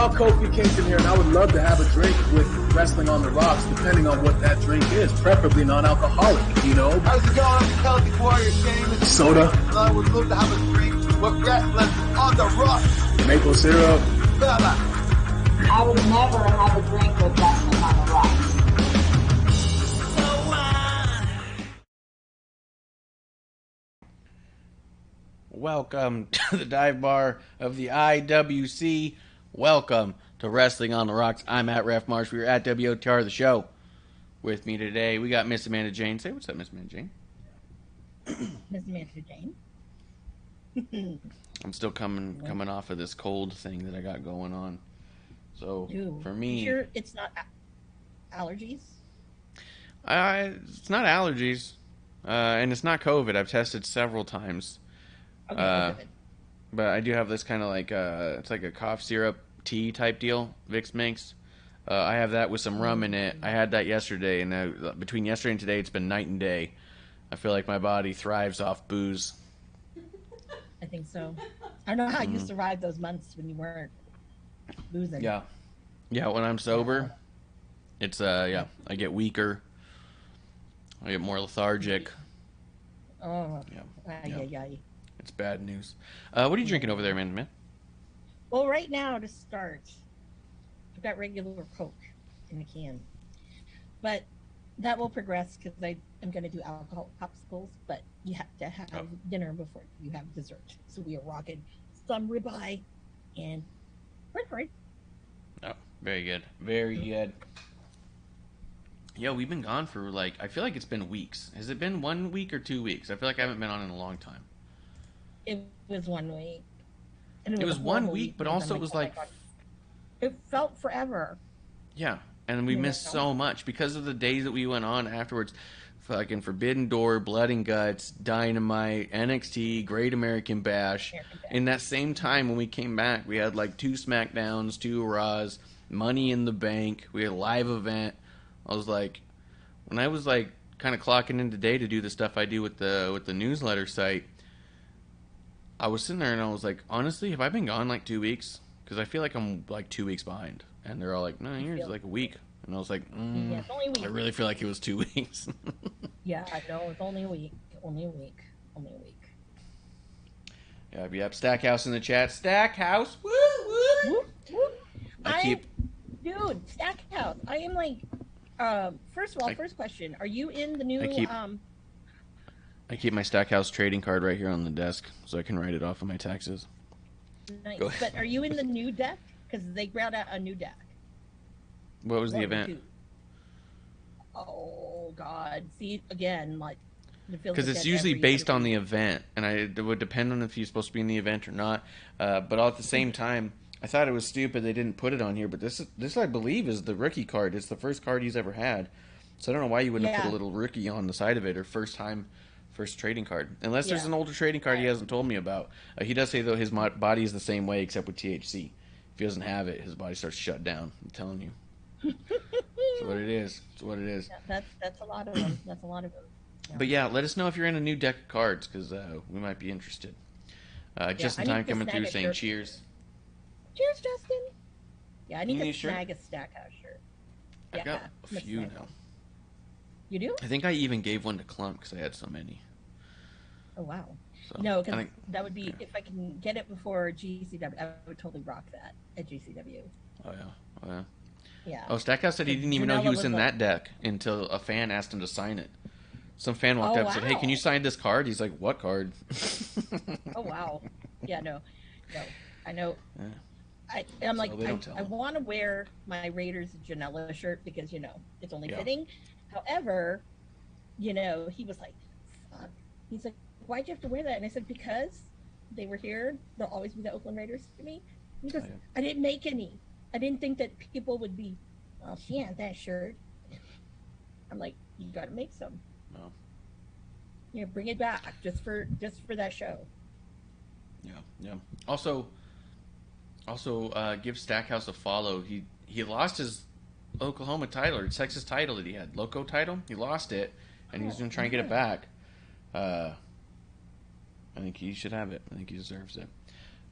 saw Kofi Kingston here, and I would love to have a drink with Wrestling on the Rocks, depending on what that drink is, preferably non-alcoholic, How's it going? I'm Celtic Warrior Shane. Soda. I would love to have a drink with Wrestling on the Rocks. Maple syrup. Fella. I would never have a drink with Wrestling on the Rocks. Welcome to the dive bar of the IWC. Welcome to Wrestling on the Rocks. I'm at Ref Marsh. We're at WOTR, the show. With me today, we got Miss Amanda Jayne. Say what's up, Miss Amanda Jayne. Miss Amanda Jayne. I'm still coming off of this cold thing that I got going on. So for me, you sure it's not allergies? It's not allergies, and it's not COVID. I've tested several times. Okay, but I do have this kind of like it's like a cough syrup tea type deal, Vicks Minx. I have that with some rum in it. I had that yesterday, and between yesterday and today, it's been night and day. I feel like my body thrives off booze. I think so. I don't know how you survived those months when you weren't boozing. Yeah. When I'm sober, it's I get weaker. I get more lethargic. Oh. Yeah. It's bad news. What are you drinking over there, man? Well, right now, to start, I've got regular Coke in a can. But that will progress because I am going to do alcohol popsicles, but you have to have dinner before you have dessert. So we are rocking some ribeye and red fries. Oh, very good. Very good. Yeah, we've been gone for I feel like it's been weeks. Has it been 1 week or 2 weeks? I feel like I haven't been on in a long time. It was 1 week. And it was 1 week, but also it was it felt forever. Yeah, and we missed so much because of the days that we went on afterwards. Fucking Forbidden Door, Blood and Guts, Dynamite, NXT, Great American Bash. In that same time when we came back, we had 2 SmackDowns, 2 Raws, Money in the Bank. We had a live event. I was when I was kind of clocking in today to do the stuff I do with the newsletter site, I was sitting there and I was honestly, have I been gone 2 weeks? Because I feel like I'm 2 weeks behind. And they're all no, yours is a week. And I was yeah, it's only a week. I really feel like it was 2 weeks. Yeah, I know, it's only a week. Only a week. Yep. Stackhouse in the chat. Stackhouse! Woo, woo! Whoop, whoop. Dude, Stackhouse. I am first of all, first question. Are you in the new... I keep my Stackhouse trading card right here on the desk so I can write it off of my taxes. Nice. But are you in the new deck? Because they brought out a new deck. What was the event? Oh, God. See, again, because it's usually based on the event, and it would depend on if you're supposed to be in the event or not. But all at the same time, I thought it was stupid they didn't put it on here. But this I believe, is the rookie card. It's the first card he's ever had. So I don't know why you wouldn't have put a little rookie on the side of it, or first trading card. Unless there's an older trading card he hasn't told me about. He does say, though, his body is the same way except with THC. If he doesn't have it, his body starts to shut down. I'm telling you. That's what it is. It's what it is. Yeah, that's a lot of them. That's a lot of them. Yeah. But yeah, let us know if you're in a new deck of cards, because we might be interested. Just in time coming through saying cheers. Cheers, Justin. Yeah, I need to snag a Stackhouse shirt. I got a few now. You do? I think I even gave one to Clump because I had so many. Oh, wow. So, no, because that would be, if I can get it before GCW, I would totally rock that at GCW. Oh, yeah. Yeah. Oh, Stackhouse said he didn't even know he was in that deck until a fan asked him to sign it. Some fan walked up and said, "Hey, can you sign this card?" He's like, "What card?" Oh, wow. Yeah, no. I know. Yeah. I'm I want to wear my Raiders Janela shirt because, it's only fitting. However, he was like, fuck. He's like, why'd you have to wear that? And I said, because they were here. They'll always be the Oakland Raiders to me. He goes, I didn't make any. I didn't think that people would be, well, she had that shirt. I'm like, you got to make some. No. Yeah, bring it back just for that show. Yeah. Also, give Stackhouse a follow. He lost his Oklahoma title, or Texas title that he had, Loco title. He lost it, and he's going to try and get it back. I think he should have it. I think he deserves it.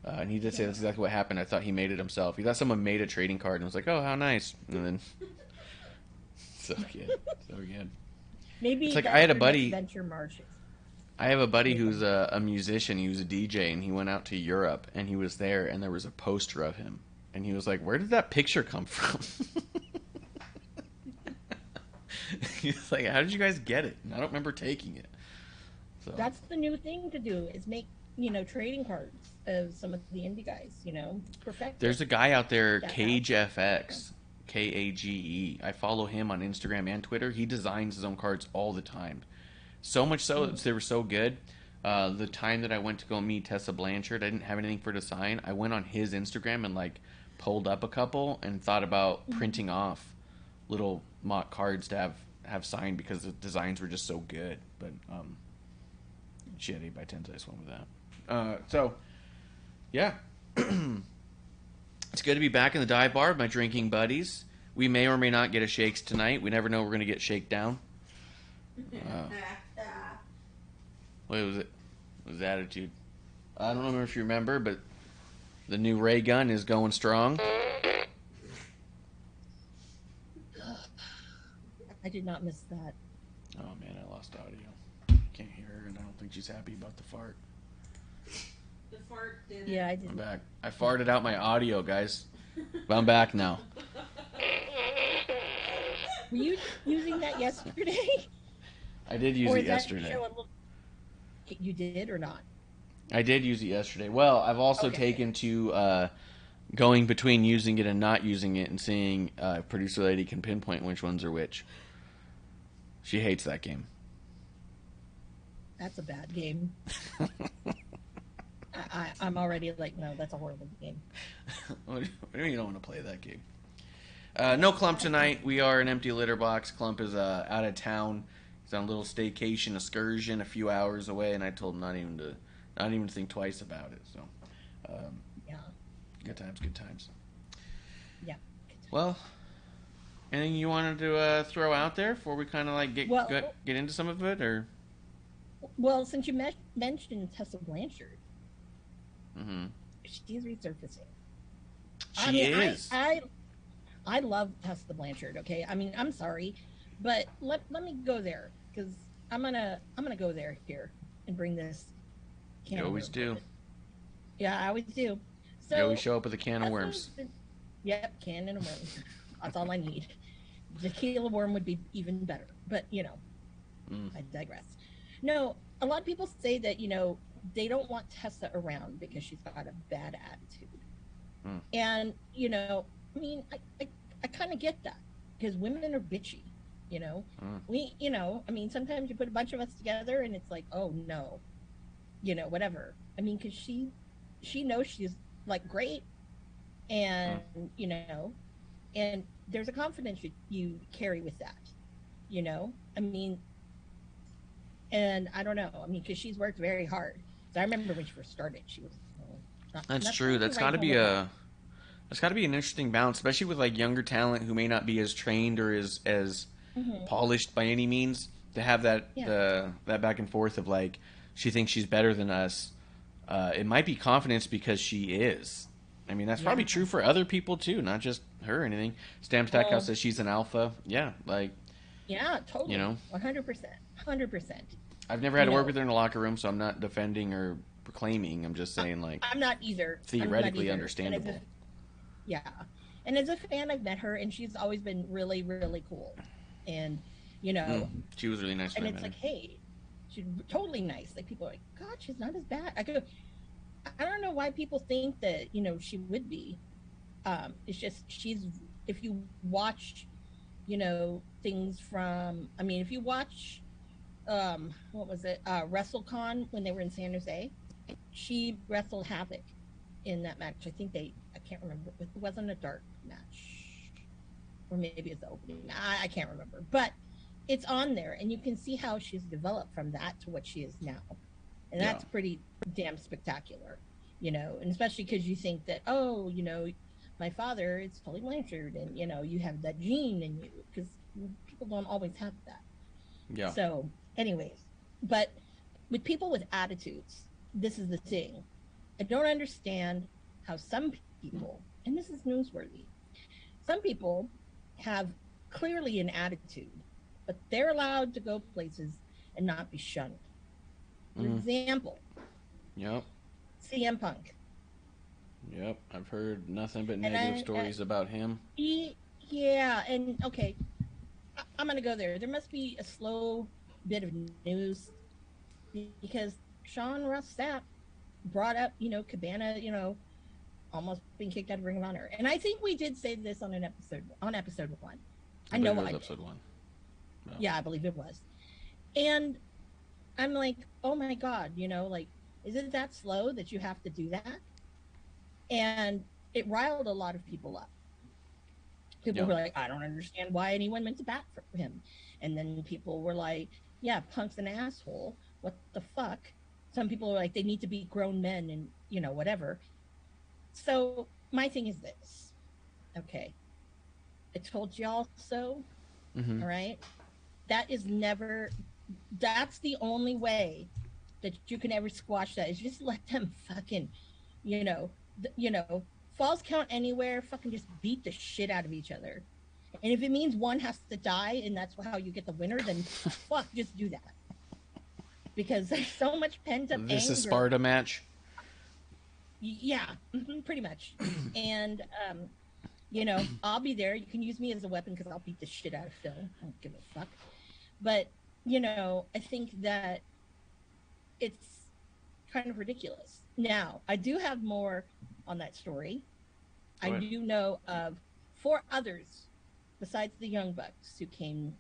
And he did say that's exactly what happened. I thought he made it himself. He thought someone made a trading card and was like, "Oh, how nice!" And then, so good. Maybe it's like that's I had a your buddy. next venture, Marsh. I have a buddy who's a musician. He was a DJ, and he went out to Europe, and he was there, and there was a poster of him, and he was like, "Where did that picture come from?" He's like, "How did you guys get it?" And I don't remember taking it. So That's the new thing to do is make trading cards of some of the indie guys. Perfect. There's a guy out there, CageFX, Kage. I follow him on Instagram and Twitter. He designs his own cards all the time. So much so that they were so good. The time that I went to go meet Tessa Blanchard, I didn't have anything for her to sign. I went on his Instagram and pulled up a couple and thought about printing off little mock cards to have signed because the designs were just so good. But she had 8x10s. I just went with that. So yeah, it's good to be back in the dive bar with my drinking buddies. We may or may not get a shakes tonight. We never know we're going to get shakedown. What was it? It was Attitude. I don't know if you remember, but the new ray gun is going strong. I did not miss that. Oh man, I lost audio. Can't hear her, and I don't think she's happy about the fart. The fart did. Yeah, I did. I'm back. I farted out my audio, guys. But I'm back now. Were you using that yesterday? I did use it yesterday. You did or not? I did use it yesterday. Well, I've also taken to going between using it and not using it and seeing producer lady can pinpoint which ones are which. She hates that game. That's a bad game. I'm already like, no, that's a horrible game. What do you mean you don't want to play that game? No Clump tonight. We are an empty litter box. Clump is out of town. He's on a little staycation excursion a few hours away, and I told him not even to think twice about it. So, yeah, good times. Yeah. Well, anything you wanted to throw out there before we kind of get into some of it, or? Well, since you mentioned Tessa Blanchard, she's resurfacing. She is. I love Tessa Blanchard. Okay, I mean, I'm sorry, but let me go there because I'm gonna go there here and bring this. You always do. Yeah, I always do. So you always show up with a can of worms. Yep, can of worms. That's all I need. The tequila worm would be even better, but I digress. No, a lot of people say that they don't want Tessa around because she's got a bad attitude, and I mean, I kind of get that because women are bitchy, we, I mean, sometimes you put a bunch of us together and it's like, oh no, whatever. I mean, because she knows she's great, and and there's a confidence you carry with that, I mean, and I don't know, I mean, because she's worked very hard. So I remember when she first started, she was. That's true. That's got to be an interesting balance, especially with younger talent who may not be as trained or as polished by any means. To have that that back and forth of she thinks she's better than us. It might be confidence because she is. I mean, that's probably true for other people too, not just her or anything. Stam Stackhouse says she's an alpha. Yeah, yeah, totally. 100%. I've never had to work with her in a locker room, so I'm not defending or proclaiming. I'm just saying, I'm not either. Theoretically understandable. And as a fan, I've met her, and she's always been really, really cool. And she was really nice. And it's hey, she's totally nice. People are like, God, she's not as bad. I don't know why people think that she would be. It's just if you watch, things from. I mean, if you watch. What was it? WrestleCon when they were in San Jose. She wrestled Havoc in that match. I can't remember. It wasn't a dark match, or maybe it's the opening. I can't remember, but it's on there, and you can see how she's developed from that to what she is now, and that's pretty damn spectacular, And especially because you think that, my father is Tully Blanchard, and you have that gene in you, because people don't always have that. Yeah. So. Anyways, but with people with attitudes, this is the thing. I don't understand how some people, and this is newsworthy, some people have clearly an attitude, but they're allowed to go places and not be shunned. For example, Yep. CM Punk. Yep. I've heard nothing but negative stories about him. Yeah, and okay, I'm going to go there. There must be a slow bit of news because Sean Ross Sapp brought up, Cabana, almost being kicked out of Ring of Honor. And I think we did say this on episode 1. I know it was I episode 1. No. Yeah, I believe it was. And I'm like, oh my God, is it that slow that you have to do that? And it riled a lot of people up. People were like, I don't understand why anyone went to bat for him. And then people were like, yeah, Punk's an asshole. What the fuck? Some people were like, they need to be grown men and, whatever. So my thing is this. Okay. I told y'all so. All right. That's the only way that you can ever squash that is just let them fucking, falls count anywhere, fucking just beat the shit out of each other. And if it means one has to die and that's how you get the winner, then fuck, just do that. Because there's so much pent up anger. This is Sparta match? Yeah, pretty much. And, I'll be there. You can use me as a weapon because I'll beat the shit out of Phil. I don't give a fuck. But, I think that it's kind of ridiculous. Now, I do have more on that story. I do know of 4 others besides the Young Bucks who came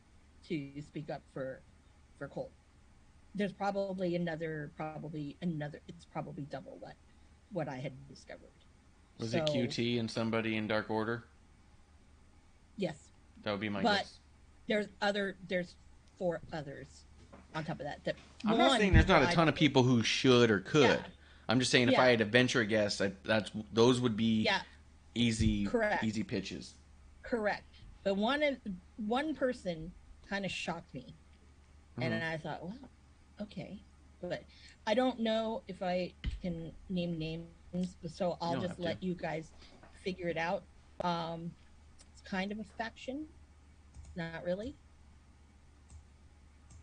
to speak up for Colt. There's probably another. It's probably double what I had discovered. Was it QT and somebody in Dark Order? Yes. That would be my guess. There's 4 others on top of that. I'm not saying there's not a ton of people who should or could. Yeah. I'm just saying if I had to venture a guess, those would be easy pitches. Correct. But one person kind of shocked me. And I thought, wow, okay. But I don't know if I can name names, so I'll just let you guys figure it out. It's kind of a faction. Not really.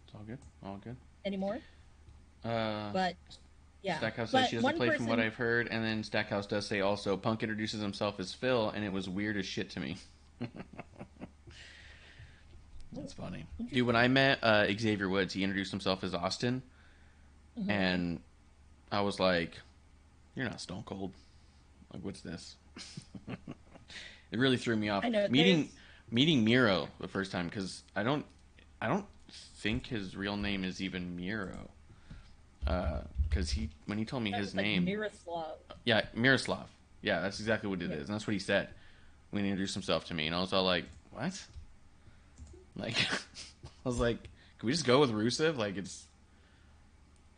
It's all good. Anymore? But yeah. Stackhouse says she doesn't play from what I've heard, and then Stackhouse does say also Punk introduces himself as Phil, and it was weird as shit to me. That's funny. Dude, when I met Xavier Woods, he introduced himself as Austin, and I was like, you're not Stone Cold. Like, what's this? It really threw me off. I know, meeting Miro the first time, because I don't think his real name is even Miro. Because when he told me his name, Miroslav. Yeah, Miroslav. Yeah, that's exactly what it is, and that's what he said when he introduced himself to me, and I was all like, "What?" Like, I was like, "Can we just go with Rusev?" Like,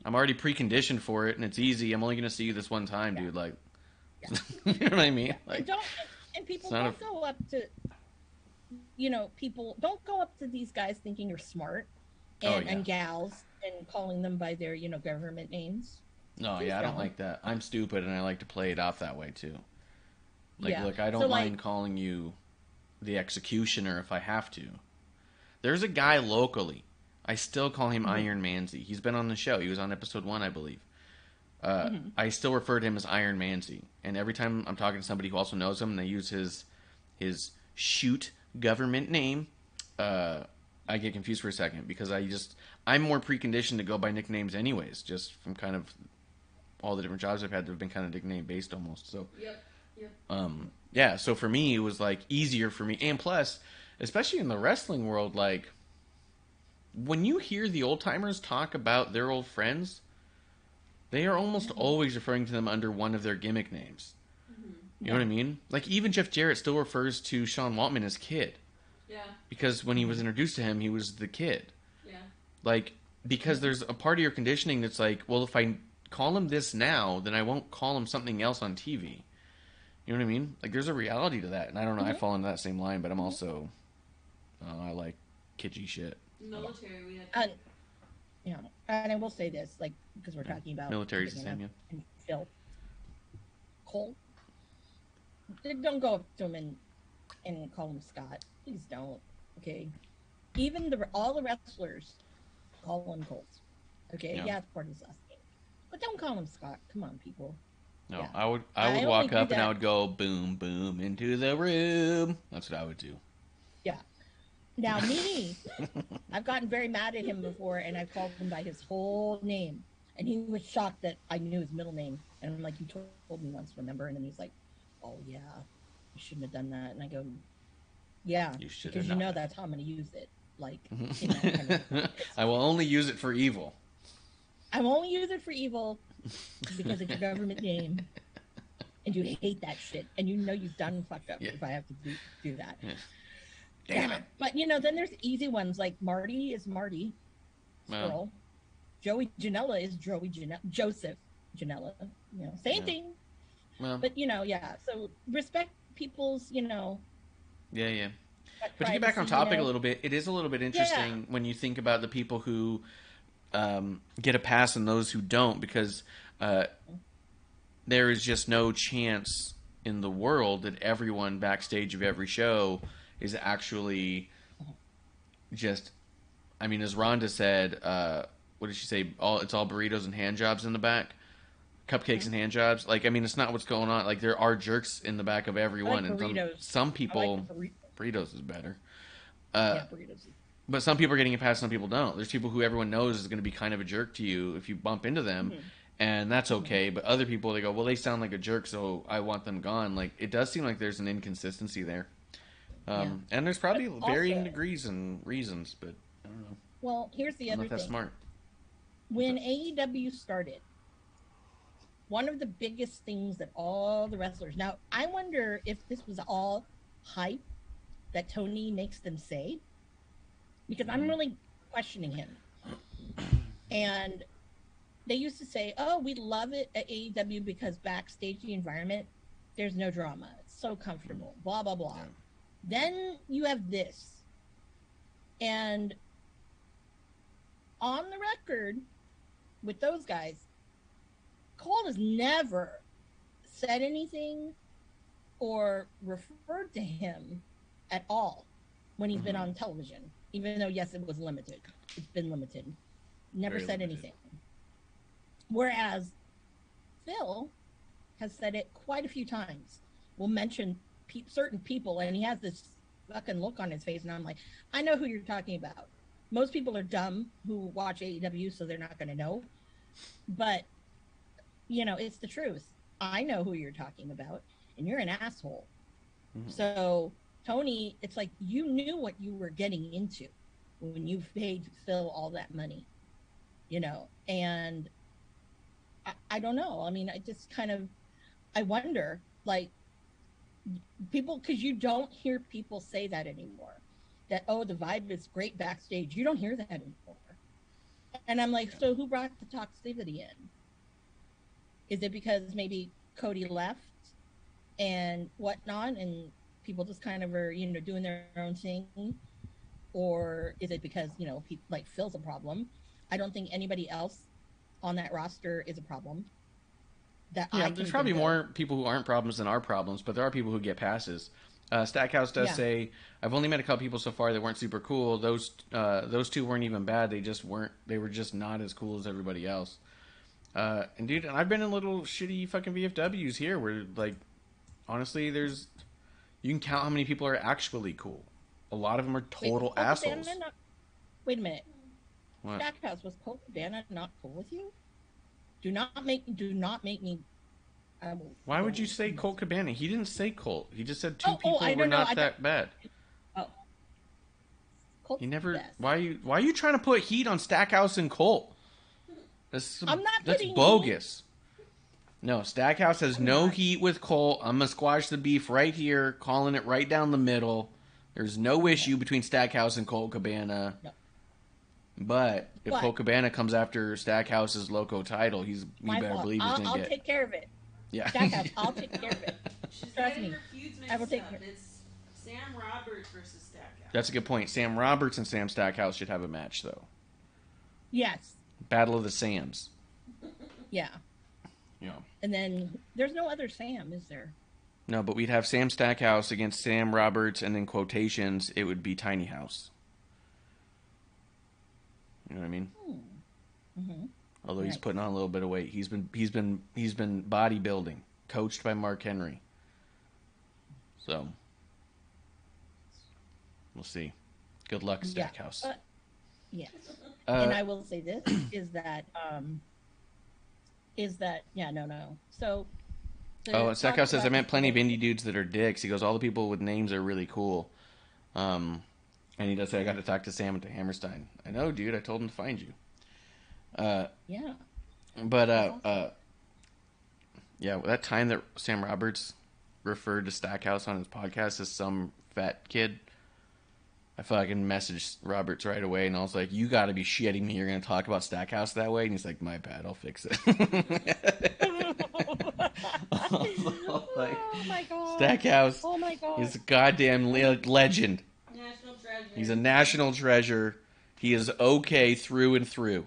I'm already preconditioned for it, and it's easy. I'm only going to see you this one time, dude. Like, you know what I mean? Like, and people don't go up to, people don't go up to these guys thinking you're smart, and gals, and calling them by their, government names. No, I don't like that. I'm stupid, and I like to play it off that way too. Like, look, I don't mind calling you the Executioner if I have to. There's a guy locally. I still call him Iron Manzi. He's been on the show. He was on episode 1, I believe. I still refer to him as Iron Manzi. And every time I'm talking to somebody who also knows him, and they use his shoot government name, I get confused for a second because I'm more preconditioned to go by nicknames anyways, just from kind of all the different jobs I've had that have been kind of nickname based almost. So, so for me, it was like easier for me. And plus, especially in the wrestling world, like, when you hear the old timers talk about their old friends, they are almost always referring to them under one of their gimmick names. You know what I mean? Like, even Jeff Jarrett still refers to Sean Waltman as Kid. Yeah. Because when he was introduced to him, he was the Kid. Yeah. Like, because there's a part of your conditioning that's like, well, if I call him this now, then I won't call him something else on TV. You know what I mean? Like, there's a reality to that. And I don't know, I fall into that same line, but I'm also, I like kitschy shit. Military, we had... and I will say this, like, because we're talking about... Military's the same, yeah. And Phil. Colt, don't go up to him and call him Scott. Please don't. Okay. Even all the wrestlers call him Colt. Okay. Yeah, it's part of his last name. But don't call him Scott. Come on, people. No, Yeah. I would walk up and I would go boom, boom into the room. That's what I would do. Yeah. Now me, I've gotten very mad at him before, and I've called him by his whole name, and he was shocked that I knew his middle name. And I'm like, "You told me once, remember?" And then he's like, "Oh yeah, you shouldn't have done that." And I go, "Yeah, because you know that's how I'm going to use it." Like, in that kind of I will only use it for evil. I will only use it for evil because it's your government name, and you hate that shit, and you know you've done fucked up if I have to do that. Yeah. Damn it. But then there's easy ones like Marty is Marty Squirrel. Joey Janela is Joey Janela. Joseph Janela. Same thing. Well, but so respect people's, Yeah. But to get back on topic a little bit, it is a little bit interesting when you think about the people who get a pass and those who don't, because there is just no chance in the world that everyone backstage of every show is actually just, I mean, as Rhonda said, what did she say? It's all burritos and hand jobs in the back, cupcakes and hand jobs. Like, I mean, it's not what's going on. Like, there are jerks in the back of everyone, and some people, burritos is better. Burritos. But some people are getting a pass, some people don't. There's people who everyone knows is going to be kind of a jerk to you if you bump into them, and that's okay. But other people, they go, well, they sound like a jerk, so I want them gone. Like, it does seem like there's an inconsistency there. And there's probably varying degrees and reasons, but I don't know. Well, here's the other thing. That's smart. When AEW started, one of the biggest things that all the wrestlers, now I wonder if this was all hype that Tony makes them say, because I'm really questioning him. And they used to say, "Oh, we love it at AEW because backstage the environment, there's no drama. It's so comfortable, blah, blah, blah." Then you have this. And on the record with those guys, Cole has never said anything or referred to him at all when he's been on television, even though, yes, it was limited. It's been limited. Never said anything. Whereas Phil has said it quite a few times. We'll mention certain people, and he has this fucking look on his face, and I'm like, I know who you're talking about. Most people are dumb who watch AEW, so they're not going to know. But, it's the truth. I know who you're talking about, and you're an asshole. So, Tony, it's like you knew what you were getting into when you paid Phil all that money, and I don't know. I mean, I just I wonder, like, people, because you don't hear people say that anymore, that, oh, the vibe is great backstage. You don't hear that anymore. And I'm like, so who brought the toxicity in? Is it because maybe Cody left and whatnot, and people just kind of are, doing their own thing? Or is it because, people like Phil's a problem? I don't think anybody else on that roster is a problem. There's probably more people who aren't problems than are problems, but there are people who get passes. Stackhouse does say, I've only met a couple people so far that weren't super cool. Those two weren't even bad. They were just not as cool as everybody else. And dude, I've been in little shitty fucking VFWs here where, like, honestly, you can count how many people are actually cool. A lot of them are total assholes. Wait a minute. What? Stackhouse, was Colt Cabana not cool with you? Do not make me. Why would you say Colt Cabana? He didn't say Colt. He just said two people were not that bad. Oh. Colt's he never. best. Why are you trying to put heat on Stackhouse and Colt? That's bogus. No, Stackhouse has no heat with Colt. I'm gonna squash the beef right here, calling it right down the middle. There's no issue between Stackhouse and Colt Cabana. No. But if Colt Cabana comes after Stackhouse's Loco title, you better believe he's going to get... I'll take care of it. Yeah. Stackhouse, I'll take care of it. Trust me. I will take care of it. It's Sam Roberts versus Stackhouse. That's a good point. Sam Roberts and Sam Stackhouse should have a match, though. Yes. Battle of the Sams. Yeah. Yeah. And then there's no other Sam, is there? No, but we'd have Sam Stackhouse against Sam Roberts, and in quotations, it would be Tiny House. You know what I mean? Mm-hmm. Although he's putting on a little bit of weight, he's been bodybuilding, coached by Mark Henry. So we'll see. Good luck, Stackhouse. Yeah. And I will say this is that no. So Stackhouse says I met plenty of indie dudes that are dicks. He goes, all the people with names are really cool. And he does say I got to talk to Sam at the Hammerstein. I know, dude. I told him to find you. Yeah. But yeah, that time that Sam Roberts referred to Stackhouse on his podcast as some fat kid, I fucking messaged Roberts right away, and I was like, "You got to be shitting me! You're gonna talk about Stackhouse that way?" And he's like, "My bad. I'll fix it." Oh my god! Stackhouse. Oh my god! He's a goddamn legend. National treasure. He's a national treasure. He is okay through and through.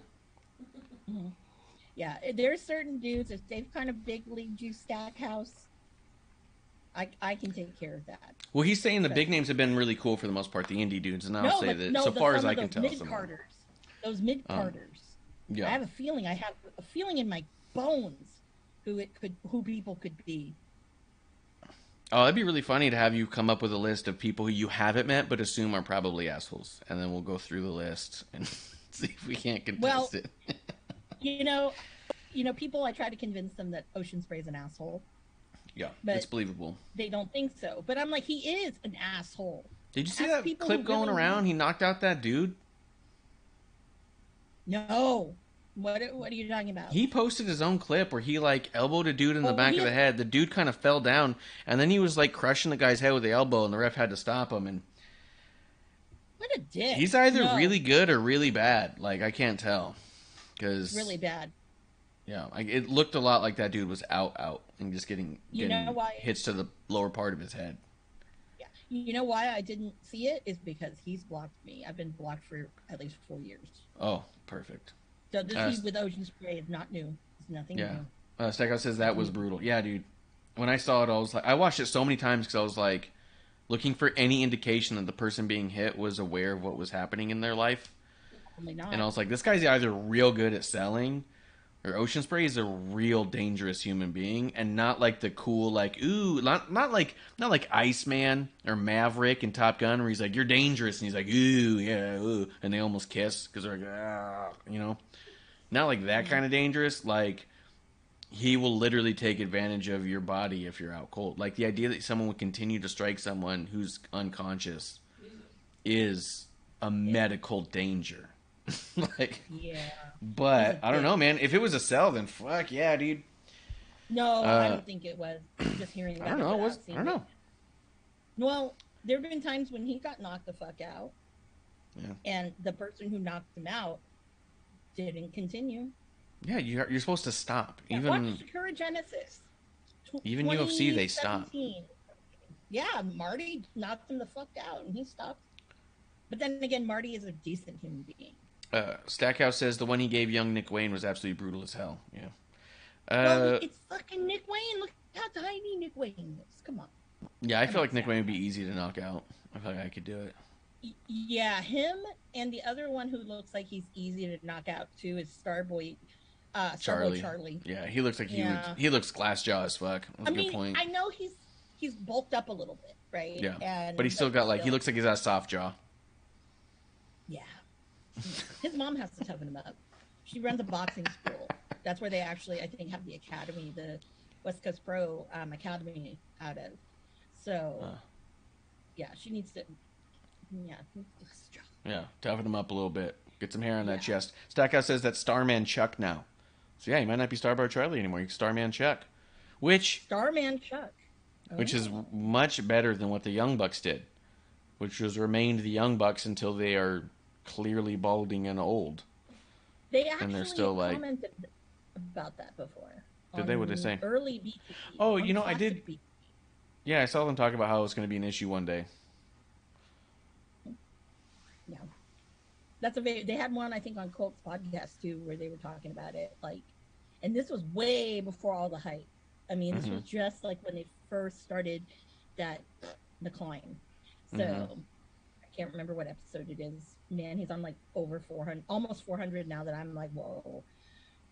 Yeah, there's certain dudes, if they've kind of big leagued you Stackhouse, I can take care of that. Well, he's saying the big names have been really cool for the most part, the indie dudes, and I'll say that so far as I can tell. Those mid-carders. Yeah. I have a feeling in my bones who people could be. Oh, that'd be really funny to have you come up with a list of people who you haven't met but assume are probably assholes, and then we'll go through the list and see if we can't contest it. you know, people. I try to convince them that Ocean Spray's an asshole. Yeah, it's believable. They don't think so, but I'm like, he is an asshole. Did you see that clip going around? He knocked out that dude. No. What are you talking about? He posted his own clip where he like elbowed a dude in the back of the head. The dude kind of fell down, and then he was like crushing the guy's head with the elbow, and the ref had to stop him. And what a dick! He's either really good or really bad. Like I can't tell, because really bad. Yeah, it looked a lot like that dude was out, and just getting hits to the lower part of his head. Yeah, you know why I didn't see it is because he's blocked me. I've been blocked for at least 4 years. Oh, perfect. So this with Ocean Spray is not new. It's nothing new. Stackhouse says that was brutal. Yeah, dude. When I saw it, I was like, I watched it so many times because I was like, looking for any indication that the person being hit was aware of what was happening in their life. Probably not. And I was like, this guy's either real good at selling, or Ocean Spray is a real dangerous human being, and not like the cool, like, ooh, not like Iceman or Maverick in Top Gun, where he's like, you're dangerous, and he's like, ooh, yeah, ooh, and they almost kiss because they're like, ah, you know, not like that kind of dangerous. Like, he will literally take advantage of your body if you're out cold. Like, the idea that someone would continue to strike someone who's unconscious is a medical danger. Like, yeah, but I don't know, man. If it was a sell, then fuck yeah, dude. No, I don't think it was. Just hearing about I don't know. I don't know. Well, there have been times when he got knocked the fuck out, and the person who knocked him out didn't continue. Yeah, you're supposed to stop. Yeah, even watch Genesis. Even UFC, they stop. Yeah, Marty knocked him the fuck out, and he stopped. But then again, Marty is a decent human being. Stackhouse says the one he gave young Nick Wayne was absolutely brutal as hell. Yeah. Well, it's fucking Nick Wayne. Look how tiny Nick Wayne is. Come on. Yeah, I feel like Nick Wayne would be easy to knock out. I feel like I could do it. Yeah, him and the other one who looks like he's easy to knock out too is Starboy Charlie. Yeah, he looks like he looks glass jaw as fuck. That's a good point. I know he's bulked up a little bit, right? Yeah, but he's still got he looks like he's got a soft jaw. Yeah. His mom has to toughen him up. She runs a boxing school. That's where they actually, I think, have the academy, the West Coast Pro Academy out of. So, yeah, she needs to, toughen him up a little bit. Get some hair on that chest. Stackhouse says that's Starman Chuck now. So, yeah, he might not be Starboy Charlie anymore. He's Starman Chuck. Starman Chuck. Which is much better than what the Young Bucks did. Which was remained the Young Bucks until they are clearly balding and old. They actually commented about that before. Did they? What did they say? Early BTE. Oh, I did. BTE. Yeah, I saw them talk about how it was going to be an issue one day. Yeah, that's they had one I think on Colt's podcast too, where they were talking about it, and this was way before all the hype. I mean, this was just like when they first started that decline. So I can't remember what episode it is. Man, he's on like over 400, almost 400 now. That I'm like, whoa,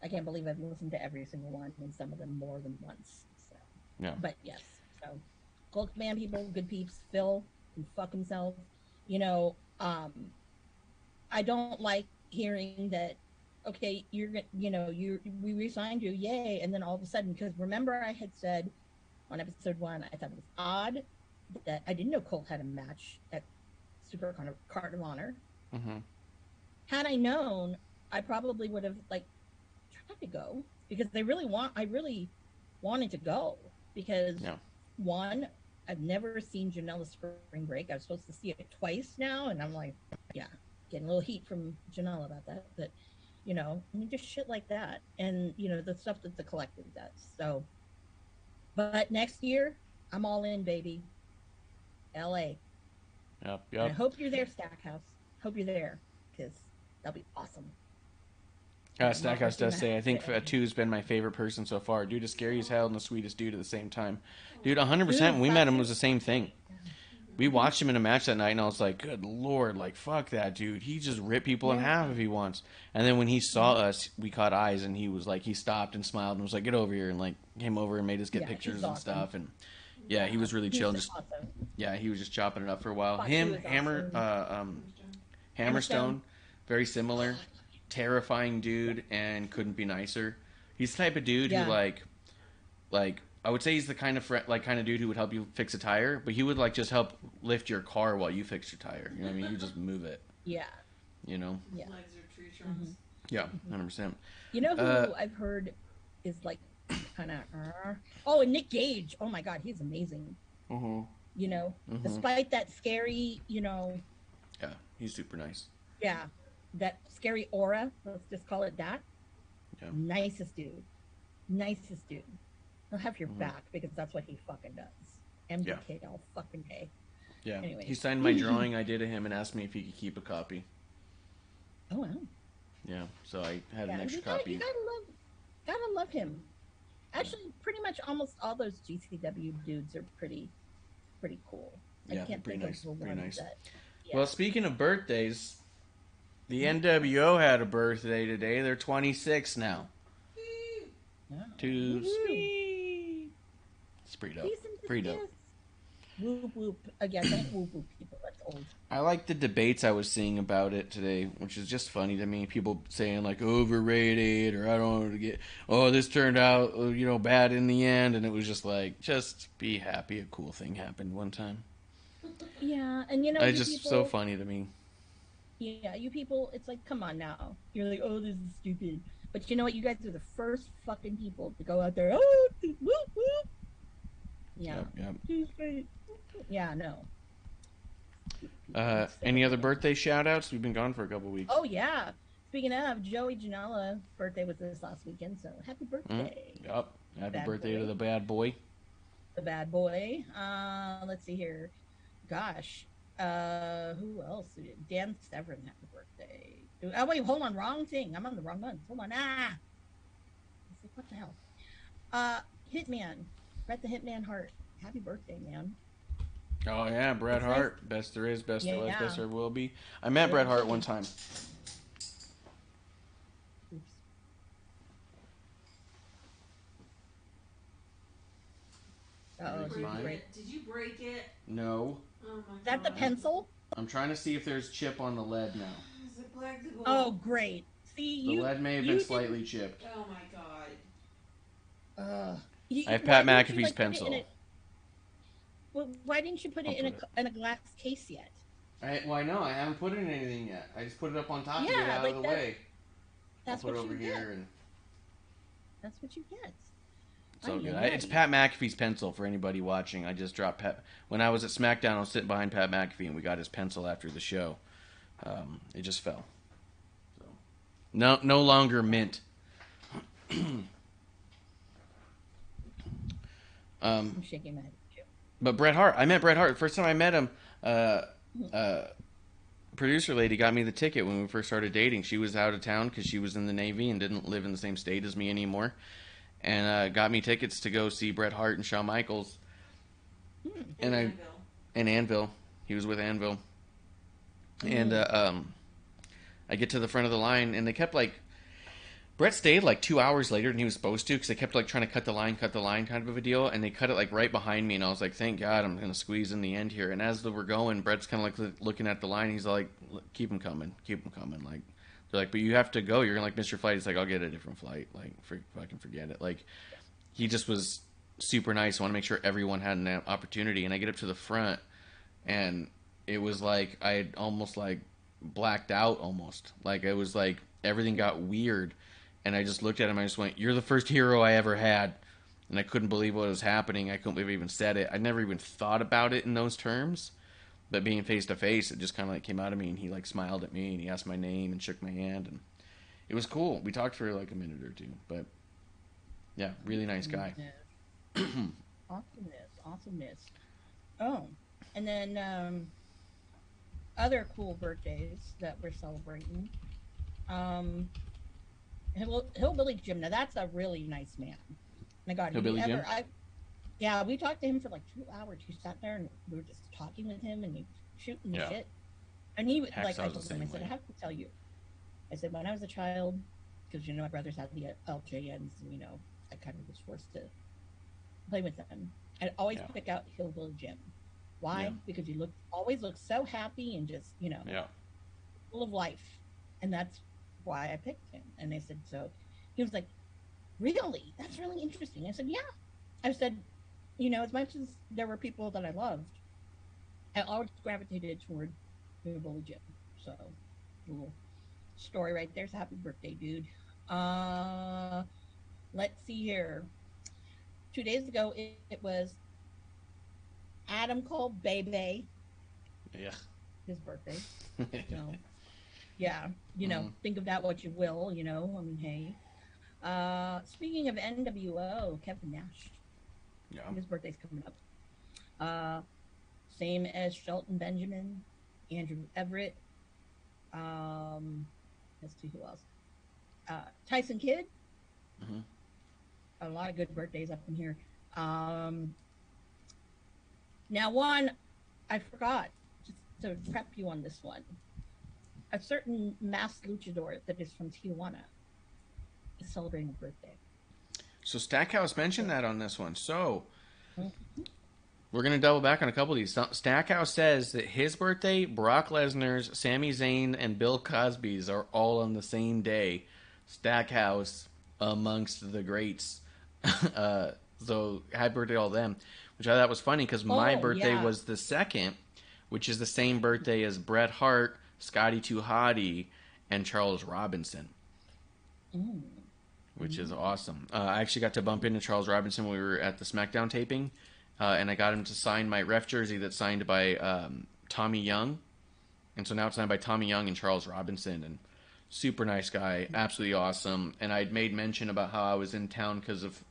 I can't believe I've listened to every single one, and some of them more than once. So, yeah. But yes, so Gold Man people, good peeps. Phil can fuck himself. You know, I don't like hearing that. Okay, we re-signed you, yay, and then all of a sudden, because remember I had said on episode 1, I thought it was odd that I didn't know Colt had a match at Super Card of Honor. Had I known, I probably would have like tried to go, because I really wanted to go, because one, I've never seen Janela Spring Break. I was supposed to see it twice now, and I'm like, yeah, getting a little heat from Janela about that, but you know, I mean, just shit like that, and you know, the stuff that the collective does. So, but next year, I'm all in, baby. LA. Yep. And I hope you're there, Stackhouse. Hope you're there, because that'll be awesome. Stackhouse does say, I think 2's been my favorite person so far. Dude is scary as hell and the sweetest dude at the same time. Dude, 100%. When we met him, it was the same thing. We watched him in a match that night, and I was like, good Lord, like, fuck that dude. He just ripped people in half if he wants. And then when he saw us, we caught eyes, and he was like, he stopped and smiled and was like, get over here, and like came over and made us get pictures and stuff. And yeah, he was really chill. And just awesome. Yeah, he was just chopping it up for a while. Him, Hammerstone, very similar. Terrifying dude and couldn't be nicer. He's the type of dude who like I would say he's the kind of dude who would help you fix a tire, but he would like just help lift your car while you fix your tire. You know what I mean? You just move it. Yeah. You know? Yeah. Legs are tree trunks. Yeah, 100%. You know who I've heard is like kind of and Nick Gage. Oh my God, he's amazing. You know, despite that scary, you know. Yeah, he's super nice. Yeah. That scary aura, let's just call it that. Yeah. Nicest dude. He'll have your back, because that's what he fucking does. MDK all fucking day. Yeah. Anyways. He signed my drawing I did of him and asked me if he could keep a copy. Oh wow. Yeah. So I had an extra copy. You gotta love him. Actually, pretty much almost all those GCW dudes are pretty cool. I can't pretty think nice. of Pretty nice. That, Well, speaking of birthdays, the NWO had a birthday today. They're 26 now. Too sweet. It's pretty dope. Pretty dope. Whoop whoop. Again, don't whoop whoop people. That's old. I like the debates I was seeing about it today, which is just funny to me. People saying like overrated, or I don't know, get this turned out bad in the end, and it was just like, just be happy a cool thing happened one time. Yeah, and it's just people, so funny to me. Yeah, you people, it's like, come on now. You're like, oh, this is stupid. But you know what? You guys are the first fucking people to go out there. Oh, whoop, whoop. Yeah. Yep. Yeah, no. Any other birthday shout-outs? We've been gone for a couple weeks. Oh, yeah. Speaking of, Joey Janela's birthday was this last weekend, so happy birthday. Yep. Happy birthday to the bad boy. The bad boy. Let's see here. Gosh. Who else? Dan Severn had a birthday. Oh wait, hold on, wrong thing. I'm on the wrong month. Hold on. What the hell? Hitman. Bret the Hitman Hart. Happy birthday, man. Oh yeah, Bret Hart. Nice. Best there is, best there was, best there will be. I met Bret Hart one time. Oops. Did you break it? No. Oh my God. Is that the pencil? I'm trying to see if there's chip on the lead now. Is it black to gold? Oh, great. See, the lead may have been slightly chipped. Oh my God. I have Pat McAfee's pencil. Well, why didn't you put it in a glass case yet? I know. I haven't put it in anything yet. I just put it up on top to get it out of the way. That's I'll put what it over you here. get. That's what you get. So good. It's Pat McAfee's pencil for anybody watching. I just dropped Pat. When I was at SmackDown, I was sitting behind Pat McAfee, and we got his pencil after the show. It just fell. So, no longer mint. I'm shaking my head. But Bret Hart, I met Bret Hart. The first time I met him, producer lady got me the ticket when we first started dating. She was out of town because she was in the Navy and didn't live in the same state as me anymore, and got me tickets to go see Bret Hart and Shawn Michaels. And Anvil. He was with Anvil. And I get to the front of the line, and they kept like, Brett stayed like 2 hours later than he was supposed to because they kept like trying to cut the line kind of a deal, and they cut it like right behind me, and I was like, thank God I'm gonna squeeze in the end here. And as we're going, Brett's kind of like looking at the line. He's like, keep him coming. Like they're like, but you have to go. You're gonna like miss your flight. He's like, I'll get a different flight. Like fucking forget it. Like he just was super nice. I want to make sure everyone had an opportunity. And I get up to the front, and it was like I had almost like blacked out almost. Like it was like everything got weird. And I just looked at him. I just went, "You're the first hero I ever had," and I couldn't believe what was happening. I couldn't believe I even said it. I never even thought about it in those terms, but being face to face, it just kind of like came out of me. And he like smiled at me and he asked my name and shook my hand, and it was cool. We talked for like a minute or two, but yeah, really nice guy. Awesomeness. Oh, and then other cool birthdays that we're celebrating. Hillbilly Jim. Now that's a really nice man. My God, Hillbilly Jim. Yeah, we talked to him for like 2 hours. He sat there and we were just talking with him and he shooting the shit. And he like I told him, I said, I have to tell you. I said when I was a child, because my brothers had the LJNs, and I kind of was forced to play with them. I'd always pick out Hillbilly Jim. Why? Because he always looked so happy and just full of life, and that's why I picked him. And they said, so he was like, really? That's really interesting. I said, yeah. I said, as much as there were people that I loved, I always gravitated toward Hillbilly Jim. So little story right there. So happy birthday, dude. Let's see here. 2 days ago it was Adam Cole Bebe. Yeah. His birthday. So yeah, think of that what you will, I mean, hey. Speaking of NWO, Kevin Nash. Yeah. His birthday's coming up. Same as Shelton Benjamin, Andrew Everett. Let's see who else. Tyson Kidd. Mm-hmm. A lot of good birthdays up in here. Now one, I forgot just to prep you on this one. A certain masked luchador that is from Tijuana is celebrating a birthday. So Stackhouse mentioned that on this one. So we're going to double back on a couple of these. Stackhouse says that his birthday, Brock Lesnar's, Sami Zayn, and Bill Cosby's are all on the same day. Stackhouse amongst the greats. So happy birthday to all of them. Which I thought was funny because my birthday was the 2nd, which is the same birthday as Bret Hart, Scotty 2 Hotty, and Charles Robinson. Which is awesome. I actually got to bump into Charles Robinson when we were at the SmackDown taping, and I got him to sign my ref jersey that's signed by Tommy Young. And so now it's signed by Tommy Young and Charles Robinson, and super nice guy, absolutely awesome. And I'd made mention about how I was in town because of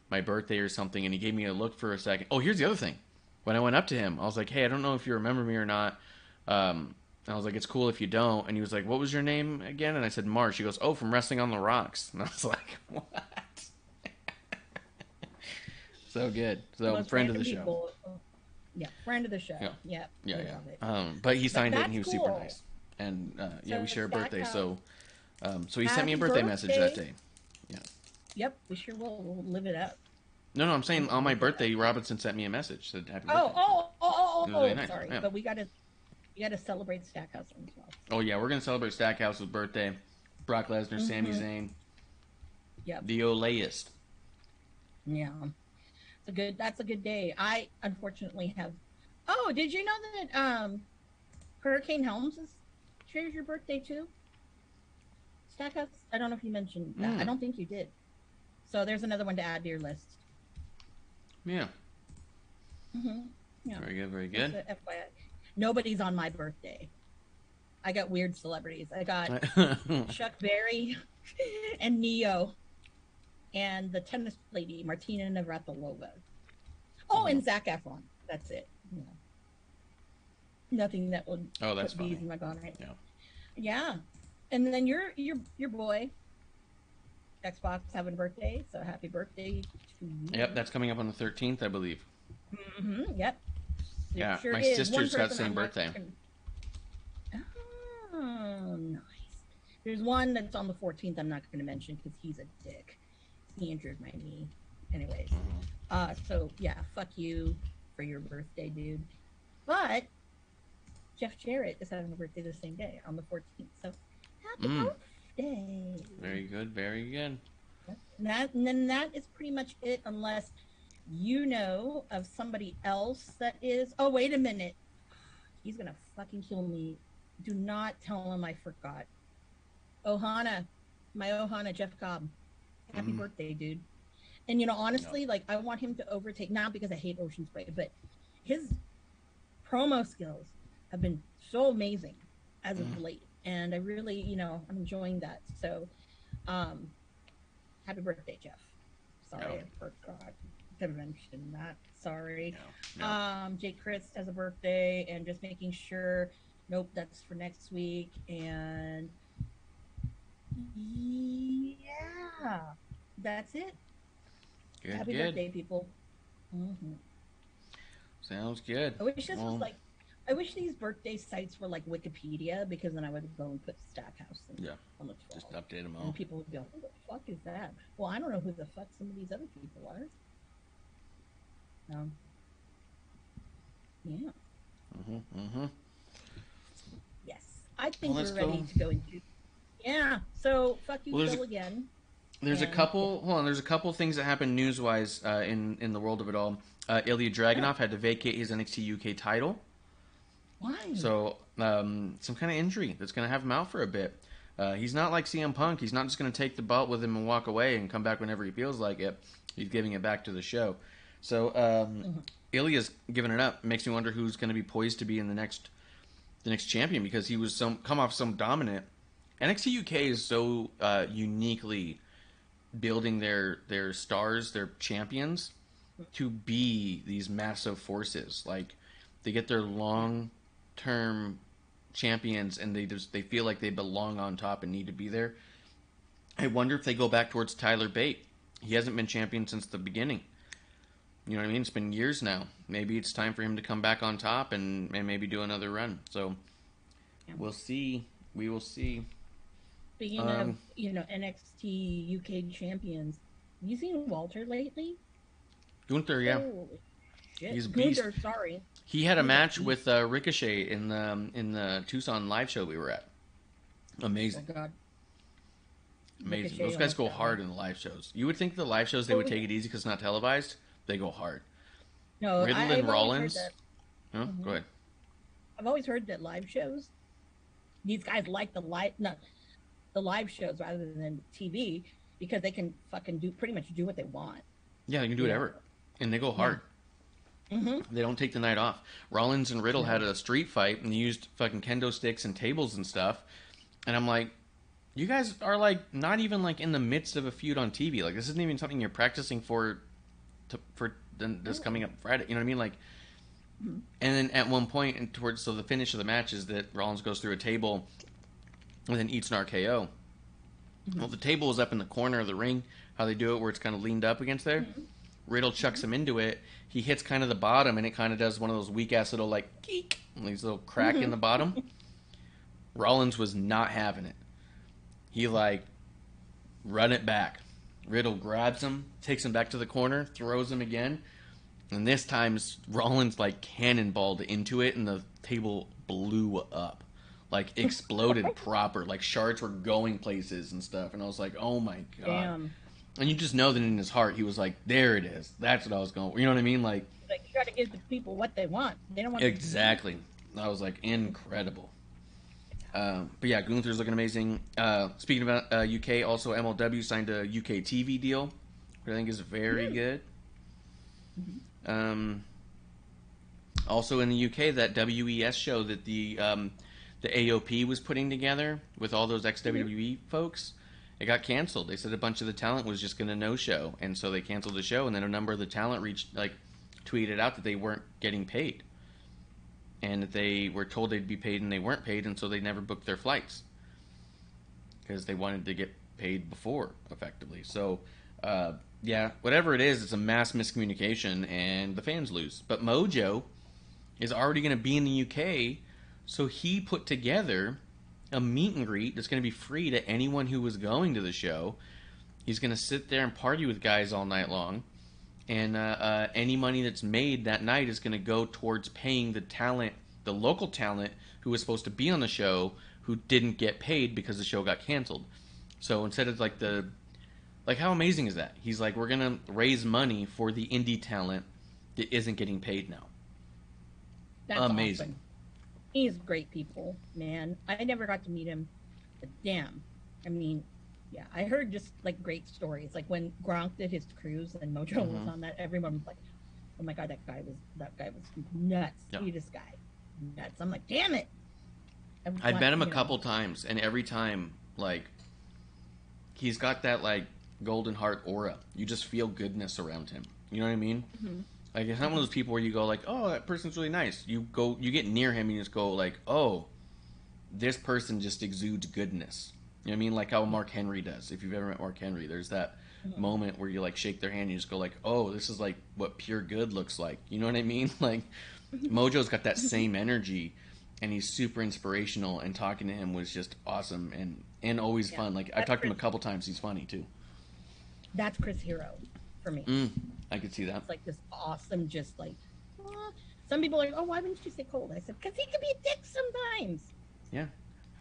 my birthday or something, and he gave me a look for a second. Oh, here's the other thing. When I went up to him, I was like, hey, I don't know if you remember me or not. I was like, it's cool if you don't. And he was like, what was your name again? And I said, Marsh. He goes, oh, from Wrestling on the Rocks. And I was like, what? So good. So friend of the show. Yeah, friend of the show. Yeah. But he signed it, and he was super nice. And we share a birthday. So he sent me a birthday message that day. Yeah. Yep, we sure will. We'll live it up. No, I'm saying on my birthday, Robinson sent me a message. Said happy birthday. Oh, nice. Sorry, yeah. But we got to celebrate Stackhouse as well. Oh yeah, we're gonna celebrate Stackhouse's birthday. Brock Lesnar, Sami Zayn. Yep. The Olayist. Yeah, that's a good day. I unfortunately have. Oh, did you know that Hurricane Helms shares your birthday too? Stackhouse. I don't know if you mentioned that. I don't think you did. So there's another one to add to your list. Yeah. Yeah. Very good. FYI. Nobody's on my birthday. I got weird celebrities. I got Chuck Berry and Neo and the tennis lady, Martina Navratilova. Oh, and Zac Efron. That's it. Yeah. Nothing that will that's put bees funny. in my bonnet. Yeah. Yeah. And then your boy Xbox having a birthday, so happy birthday to you. Yep, that's coming up on the 13th, I believe. Yep. It Yeah, sure my is. sister's got the same birthday. Oh, nice. There's one that's on the 14th I'm not going to mention because he's a dick. He injured my knee. Anyways. So, yeah, fuck you for your birthday, dude. But Jeff Jarrett is having a birthday the same day on the 14th. So, happy birthday. Very good, very good. And then that is pretty much it, unless you know of somebody else that is. Oh, wait a minute. He's going to fucking kill me. Do not tell him I forgot. Ohana, my Ohana, Jeff Cobb. Happy birthday, dude. And, honestly, like, I want him to overtake, not because I hate Ocean Spray, but his promo skills have been so amazing as of late. And I really, I'm enjoying that. So, happy birthday, Jeff. Sorry, I forgot to mention that. Sorry. Jake Chris has a birthday, and just making sure. Nope, that's for next week. And yeah, that's it. Good, happy birthday, people. Sounds good. I wish this was like. I wish these birthday sites were like Wikipedia, because then I would go and put Stackhouse on the 12th. Just update them all. And people would go, "Who the fuck is that?" Well, I don't know who the fuck some of these other people are. Yeah. Yes, I think we're ready to go into. Yeah. So fuck you, Phil, again. There's a couple. Hold on. There's a couple things that happened news-wise in the world of it all. Ilya Dragunov had to vacate his NXT UK title. Why? So some kind of injury that's going to have him out for a bit. He's not like CM Punk. He's not just going to take the belt with him and walk away and come back whenever he feels like it. He's giving it back to the show. So Ilya's giving it up. It makes me wonder who's going to be poised to be in the next champion, because he was come off some dominant. NXT UK is so uniquely building their stars, their champions, to be these massive forces. Like, they get their long-term champions, and they feel like they belong on top and need to be there. I wonder if they go back towards Tyler Bate. He hasn't been champion since the beginning. You know what I mean? It's been years now. Maybe it's time for him to come back on top and maybe do another run. So we'll see. We will see. Speaking of, NXT UK champions, have you seen Walter lately? Gunther, yeah. Holy shit. He's a beast. Gunther, sorry. He had a match with Ricochet in the Tucson live show we were at. Amazing. Oh, God. Amazing. Ricochet, Those guys go hard in the live shows. You would think the live shows they would take it easy because it's not televised. They go hard. No, Riddle and Rollins. Go ahead. I've always heard that live shows, these guys like the live shows rather than TV, because they can fucking pretty much do what they want. Yeah, they can do whatever, and they go hard. Mm-hmm. They don't take the night off. Rollins and Riddle had a street fight, and they used fucking kendo sticks and tables and stuff. And I'm like, you guys are like not even like in the midst of a feud on TV. Like, this isn't even something you're practicing for this coming up Friday. You know what I mean? Like, and then at one point, and towards the finish of the match is that Rollins goes through a table and then eats an RKO. Well, the table is up in the corner of the ring. How they do it, where it's kind of leaned up against there. Riddle chucks him into it. He hits kind of the bottom, and it kind of does one of those weak ass little like geek, these little crack in the bottom. Rollins was not having it. He like run it back. Riddle grabs him, takes him back to the corner, throws him again, and this time Rollins like cannonballed into it, and the table blew up, like exploded proper. Like shards were going places and stuff, and I was like, oh my god. Damn. And you just know that in his heart he was like, there it is. That's what I was going. You know what I mean? Like you got to give the people what they want. They don't want exactly. I was like, incredible. But yeah, Gunther's looking amazing. Speaking about UK, also MLW signed a UK TV deal, which I think is very good. Also in the UK, that WES show that the AOP was putting together with all those ex-WWE folks, it got canceled. They said a bunch of the talent was just going to no-show, and so they canceled the show. And then a number of the talent tweeted out that they weren't getting paid. and they were told they'd be paid and they weren't paid, and so they never booked their flights because they wanted to get paid before, effectively. So, yeah, whatever it is, it's a mass miscommunication, and the fans lose. But Mojo is already going to be in the UK, so he put together a meet and greet that's going to be free to anyone who was going to the show. He's going to sit there and party with guys all night long, and any money that's made that night is going to go towards paying the local talent who was supposed to be on the show who didn't get paid because the show got canceled. So instead of how amazing is that? He's like, we're going to raise money for the indie talent that isn't getting paid now. That's amazing. Awesome. He's great people, man. I never got to meet him, but damn. I mean, yeah, I heard just like great stories. Like when Gronk did his cruise and Mojo was on that, everyone was like, "Oh my god, that guy was nuts. Yeah. Sweetest guy, nuts." I'm like, "Damn it!" I've met him a couple times, and every time, like, he's got that like golden heart aura. You just feel goodness around him. You know what I mean? Mm-hmm. Like, it's not one of those people where you go like, oh, that person's really nice. You get near him and you just go like, oh, this person just exudes goodness. You know what I mean? Like how Mark Henry does. If you've ever met Mark Henry, there's that moment where you like shake their hand and you just go like, oh, this is like what pure good looks like. You know what I mean? Like Mojo's got that same energy, and he's super inspirational, and talking to him was just awesome and always fun. Like I've talked to him a couple times. He's funny too. That's Chris Hero for me. I could see that. It's like this awesome, just like, some people are like, oh, why wouldn't you say cold? I said, because he could be a dick sometimes. Yeah.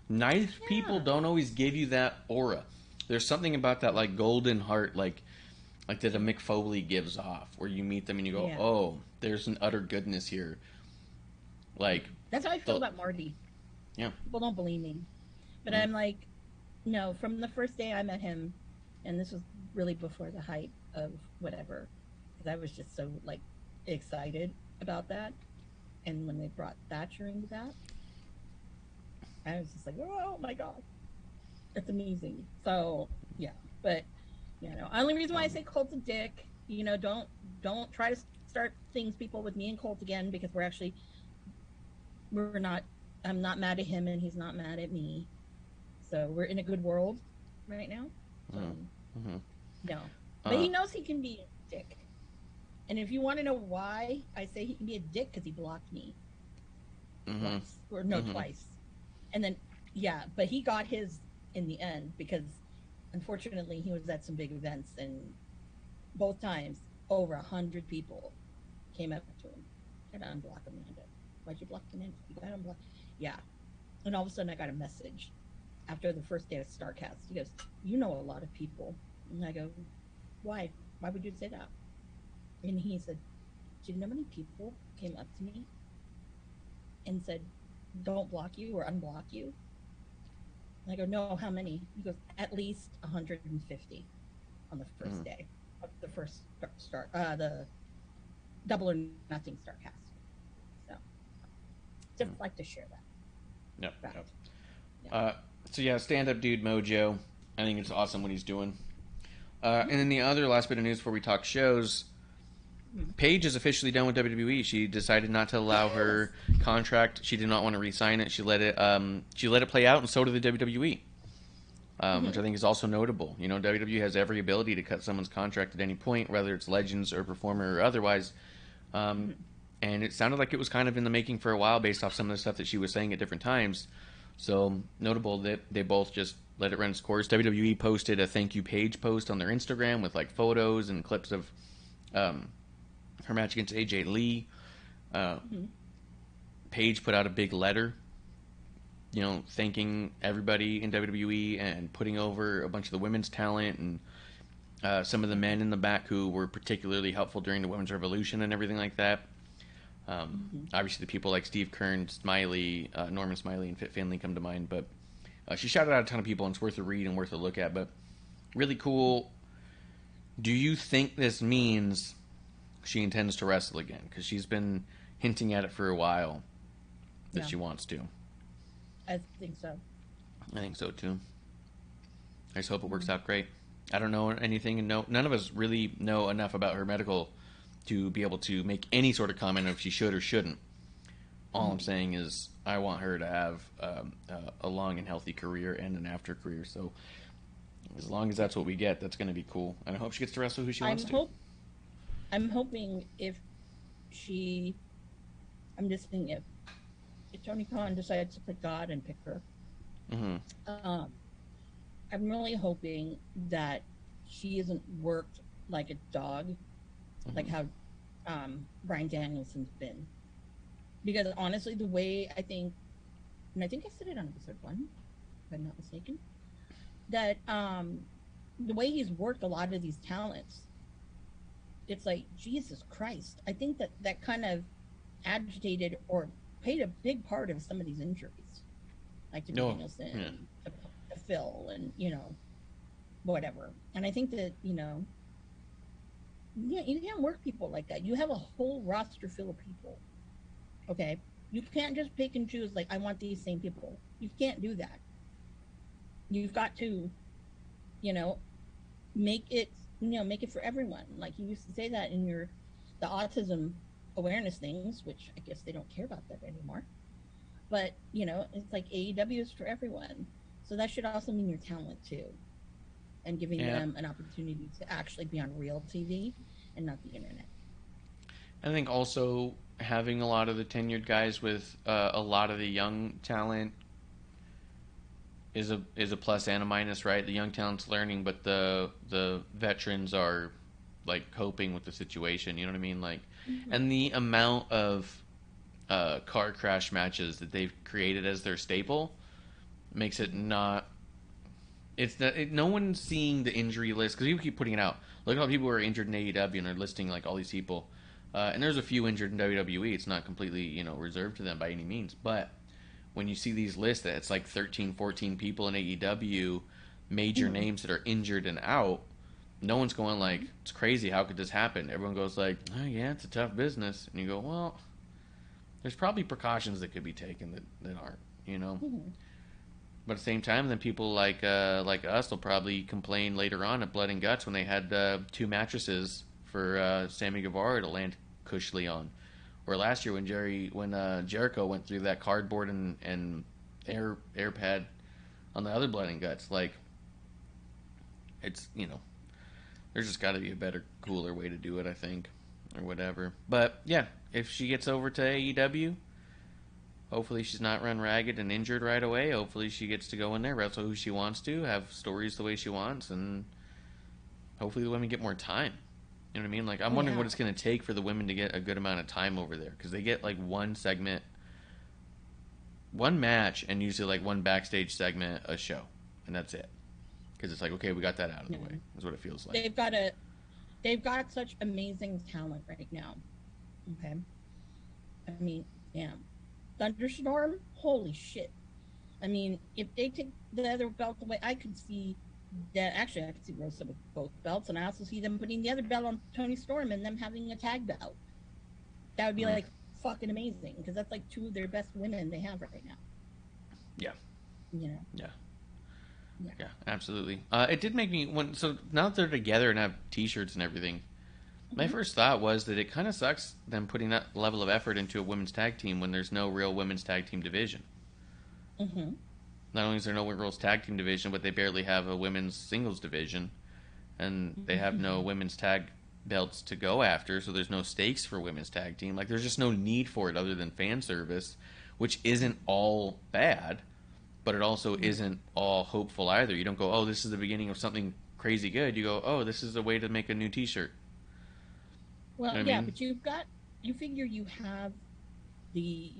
Nice people don't always give you that aura. There's something about that like golden heart, like that a Mick Foley gives off, where you meet them and you go, oh, there's an utter goodness here. Like that's how I feel about Marty. Yeah. People don't believe me. But I'm like, no, from the first day I met him, and this was really before the hype of whatever, because I was just so like excited about that. And when they brought Thatcher into that, I was just like, oh my god, it's amazing. So yeah, but you know, only reason why I say Colt's a dick, you know, don't try to start things, people, with me and Colt again, because we're not. I'm not mad at him and he's not mad at me, so we're in a good world right now. So, no, but he knows he can be a dick, and if you want to know why I say he can be a dick, because he blocked me once, or twice. And then, but he got his in the end, because unfortunately he was at some big events, and both times over 100 people came up to him and unblock Amanda. Why'd you block Amanda? You got unblocked. Yeah. And all of a sudden I got a message after the first day of StarCast. He goes, you know a lot of people. And I go, why? Why would you say that? And he said, do you know how many people came up to me and said, don't block you or unblock you? And I go, no, how many? He goes, at least 150 on the first day of the first start, the Double or Nothing StarCast. So, just like to share that. So yeah, stand-up dude Mojo. I think it's awesome what he's doing. And then the other last bit of news before we talk shows, Paige is officially done with WWE. She decided not to allow her contract. She did not want to re-sign it. She let it play out, and so did the WWE, which I think is also notable. You know, WWE has every ability to cut someone's contract at any point, whether it's legends or performer or otherwise. And it sounded like it was kind of in the making for a while, based off some of the stuff that she was saying at different times. So notable that they both just let it run its course. WWE posted a thank you Paige post on their Instagram with like photos and clips of her match against AJ Lee. Paige put out a big letter, you know, thanking everybody in WWE and putting over a bunch of the women's talent and some of the men in the back who were particularly helpful during the women's revolution and everything like that. Obviously the people like Steve Keirn, Smiley, Norman Smiley, and Fit Finley come to mind, but she shouted out a ton of people, and it's worth a read and worth a look at. But really cool. Do you think this means she intends to wrestle again? Because she's been hinting at it for a while that she wants to. I think so. I think so too. I just hope it works out great. I don't know anything, and none of us really know enough about her medical to be able to make any sort of comment of if she should or shouldn't. All I'm saying is I want her to have a long and healthy career and an after career. So as long as that's what we get, that's going to be cool. And I hope she gets to wrestle who she wants to. I'm hoping if I'm just thinking if Tony Khan decides to pick God and pick her, I'm really hoping that she isn't worked like a dog, like how Bryan Danielson's been. Because honestly, the way I think, and I think I said it on episode 1, if I'm not mistaken, that the way he's worked a lot of these talents, it's like, Jesus Christ. I think that kind of agitated or played a big part of some of these injuries, like to Danielson, to Phil, and whatever. And I think that you can't work people like that. You have a whole roster full of people. Okay, you can't just pick and choose. Like, I want these same people. You can't do that. You've got to, make it for everyone. Like you used to say that in the autism awareness things, which I guess they don't care about that anymore. But it's like AEW is for everyone, so that should also mean your talent too, and giving them an opportunity to actually be on real TV and not the internet. I think also having a lot of the tenured guys with a lot of the young talent is a plus and a minus, right? The young talent's learning, but the veterans are like coping with the situation. You know what I mean? Like, and the amount of car crash matches that they've created as their staple makes it not. No one's seeing the injury list because people keep putting it out. Look at all the people who are injured in AEW and they're listing like all these people. And there's a few injured in WWE. It's not completely, reserved to them by any means. But when you see these lists that it's like 13, 14 people in AEW, major names that are injured and out, no one's going like, it's crazy. How could this happen? Everyone goes like, oh, yeah, it's a tough business. And you go, well, there's probably precautions that could be taken that aren't, But at the same time, then people like us will probably complain later on at Blood and Guts when they had 2 mattresses for Sammy Guevara to land cushionly on, or last year when Jericho went through that cardboard and air pad on the other Blood and Guts. Like, it's there's just got to be a better, cooler way to do it, I think, or whatever. But yeah, if she gets over to AEW, hopefully she's not run ragged and injured right away. Hopefully she gets to go in there, wrestle who she wants to, have stories the way she wants, and hopefully the women get more time. You know what I mean? Like, I'm wondering what it's going to take for the women to get a good amount of time over there. Because they get, like, one segment, one match, and usually, like, one backstage segment a show. And that's it. Because it's like, okay, we got that out of the way. Is what it feels like. They've got such amazing talent right now. Okay? I mean, damn. Thunderstorm? Holy shit. I mean, if they take the other belt away, I could see that. Actually, I could see Rosa with both belts, and I also see them putting the other belt on Tony Storm and them having a tag belt. That would be like fucking amazing, because that's like 2 of their best women they have right now. Yeah. Yeah, absolutely. It did make me so now that they're together and have T-shirts and everything, my first thought was that it kind of sucks them putting that level of effort into a women's tag team when there's no real women's tag team division. Not only is there no women's tag team division, but they barely have a women's singles division, and they have no women's tag belts to go after, so there's no stakes for women's tag team. Like, there's just no need for it other than fan service, which isn't all bad, but it also isn't all hopeful either. You don't go, oh, this is the beginning of something crazy good. You go, oh, this is a way to make a new T-shirt. Well, you know what I mean? But you figure you have the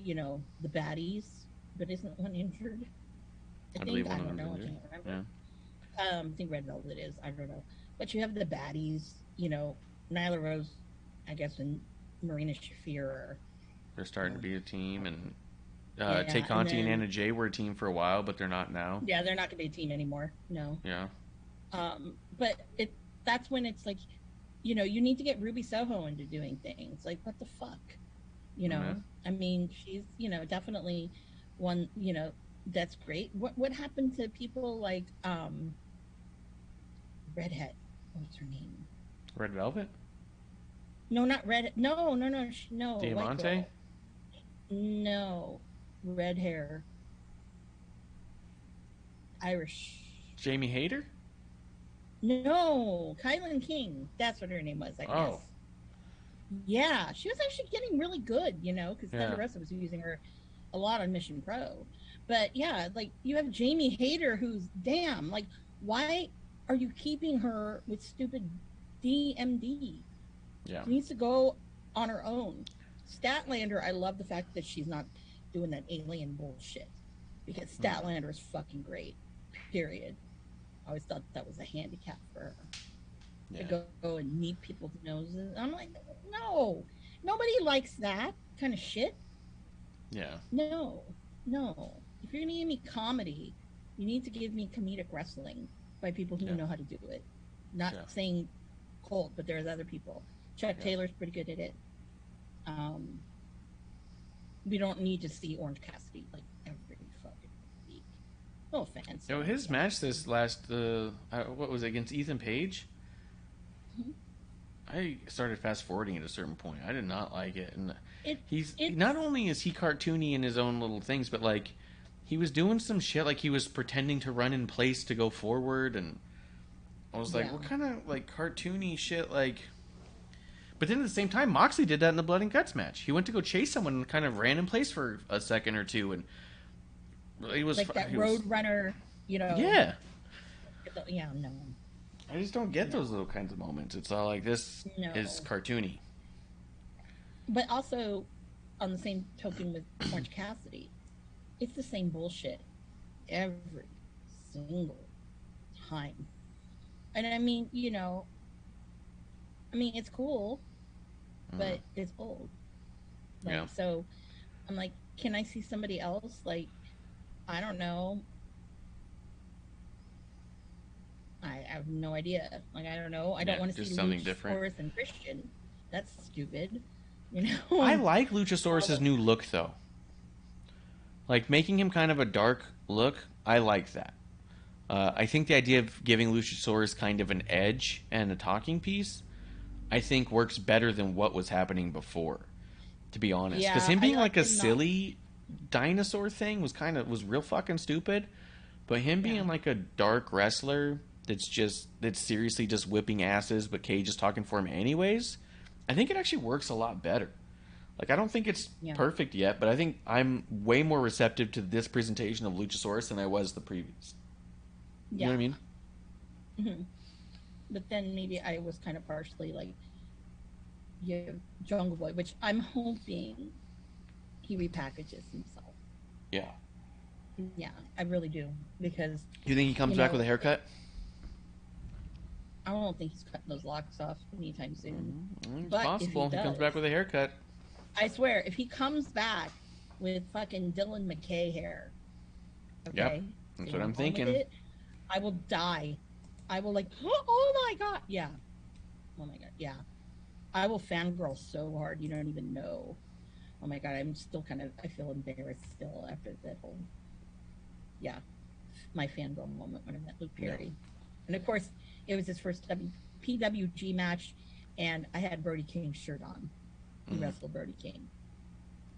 baddies, but isn't one injured? I believe one of them is injured. I can't remember. Yeah. I think Red Velvet is. I don't know. But you have the baddies, Nyla Rose, I guess, and Marina Shafir. They're starting to be a team, and Tay Conti and Anna Jay were a team for a while, but they're not now. Yeah, they're not going to be a team anymore. No. Yeah. But that's when it's like, you need to get Ruby Soho into doing things. Like, what the fuck? I mean, she's, definitely one, that's great. What happened to people like Redhead? What's her name? Red Velvet? No, not Red. No. Diamante? No, red hair, Irish. Jamie Hayter? No, Kylan King. That's what her name was, I guess. Oh. Yeah, she was actually getting really good, because Yeah. Thunder Rosa was using her a lot on Mission Pro. But yeah, like you have Jamie Hayter, who's damn, like, why are you keeping her with stupid DMD? Yeah. She needs to go on her own. Statlander, I love the fact that she's not doing that alien bullshit, because Statlander is fucking great. Period. I always thought that was a handicap for her. Yeah. To go and meet people's noses. I'm like, no, nobody likes that kind of shit. Yeah. No. If you're gonna give me comedy, you need to give me comedic wrestling by people who know how to do it. Not saying Colt, but there's other people. Chuck Taylor's pretty good at it. We don't need to see Orange Cassidy like every fucking week. No offense. His match this last, what was it, against Ethan Page? I started fast forwarding at a certain point. I did not like it, and it's not only is he cartoony in his own little things, but like he was doing some shit, like he was pretending to run in place to go forward, and I was like, what kind of like cartoony shit, like. But then at the same time, Moxley did that in the Blood and Guts match. He went to go chase someone and kind of ran in place for a second or two, and it was like that Road Runner, Yeah. Yeah, no. I just don't get those little kinds of moments. It's all like, this is cartoony. But also, on the same token with Orange Cassidy, it's the same bullshit every single time. And I mean, it's cool, but it's old. Like, so I'm like, can I see somebody else? Like, I don't know. I have no idea. Like, I don't know. I don't want to see something different. Luchasaurus and Christian. That's stupid. I like Luchasaurus' new look, though. Like, making him kind of a dark look, I like that. I think the idea of giving Luchasaurus kind of an edge and a talking piece, I think works better than what was happening before, to be honest. Because him being like a silly dinosaur thing was real fucking stupid. But him being like a dark wrestler that's seriously just whipping asses, but Cage is talking for him anyways, I think it actually works a lot better. Like, I don't think it's perfect yet, but I think I'm way more receptive to this presentation of Luchasaurus than I was the previous. You know what I mean? Mm-hmm. But then maybe I was kind of partially like, Jungle Boy, which I'm hoping he repackages himself. Yeah. Yeah, I really do. Because... You think he comes back with a haircut? I don't think he's cutting those locks off anytime soon. It's possible. If he comes back with a haircut. I swear, if he comes back with fucking Dylan McKay hair, okay? Yep, that's what I'm thinking. I will die. I will oh my god, yeah. Oh my god, yeah. I will fangirl so hard you don't even know. Oh my god, I'm still I feel embarrassed still after that whole, my fangirl moment when I met Luke Perry. Yeah. And of course, it was his first PWG match, and I had Brody King's shirt on. He wrestled Brody King.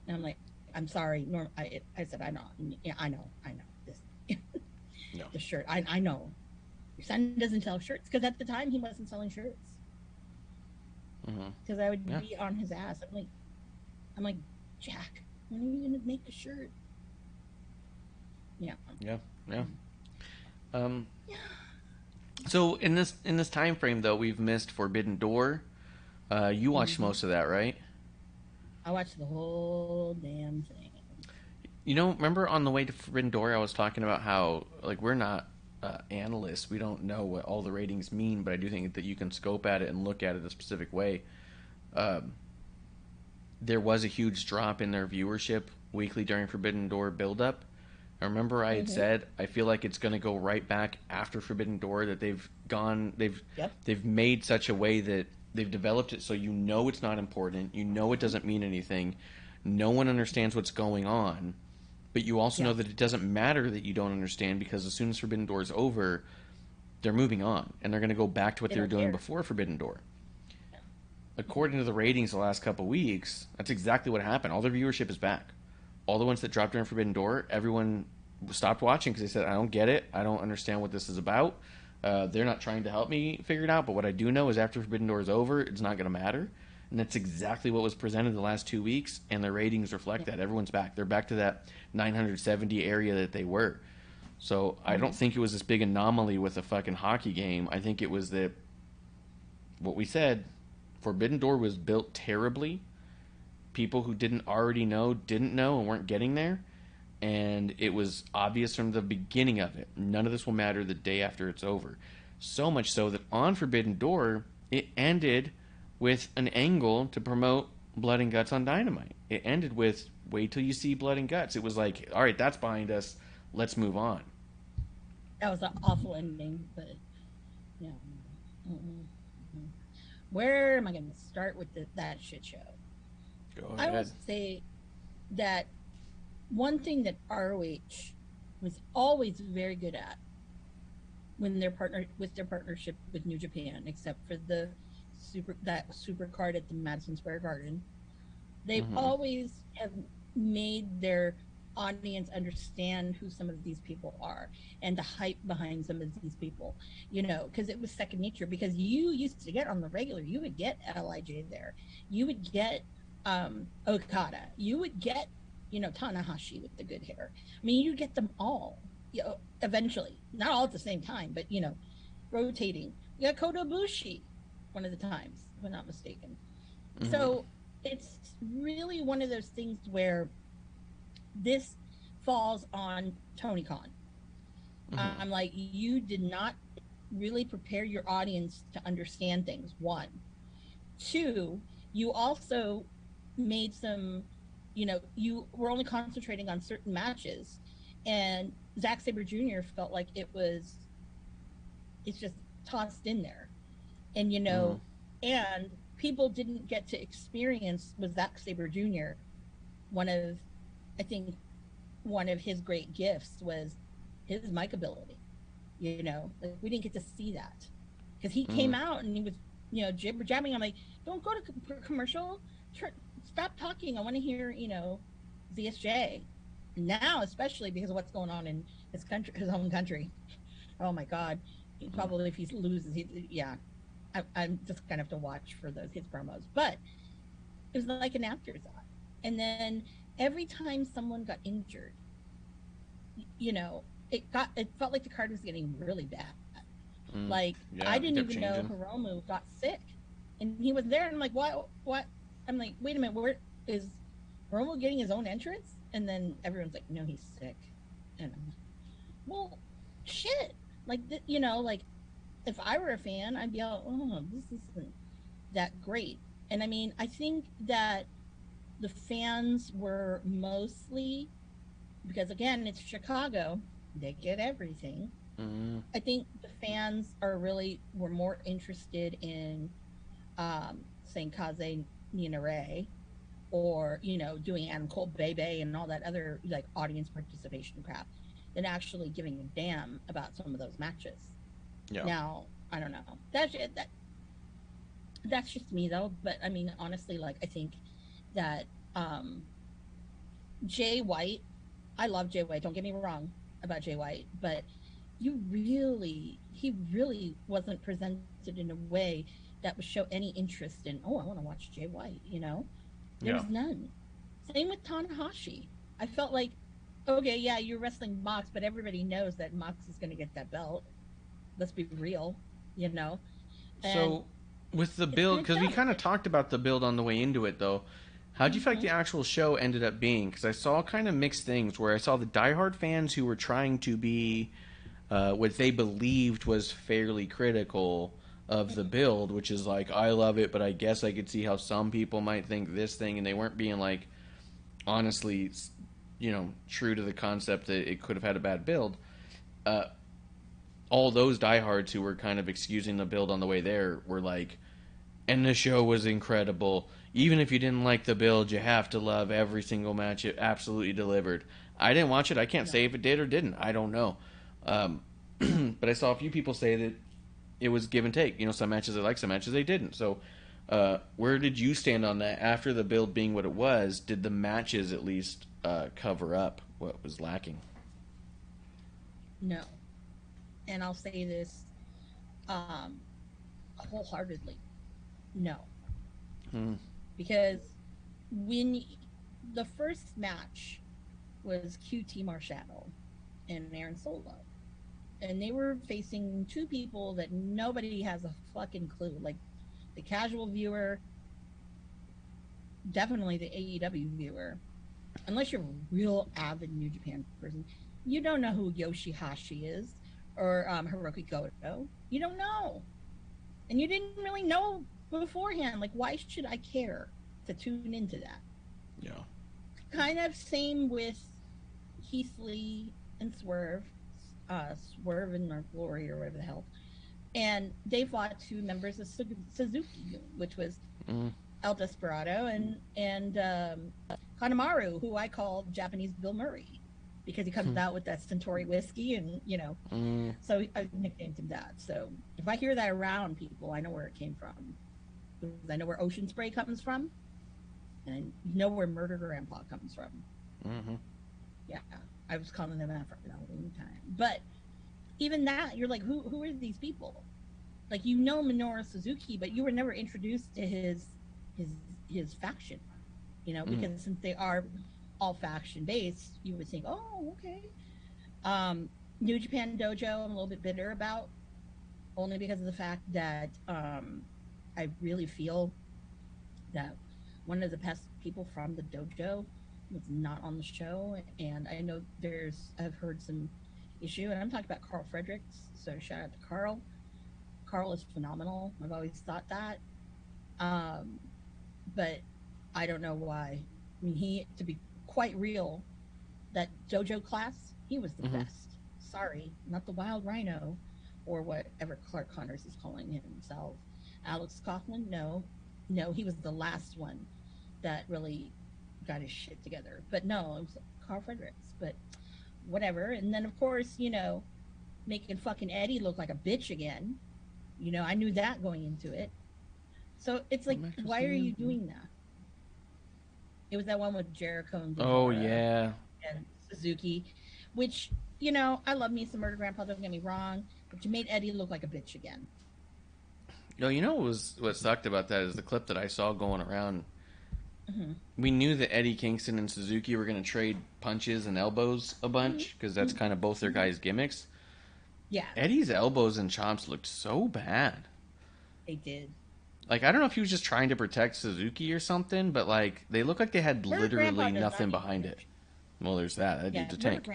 And I'm like, I'm sorry, Norm. I said, I know. Yeah, I know. This, the shirt. I know. Your son doesn't sell shirts, because at the time he wasn't selling shirts. Because I would be on his ass. I'm like, Jack, when are you gonna make a shirt? Yeah. So in this time frame, though, we've missed Forbidden Door. You watched most of that, right? I watched the whole damn thing. Remember on the way to Forbidden Door, I was talking about how, like, we're not analysts. We don't know what all the ratings mean, but I do think that you can scope at it and look at it a specific way. There was a huge drop in their viewership weekly during Forbidden Door build-up. I remember I had said I feel like it's going to go right back after Forbidden Door, that they've made such a way that they've developed it so it's not important, it doesn't mean anything, no one understands what's going on, but you also know that it doesn't matter that you don't understand, because as soon as Forbidden Door is over, they're moving on and they're going to go back to what they were doing before Forbidden Door. According to the ratings the last couple weeks, that's exactly what happened. All their viewership is back. all the ones that dropped during Forbidden Door, everyone stopped watching because they said, I don't get it. I don't understand what this is about. They're not trying to help me figure it out. But what I do know is after Forbidden Door is over, it's not going to matter. And that's exactly what was presented the last 2 weeks. And the ratings reflect that. Everyone's back. They're back to that 970 area that they were. So I don't think it was this big anomaly with a fucking hockey game. I think it was that what we said, Forbidden Door was built terribly. People who didn't already know didn't know and weren't getting there. And it was obvious from the beginning of it. None of this will matter the day after it's over. So much so that on Forbidden Door, it ended with an angle to promote Blood and Guts on Dynamite. It ended with, wait till you see Blood and Guts. It was like, all right, that's behind us. Let's move on. That was an awful ending, but yeah. Where am I going to start with that shit show? Go ahead. I will say that one thing that ROH was always very good at when their partnership with New Japan, except for the super card at the Madison Square Garden, they've always have made their audience understand who some of these people are and the hype behind some of these people, because it was second nature. Because you used to get on the regular, you would get LIJ there, you would get Okada, you would get Tanahashi with the good hair. I mean, you get them all, eventually, not all at the same time, but rotating. You got Kota Ibushi one of the times, if I'm not mistaken. So it's really one of those things where this falls on Tony Khan. I'm like, you did not really prepare your audience to understand things. 1, 2, you also made some, you were only concentrating on certain matches, and Zack Sabre Jr. felt like it's just tossed in there, and and people didn't get to experience with Zack Sabre Jr. I think one of his great gifts was his mic ability. We didn't get to see that because he came out and he was, jibber jabbing. I'm like, don't go to commercial. Stop talking. I want to hear, ZSJ. Now, especially because of what's going on in his own country. Oh my God. Probably if he loses, I'm just gonna have to watch for his promos. But it was like an afterthought. And then every time someone got injured, it felt like the card was getting really bad. I didn't even know Hiromu got sick, and he was there, and I'm like, what? I'm like, wait a minute, where is Hiromu getting his own entrance? And then everyone's like, no, he's sick. And I'm like, well, shit. Like, if I were a fan, I'd be all, oh, this isn't that great. And I mean, I think that the fans were mostly, because again, it's Chicago, they get everything. I think the fans were more interested in saying Kaze Ninare, or doing Adam Cole Bebe and all that other audience participation crap, than actually giving a damn about some of those matches. Now, I don't know. That's just me though. But I mean, honestly, I think that Jay White, I love Jay White. Don't get me wrong about Jay White, but he really wasn't presented in a way that would show any interest in, I want to watch Jay White. There was none. Same with Tanahashi. I felt like, okay, yeah, you're wrestling Mox, but everybody knows that Mox is going to get that belt. Let's be real, And so with the build, because we kind of talked about the build on the way into it, though, how do you feel like the actual show ended up being? Because I saw kind of mixed things, where I saw the diehard fans who were trying to be what they believed was fairly critical of the build, which is like, I love it, but I guess I could see how some people might think this thing, and they weren't being honestly, true to the concept that it could have had a bad build. All those diehards who were kind of excusing the build on the way there were like, and the show was incredible. Even if you didn't like the build, you have to love every single match. It absolutely delivered. I didn't watch it. I can't say if it did or didn't. I don't know. But I saw a few people say that it was give and take. Some matches they liked, some matches they didn't. So Where did you stand on that? After the build being what it was, did the matches at least cover up what was lacking? No. And I'll say this wholeheartedly. No. Because when the first match was QT Marshall and Aaron Solo, and they were facing two people that nobody has a fucking clue. Like the casual viewer, definitely the AEW viewer, unless you're a real avid New Japan person, you don't know who Yoshihashi is or Hiroki Goto. You don't know. And you didn't really know beforehand. Like, why should I care to tune into that? Yeah. Kind of same with Keith Lee and Swerve, Swerve and Mark Glory or whatever the hell. And they fought two members of Suzuki, which was El Desperado and Kanemaru, who I call Japanese Bill Murray, because he comes out with that Centauri whiskey, and so I nicknamed him that. So if I hear that around people, I know where it came from. I know where Ocean Spray comes from, and I know where Murder Grandpa comes from. Yeah, I was calling them that for a long time. But even that, you're like, who are these people? Like, Minoru Suzuki, but you were never introduced to his faction, because since they are all faction based, you would think, oh, okay. New Japan Dojo, I'm a little bit bitter about, only because of the fact that I really feel that one of the best people from the dojo was not on the show, and I know I've heard some issue, and I'm talking about Carl Fredericks, so shout out to Carl. Carl is phenomenal. I've always thought that. But I don't know why. I mean, to be quite real, that dojo class, he was the best. Sorry, not the Wild Rhino or whatever Clark Connors is calling himself. Alex Coughlin, no, he was the last one that really got his shit together. But no, it was Carl Fredericks. But whatever. And then, of course, making fucking Eddie look like a bitch again. I knew that going into it. So it's like, why are you doing that? It was that one with Jericho and and Suzuki, which, I love me some Murder Grandpa, don't get me wrong, but you made Eddie look like a bitch again. No, what sucked about that is the clip that I saw going around. We knew that Eddie Kingston and Suzuki were going to trade punches and elbows a bunch, because that's kind of both their guys' gimmicks. Yeah. Eddie's elbows and chops looked so bad. They did. Like, I don't know if he was just trying to protect Suzuki or something, but, like, they looked like they had literally nothing behind it. Well, there's that. That dude's a tank.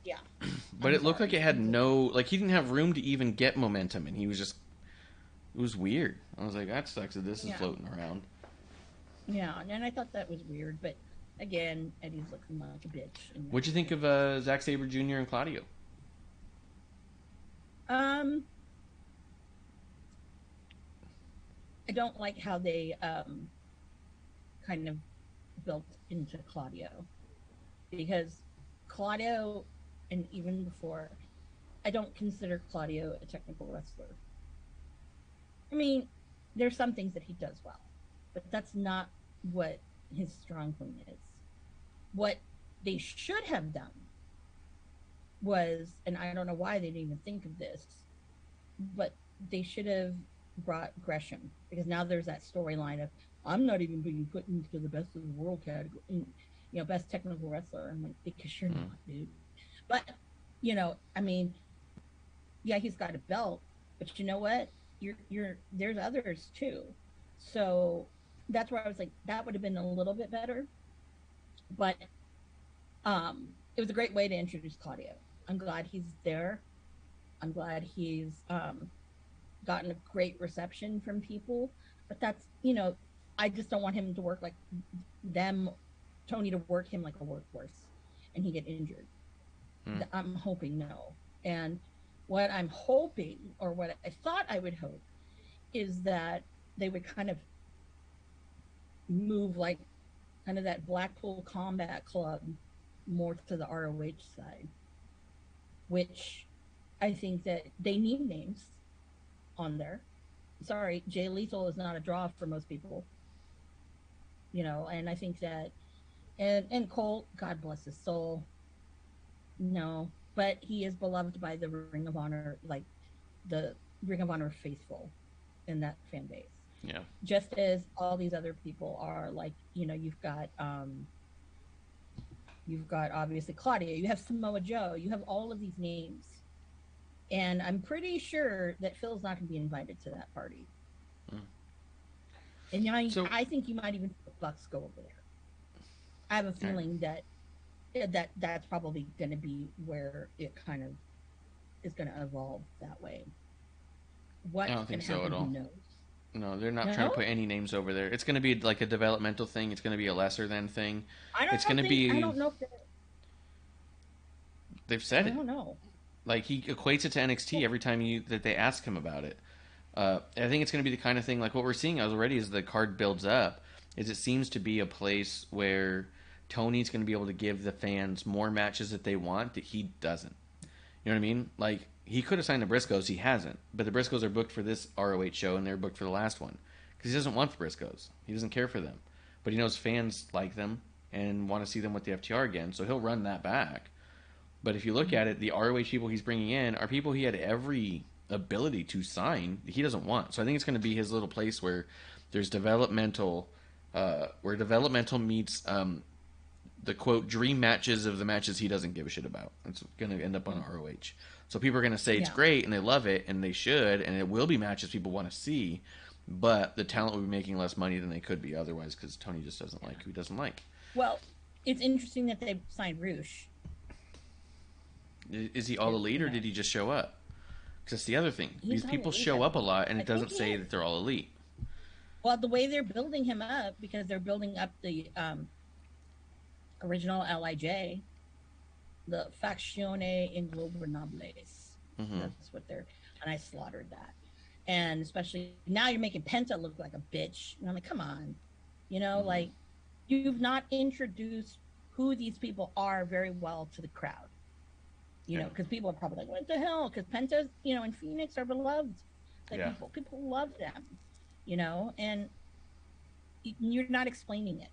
Yeah. But it looked like it had he didn't have room to even get momentum, and he was just... It was weird. I was like, that sucks that this is floating around. Yeah, and I thought that was weird, but again, Eddie's looking like a bitch. What'd you think of Zack Sabre Jr. and Claudio? I don't like how they kind of built into Claudio, because Claudio, and even before, I don't consider Claudio a technical wrestler. I mean, there's some things that he does well, but that's not what his strong point is. What they should have done was, and I don't know why they didn't even think of this, but they should have brought Gresham, because now there's that storyline of, I'm not even being put into the best of the world category, best technical wrestler. I'm like, because you're not, dude. But, I mean, yeah, he's got a belt, but you know what? There's others too. So that's where I was like, that would have been a little bit better. But it was a great way to introduce Claudio. I'm glad he's there. I'm glad he's gotten a great reception from people. But that's, I just don't want him to work like Tony to work him like a workhorse and he get injured. I'm hoping no. And what I'm hoping, or what I thought I would hope, is that they would kind of move like kind of that Blackpool Combat Club more to the ROH side, which I think that they need names on there. sorry, Jay Lethal is not a draw for most people, and I think that, and Cole, God bless his soul, no, but he is beloved by the Ring of Honor, like the Ring of Honor faithful in that fan base. Yeah. Just as all these other people are, like, you've got obviously Claudia, you have Samoa Joe, you have all of these names. And I'm pretty sure that Phil's not going to be invited to that party. Mm. And I think you might even see the Bucks go over there. I have a feeling that's probably going to be where it kind of is going to evolve that way. What I don't think so happen, at all. Who knows? No, they're not trying to put any names over there. It's going to be like a developmental thing. It's going to be a lesser than thing. I don't know if they've said it. I don't know. Like, he equates it to NXT every time that they ask him about it. I think it's going to be the kind of thing, like what we're seeing already as the card builds up, is it seems to be a place where Tony's going to be able to give the fans more matches that they want that he doesn't. You know what I mean? Like, he could have signed the Briscoes, he hasn't. But the Briscoes are booked for this ROH show, and they're booked for the last one. Because he doesn't want the Briscoes. He doesn't care for them. But he knows fans like them and want to see them with the FTR again, so he'll run that back. But if you look at it, the ROH people he's bringing in are people he had every ability to sign that he doesn't want. So I think it's going to be his little place where there's developmental, where developmental meets the, quote, dream matches of the matches he doesn't give a shit about. It's going to end up on ROH. So people are going to say it's great, and they love it, and they should, and it will be matches people want to see, but the talent will be making less money than they could be otherwise because Tony just doesn't like who he doesn't like. Well, it's interesting that they signed Roosh. Is he all elite, or did he just show up? Because that's the other thing. These people show up a lot, and it doesn't say that they're all elite. Well, the way they're building him up, because they're building up the original LIJ, the Faccione Inglobernables. Mm-hmm. That's what they're... And I slaughtered that. And especially now you're making Penta look like a bitch. And I'm like, come on. Like, you've not introduced who these people are very well to the crowd. Because people are probably like, what the hell? Because Penta's, and Phoenix are beloved. Like, people love them, and you're not explaining it.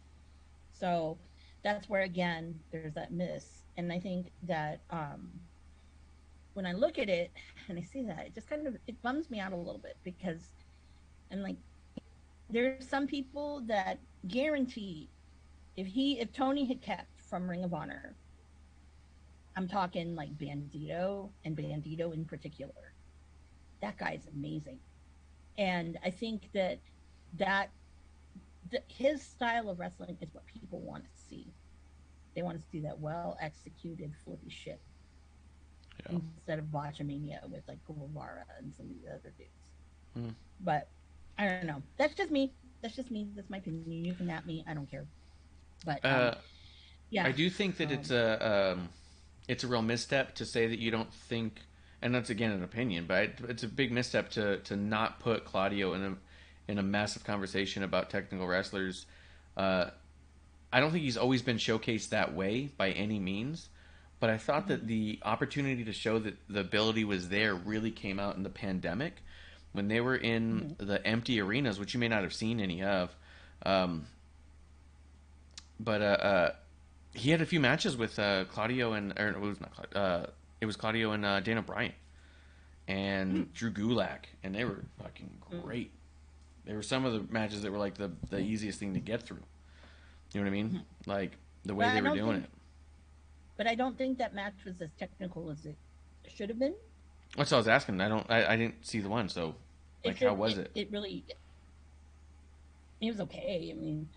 So that's where, again, there's that miss. And I think that when I look at it and I see that, it just kind of, it bums me out a little bit because I'm like, there's some people that guarantee if Tony had kept from Ring of Honor, I'm talking like Bandito, and Bandito in particular. That guy's amazing. And I think that his style of wrestling is what people want to see. They want to see that well-executed flippy shit. Yeah. Instead of Botchamania with like Guevara and some of the other dudes. But I don't know. That's just me. That's my opinion. You can at me. I don't care. But yeah. I do think that it's a real misstep to say that you don't think, and that's again an opinion, but it's a big misstep to not put Claudio in a massive conversation about technical wrestlers. I don't think he's always been showcased that way by any means, but I thought that the opportunity to show that the ability was there really came out in the pandemic when they were in the empty arenas, which you may not have seen any of. But he had a few matches with Claudio and it was Claudio and Dana Bryan and Drew Gulak, and they were fucking great. They were some of the matches that were like the easiest thing to get through. You know what I mean? Like the way they were doing it. But I don't think that match was as technical as it should have been. That's what I was asking. I didn't see the one, so like how was it? It was okay. I mean,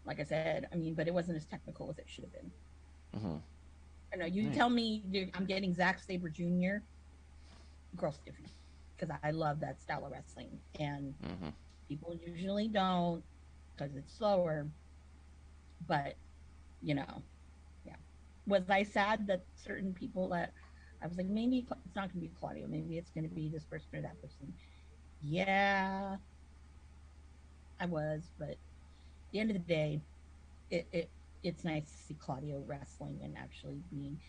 like I said, but it wasn't as technical as it should have been. Mm-hmm. I know. You tell me I'm getting Zack Sabre Jr. Girl stiffy, because I love that style of wrestling, and people usually don't because it's slower. But yeah. Was I sad that certain people that I was like, maybe it's not going to be Claudio, maybe it's going to be this person or that person? Yeah, I was, but at the end of the day, it's nice to see Claudio wrestling and actually being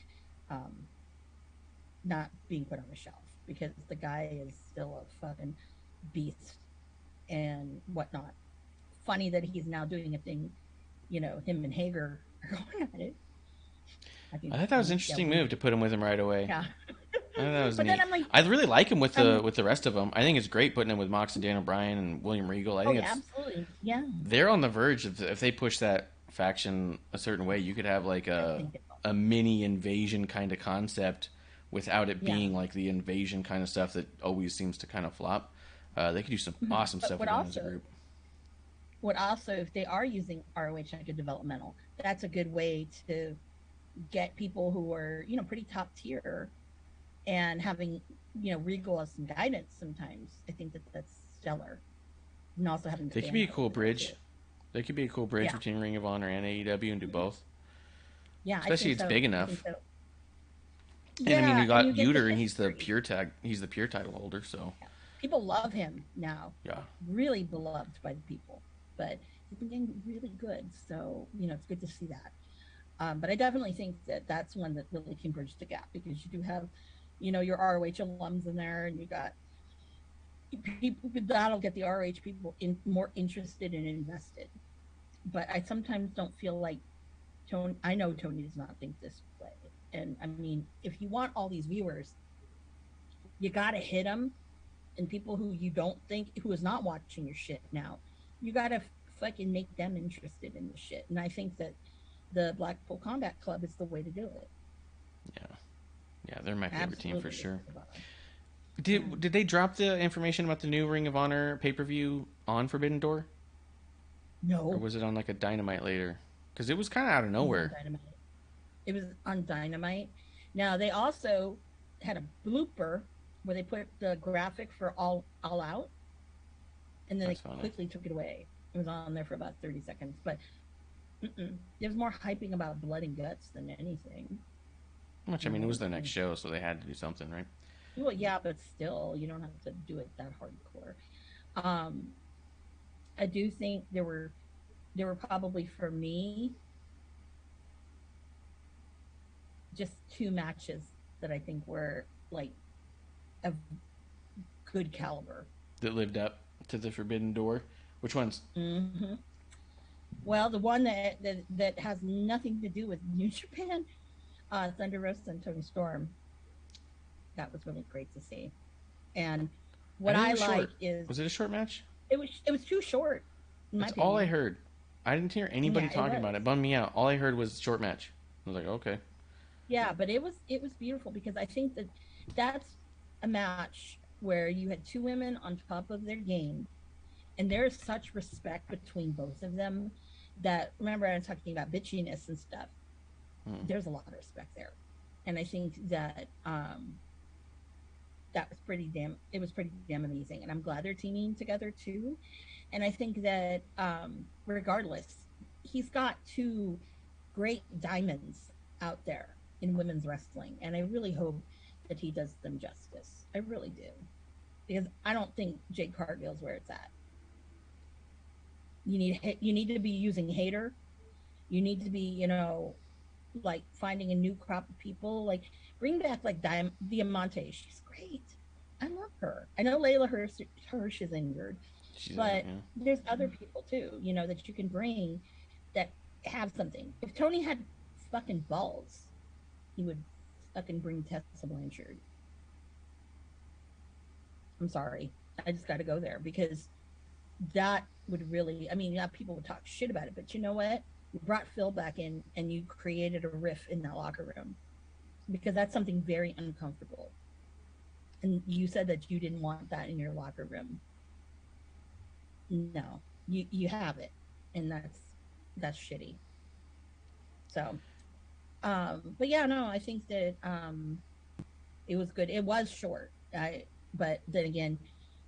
not being put on the shelf, because the guy is still a fucking beast and whatnot. Funny that he's now doing a thing, him and Hager are going at it. I thought that was an interesting move to put him with him right away. Yeah. I thought that was But neat. then I'm like, I really like him with the rest of them. I think it's great putting him with Mox and Daniel Bryan and William Regal. I think it's absolutely, yeah. They're on the verge of, if they push that faction a certain way, you could have like a mini invasion kind of concept without it being like the invasion kind of stuff that always seems to kind of flop. They could do some awesome stuff with them as a group. What also, if they are using ROH like a developmental, that's a good way to get people who are, pretty top tier and having, Regal as some guidance sometimes. I think that's stellar. And also having they could be a cool bridge. They could be a cool bridge between Ring of Honor and AEW and do both. Yeah, especially it's big enough. So. And I mean, you got Uter, and he's the pure title holder, so people love him now. Yeah, really beloved by the people. But he's been getting really good, so it's good to see that. But I definitely think that that's one that really can bridge the gap, because you do have, your ROH alums in there, and you got people that'll get the ROH people more interested and invested. But I sometimes don't feel like Tony. I know Tony does not think this way, and I mean, if you want all these viewers, you gotta hit them, and people who you don't think, who is not watching your shit now, you gotta fucking make them interested in the shit. And I think that the Blackpool Combat Club is the way to do it. Yeah, they're my favorite team for sure. Did they drop the information about the new Ring of Honor pay-per-view on Forbidden Door? No. Or was it on like a Dynamite later? Because it was kind of out of nowhere. It was on Dynamite. Now, they also had a blooper where they put the graphic for All Out, and then quickly took it away. It was on there for about 30 seconds. But there was more hyping about blood and guts than anything. Which, I mean, it was their next show, so they had to do something, right? Well, yeah, but still, you don't have to do it that hardcore. I do think there were probably, for me, just two matches that I think were like of good caliber that lived up to the Forbidden Door. Which ones? Well, the one that has nothing to do with New Japan, Thunder Rosa and Tony Storm. That was really great to see. And what I like is, was it a short match? It was too short. That's all I heard. I didn't hear anybody talking about it. It bummed me out. All I heard was short match. I was like, okay. Yeah, but it was beautiful, because I think that that's a match where you had two women on top of their game, and there's such respect between both of them that, remember, I'm talking about bitchiness and stuff. There's a lot of respect there, and I think that that was pretty damn amazing, and I'm glad they're teaming together too. And I think that regardless, he's got two great diamonds out there in women's wrestling, and I really hope that he does them justice. I really do, because I don't think Jade Cargill's where it's at. You need to be using Hater. You need to be, like finding a new crop of people. Like, bring back like Diamante. She's great. I love her. I know Layla Hirsch is injured, but there's other people too, that you can bring that have something. If Tony had fucking balls, he would fucking bring Tessa Blanchard. I'm sorry. I just got to go there, because that would really, people would talk shit about it, but you know what? You brought Phil back in and you created a riff in that locker room, because that's something very uncomfortable. And you said that you didn't want that in your locker room. No, you have it, and that's shitty. So, but yeah, no, I think that it was good. It was short, but then again,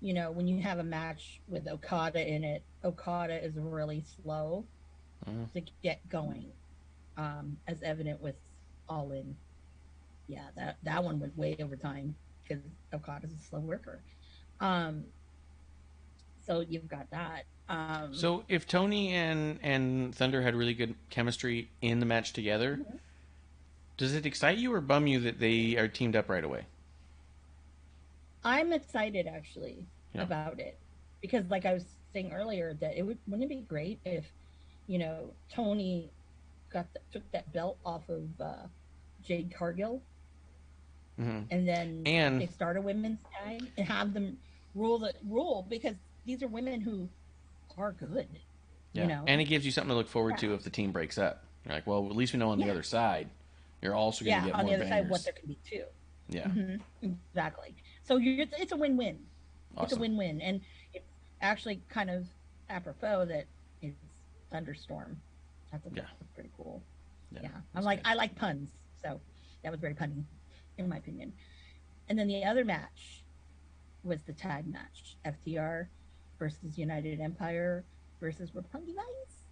when you have a match with Okada in it, Okada is really slow to get going, as evident with All In. Yeah, that one went way over time, because Okada's a slow worker. So you've got that. So if Tony and Thunder had really good chemistry in the match together, does it excite you or bum you that they are teamed up right away? I'm excited, actually, about it. because like I was saying earlier, that wouldn't it be great if, Tony took that belt off of Jade Cargill, Mm-hmm. and then And they start a women's tag and have them rule, because these are women who are good, yeah, and it gives you something to look forward to Yeah. if the team breaks up. You're like, well, at least we know on the Yeah. other side, you're also going to Yeah, get on more the other side, what bangers. there can be too. Yeah, Exactly. So it's a win-win. It's a awesome. win-win, and it's actually kind of apropos that it's thunderstorm. Yeah, That's pretty cool. yeah. Yeah, That's I good. like puns, so that was very punny, in my opinion. And then the other match was the tag match: FTR versus United Empire versus Roppongi Vice.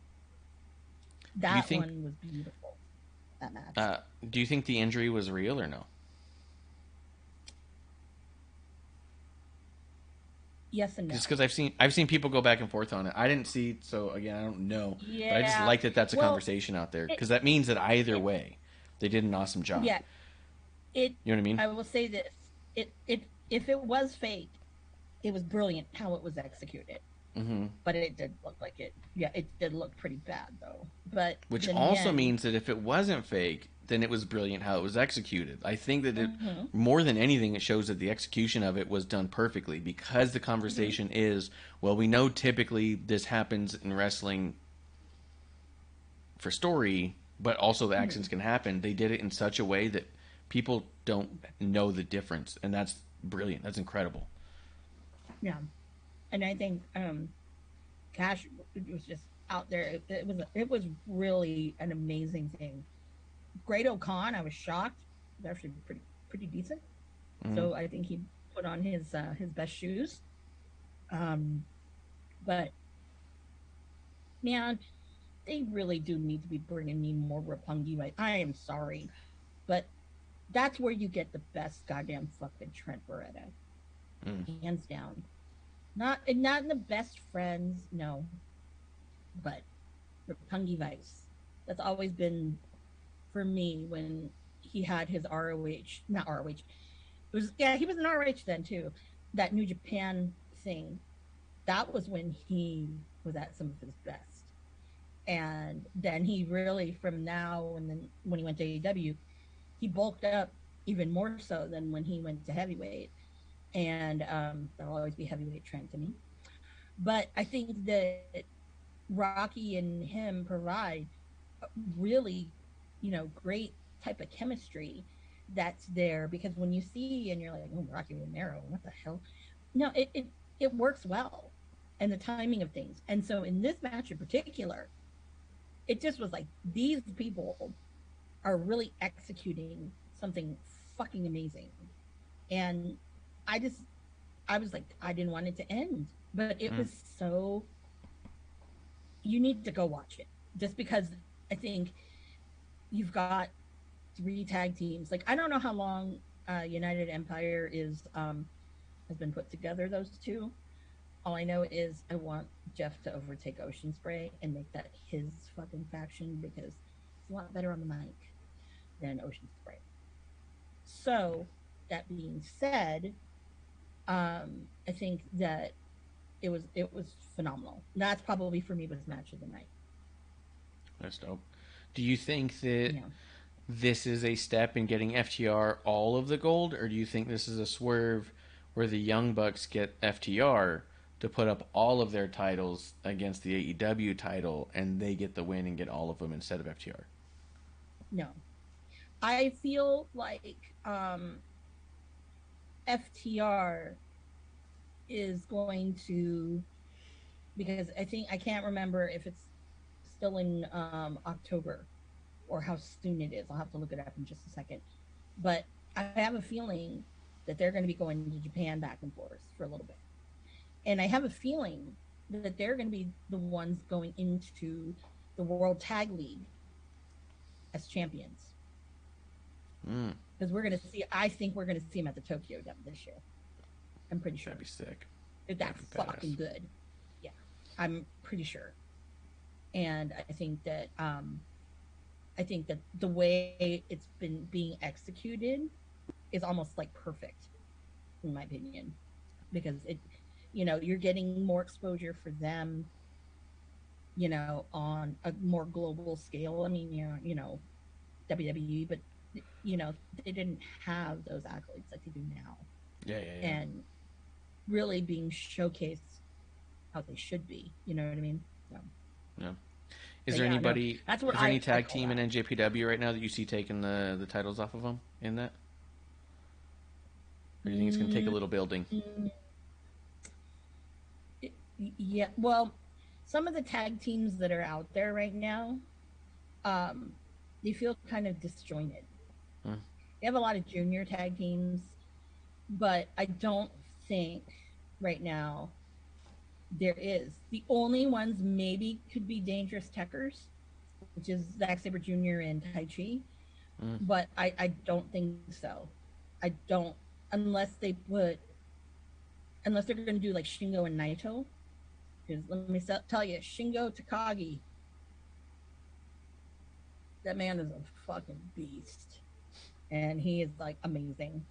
Do you That think? one was beautiful. That match. Do you think the injury was real or no? Yes and no. Just because I've seen people go back and forth on it. I didn't see, so again, I don't know. But I just Yeah. like that that's a Well, conversation out there it, because that means that either it way, they did an awesome job. yeah, it You know what I mean? I will say this. It if it was fake, it was brilliant how it was executed. Mm-hmm. But it did look like it. Yeah, it did look pretty bad though. But Which then also again, means that if it wasn't fake, then it was brilliant how it was executed. I think that mhm, more than anything, it shows that the execution of it was done perfectly because the mhm, conversation is, well, we know typically this happens in wrestling for story, but also the mhm, accidents can happen. They did it in such a way that people don't know the difference, and that's brilliant. That's incredible. yeah. And I think Cash was just out there. It was really an amazing thing. Great O'Con, I was shocked. It was actually pretty decent. Mm-hmm. So I think he put on his best shoes. Um, but man, they really do need to be bringing me more Rapungi. Right? I am sorry, but that's where you get the best goddamn fucking Trent Beretta, Mm. hands down. Not in the best friends, no, but Rapungi Vice. That's always been for me when he had his ROH, not ROH. It was yeah, he was an ROH then too. That New Japan thing. That was when he was at some of his best. And then he really, from now and then when he went to AEW, he bulked up even more so than when he went to heavyweight. And that'll always be heavyweight Trent to me. But I think that Rocky and him provide really, great type of chemistry that's there, because when you see and you're like, oh, Rocky Romero, what the hell? No, it works well, and the timing of things. And so in this match in particular, it just was like these people are really executing something fucking amazing. And I just I was like, I didn't want it to end, but it Mm. was so, you need to go watch it, just because I think you've got three tag teams. Like, I don't know how long United Empire has been put together, those two. All I know is I want Jeff to overtake Ocean Spray and make that his fucking faction, because it's a lot better on the mic than Ocean Spray. So that being said, I think that it was phenomenal. That's probably for me was match of the night. That's dope. Do you think that Yeah. this is a step in getting FTR all of the gold, or do you think this is a swerve where the Young Bucks get FTR to put up all of their titles against the AEW title and they get the win and get all of them instead of FTR? No. I feel like FTR is going to, because I can't remember if it's still in October or how soon it is. I'll have to look it up in just a second. But I have a feeling that they're going to be going to Japan back and forth for a little bit. And I have a feeling that they're going to be the ones going into the World Tag League as champions. Mm, Because I think we're going to see them at the Tokyo Dome this year. I'm pretty sure. that'd be sick. If That'd that's be fucking badass. good. Yeah, I'm pretty sure. And I think that the way it's been being executed is almost like perfect, in my opinion, because you're getting more exposure for them, on a more global scale. I mean, WWE, but they didn't have those accolades like they do now. Yeah. And really being showcased how they should be. You know what I mean? So, Yeah. Is but there yeah, no, anybody? that's what Is there any I tag call team in that. NJPW right now that you see taking the titles off of them in that? Or do you think it's going to take a little building? Mm, yeah. Well, some of the tag teams that are out there right now, um, they feel kind of disjointed. Hmm. They have a lot of junior tag teams, but I don't think right now there is. The only ones maybe could be Dangerous Techers, which is Zack Sabre Jr. and Tai Chi, Hmm. but I don't think so. I don't, unless they put, unless they're going to do like Shingo and Naito. Because let me tell you, Shingo Takagi, that man is a fucking beast. And he is like amazing.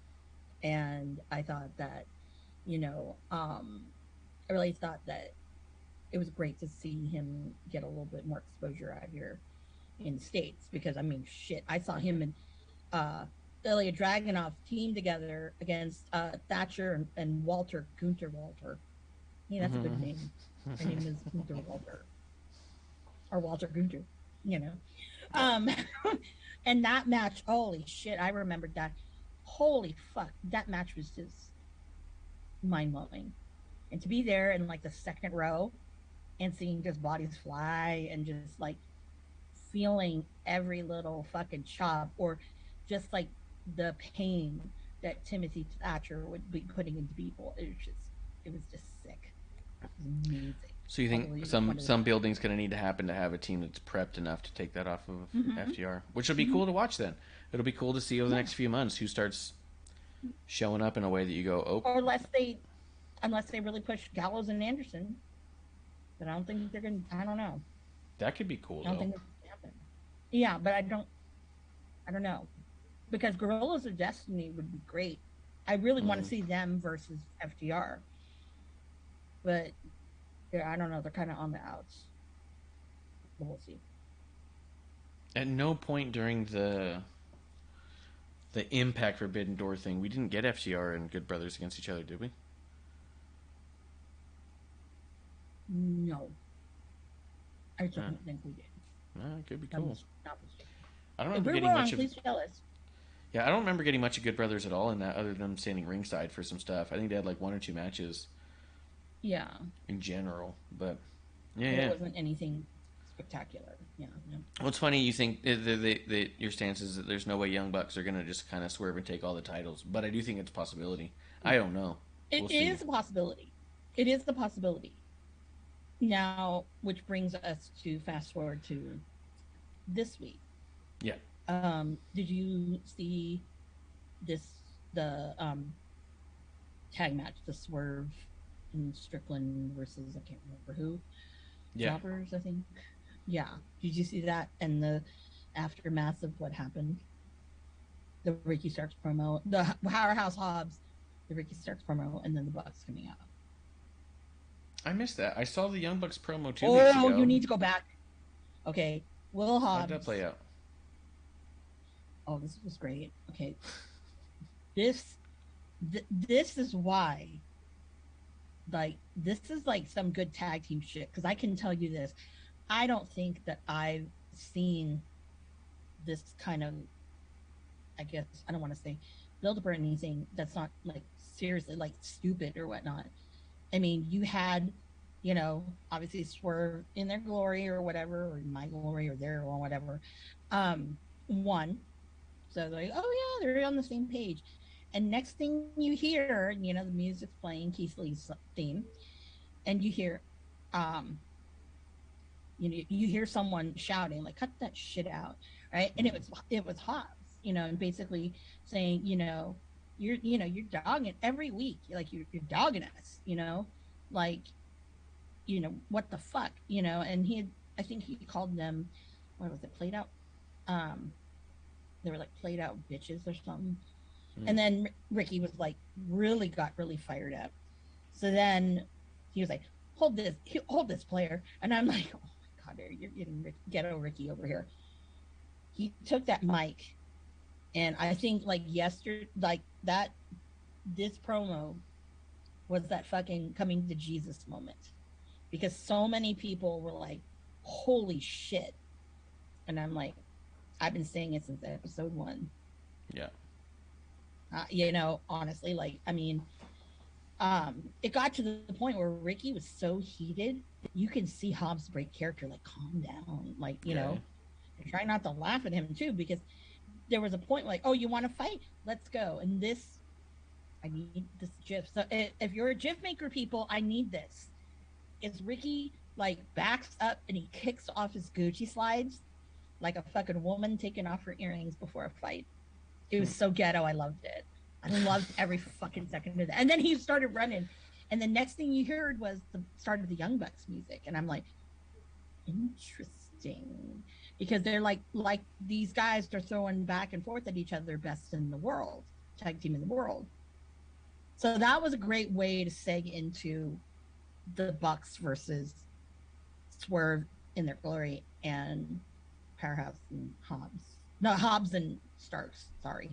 And I thought that, you know, um, I really thought that it was great to see him get a little bit more exposure out here in the States because I mean, shit, I saw him and Ilya Dragunov team together against Thatcher and Walter Gunter Walter. Yeah, that's a good name. Her name is Gunter Walter or Walter Gunter, you know. Um, and that match, holy shit, I remembered that. Holy fuck, that match was just mind blowing. And to be there in like the second row and seeing just bodies fly and just like feeling every little fucking chop or just like the pain that Timothy Thatcher would be putting into people. It was just sick. It was amazing. So you think Probably one of the some best. building's going to need to happen to have a team that's prepped enough to take that off of Mm-hmm. FTR, which will be Mm-hmm. cool to watch. Then it'll be cool to see over the Yeah. next few months who starts showing up in a way that you go, oh, Or unless they really push Gallows and Anderson, but I don't think they're gonna. I don't know. that could be cool I don't though. think it's gonna happen. Yeah, but I don't. I don't know because Gorillas of Destiny would be great. I really want to Mm. see them versus FTR, but I don't know. They're kind of on the outs. But we'll see. At no point during the Impact Forbidden Door thing, we didn't get FTR and Good Brothers against each other, did we? No, I Yeah, don't think we did. it could be I'm cool. not mistaken. I don't If remember we're getting wrong, much of. please tell us. Yeah, I don't remember getting much of Good Brothers at all in that, other than them standing ringside for some stuff. I think they had like one or two matches Yeah, in general, but yeah, but it yeah. wasn't anything spectacular. Yeah, no. Well, it's funny you think your stance is that there's no way Young Bucks are gonna just kind of swerve and take all the titles, but I do think it's a possibility. I don't know. We'll It see. is a possibility. It is the possibility. Now, which brings us to fast forward to this week. Yeah. Did you see this the tag match, the Swerve and Strickland versus I can't remember who, Yeah. Jobbers, I think. Yeah. Did you see that and the aftermath of what happened? The Ricky Starks promo, the Powerhouse Hobbs, the Ricky Starks promo, and then the Bucks coming out. I missed that. I saw the Young Bucks promo 2 weeks Oh, ago. you need to go back. Okay, Will How'd that Hobbs. play out? Oh, this was great. Okay, this this is why. Like this is like some good tag team shit because I can tell you this. I don't think that I've seen this kind of. I guess I don't want to say build up or anything that's not like seriously like stupid or whatnot. I mean, you had, obviously Swerve in their glory or whatever, or my glory or their or whatever. One. So they're like, oh yeah, they're on the same page. And next thing you hear, the music's playing Keith Lee's theme, and you hear, you hear someone shouting like, "Cut that shit out!" Right? And it was Hobbs, and basically saying, you're dogging every week, like you're dogging us, like what the fuck, and I think he called them, what was it, played out, um they were like played out bitches or something. And then Ricky was like got really fired up. So then he was like, hold this player. And I'm like, oh my God, you're getting ghetto Ricky over here. He took that mic, and I think like yesterday, like that, this promo was that fucking coming to Jesus moment, because so many people were like, holy shit. And I'm like, I've been saying it since episode 1. Yeah. You know, honestly, like, I mean, it got to the point where Ricky was so heated, you can see Hobbs break character, like, calm down, like, you know, and try not to laugh at him too, because there was a point like, oh, you want to fight? Let's go. And this, I need this GIF. So if you're a GIF maker, people, I need this. Is Ricky like backs up and he kicks off his Gucci slides like a fucking woman taking off her earrings before a fight. It was so ghetto. I loved it. I loved every fucking second of that. And then he started running. And the next thing you heard was the start of the Young Bucks music. And I'm like, interesting. Because they're like these guys are throwing back and forth at each other, best in the world, tag team in the world. So that was a great way to seg into the Bucks versus Swerve in their glory and Powerhouse and Hobbs. No, Hobbs and Starks. Sorry.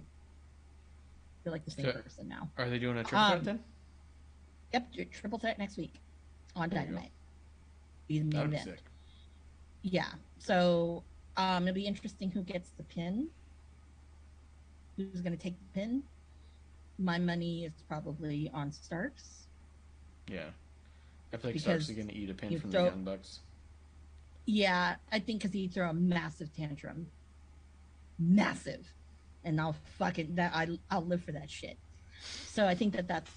They're like the same person now. Are they doing a triple threat then? Yep, triple threat next week on Dynamite. Be the main event. Sick. Yeah. So it'll be interesting who gets the pin. Who's going to take the pin? My money is probably on Starks. Yeah. I feel like Starks is going to eat a pin from the Young Bucks. Yeah, I think because he'd throw a massive tantrum. Massive. And I'll fucking, I'll live for that shit. So I think that's,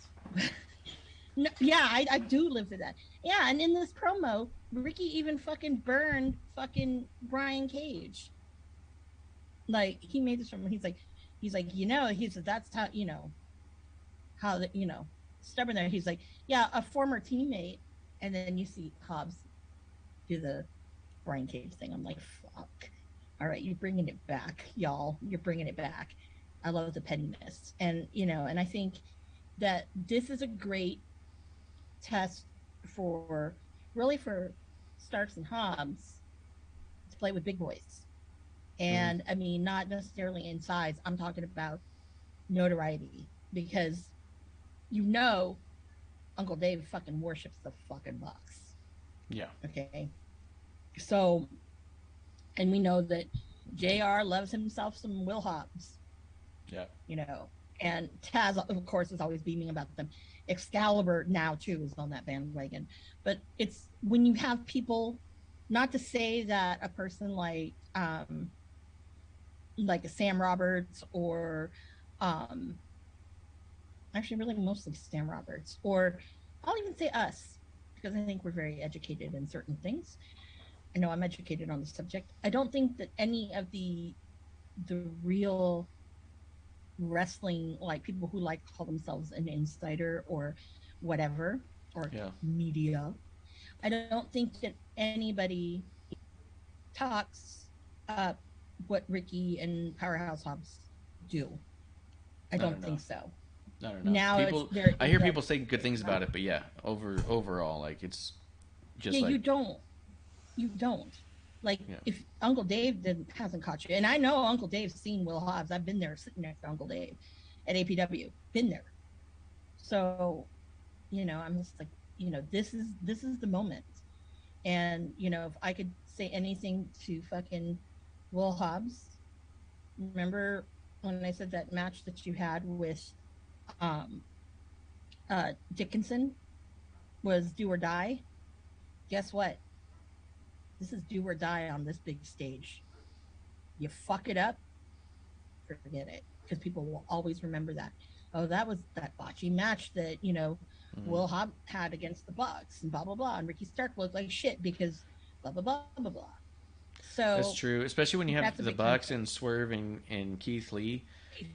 no, yeah, I do live for that. Yeah, and in this promo, Ricky even fucking burned fucking Brian Cage. Like, he made this promo, he's like, you know, he said, that's how, you know, how the, you know, stubborn there. He's like, yeah, a former teammate. And then you see Hobbs do the Brian Cage thing. I'm like, fuck. All right, you're bringing it back, y'all. You're bringing it back. I love the pettiness. And, you know, and I think that this is a great test for Starks and Hobbs to play with big boys. And I mean, not necessarily in size. I'm talking about notoriety, because you know Uncle Dave fucking worships the fucking Bucks. Yeah. Okay. So, and we know that JR loves himself some Will Hobbs. Yeah. You know, and Taz, of course, is always beaming about them. Excalibur now too is on that bandwagon. But it's when you have people, not to say that a person like a Sam Roberts or actually really mostly Sam Roberts, or I'll even say us, because I think we're very educated in certain things. I know I'm educated on the subject. I don't think that any of the real wrestling, like people who like to call themselves an insider or whatever, or media, I don't think that anybody talks up what Ricky and Powerhouse Hobbs do. I don't think so. I don't know. Now people, I hear people say good things about it, but yeah, overall, like it's just like you don't. Like if Uncle Dave hasn't caught you, and I know Uncle Dave's seen Will Hobbs. I've been there sitting next to Uncle Dave at APW. Been there. So, you know, I'm just like, you know, this is the moment. And, you know, if I could say anything to fucking Will Hobbs, remember when I said that match that you had with Dickinson was do or die? Guess what? This is do or die on this big stage. You fuck it up, forget it, because people will always remember that. Oh, that was that botchy match that, you know, Will Hobbs had against the Bucks and blah blah blah, and Ricky Stark looked like shit because blah blah blah blah blah. So that's true, especially when you have the Bucks and Swerve and Keith Lee.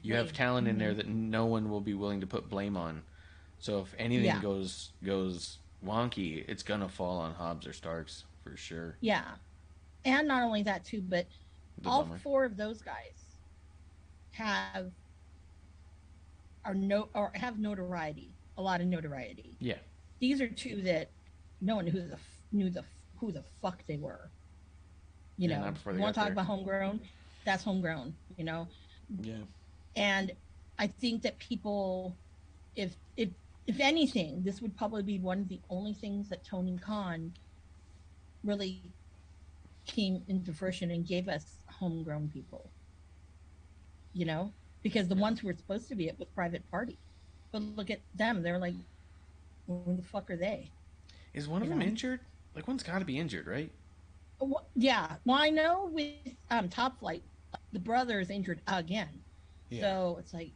You have talent in there that no one will be willing to put blame on. So if anything goes wonky, it's gonna fall on Hobbs or Starks for sure. Yeah, and not only that too, but all four of those guys have notoriety, a lot of notoriety. Yeah, these are two that no one who the fuck they were. You Yeah, know, not before you they want got to talk there. about homegrown? That's homegrown. You know, Yeah. and I think that people, if anything, this would probably be one of the only things that Tony Khan really came into fruition and gave us homegrown people. You know, because the Yeah. ones who were supposed to be it was private party, but look at them. They're like, who the fuck are they? Is one of You them know? injured? Like, one's got to be injured, right? Yeah. Well, I know with Top Flight, the brother is injured again. Yeah. So it's like,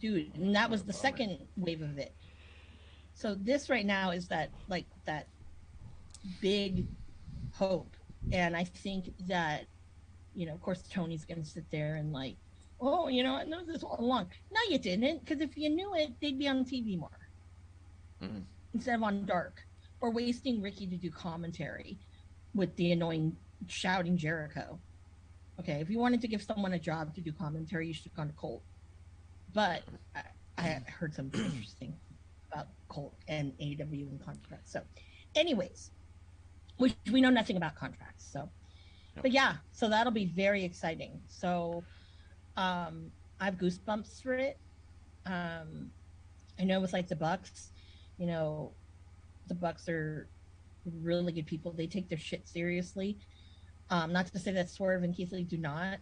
dude, and that What was a the bummer. second wave of it. So this right now is that like that big hope, and I think that of course Tony's going to sit there and like, oh, I know this all along. No, you didn't, because if you knew it, they'd be on TV more Mm-hmm. instead of on dark or wasting Ricky to do commentary with the annoying shouting Jericho. Okay, if you wanted to give someone a job to do commentary, you should have gone to Colt. But I heard something interesting about Colt and AEW and contracts. So, anyways, which we know nothing about contracts. So, Yep. but yeah, so that'll be very exciting. So, I have goosebumps for it. I know it's like the Bucks. You know, the Bucks are really good people. They take their shit seriously. Not to say that Swerve and Keith Lee do not,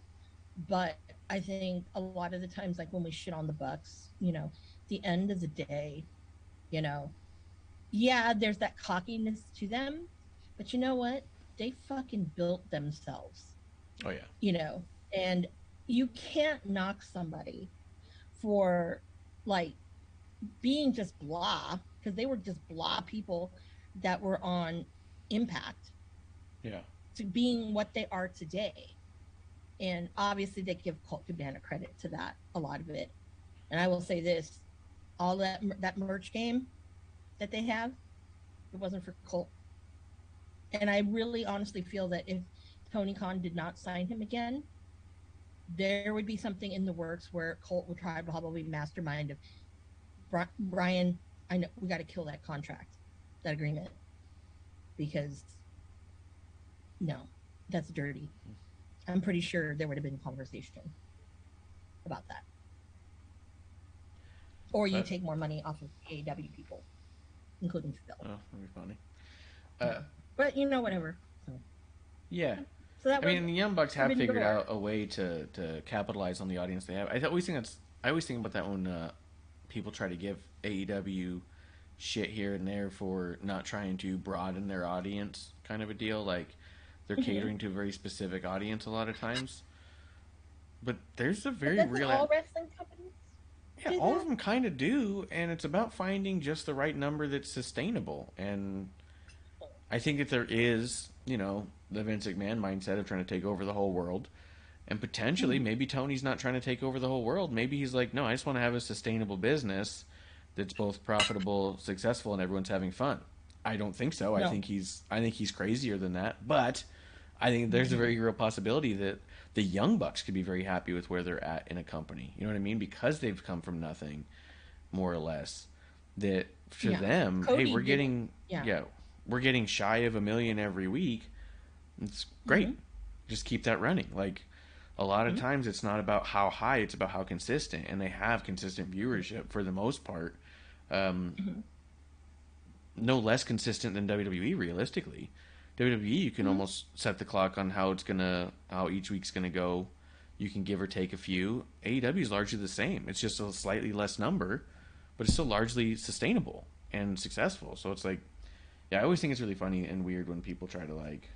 but I think a lot of the times, like when we shit on the Bucks, the end of the day, you know, yeah, there's that cockiness to them, but you know what? They fucking built themselves, Oh, yeah. you know, and you can't knock somebody for like being just blah, because they were just blah people that were on Impact, Yeah. to being what they are today. And obviously they give Colt Cabana credit to that, a lot of it. And I will say this, all that merch game that they have, it wasn't for Colt. And I really honestly feel that if Tony Khan did not sign him again, there would be something in the works where Colt would try to probably mastermind of Brian, I know we got to kill that contract, that agreement, because no, that's dirty. I'm pretty sure there would have been conversation about that. Or you But, take more money off of AEW people, including Phil. oh, that'd be funny. Yeah. But whatever. So, Yeah. so that I was mean, the Young Bucks have Forbidden figured Door. out a way to capitalize on the audience they have. I always think about that when people try to give AEW shit here and there for not trying to broaden their audience, kind of a deal. Like they're catering to a very specific audience a lot of times. But there's a But very doesn't real. all wrestling companies Yeah, do all that? of them kind of do, and it's about finding just the right number that's sustainable. And I think that there is, the Vince McMahon mindset of trying to take over the whole world. And potentially, maybe Tony's not trying to take over the whole world. Maybe he's like, no, I just want to have a sustainable business that's both profitable, successful, and everyone's having fun. I don't think so. No. I think he's crazier than that. But I think there's a very real possibility that the Young Bucks could be very happy with where they're at in a company. You know what I mean? Because they've come from nothing, more or less. That for Yeah. them, Cody hey, we're did it. getting Yeah. we're getting shy of $1 million every week. It's great. Just keep that running. Like a lot of times, it's not about how high; it's about how consistent. And they have consistent viewership for the most part. No less consistent than WWE, realistically. WWE, you can almost set the clock on how each week's gonna go. You can give or take a few. AEW is largely the same. It's just a slightly less number, but it's still largely sustainable and successful. So it's like, yeah, I always think it's really funny and weird when people try to like,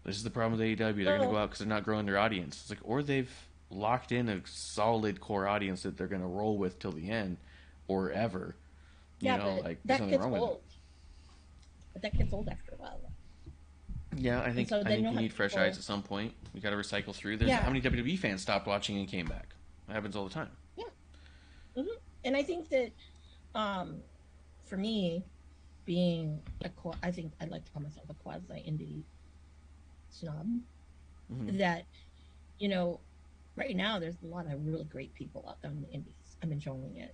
this is the problem with AEW. They're gonna go out because they're not growing their audience. It's like, or they've locked in a solid core audience that they're gonna roll with till the end, or ever. Yeah, but There's that nothing gets wrong with it. old. But that gets old after a while. Yeah, I think so I then think you'll you have need fresh people- eyes at some point. You got to recycle through. There's Yeah. how many WWE fans stopped watching and came back. That happens all the time. And I think that, for me, being I think I'd like to call myself a quasi indie snob. That, right now there's a lot of really great people out there in the indies. I'm enjoying it.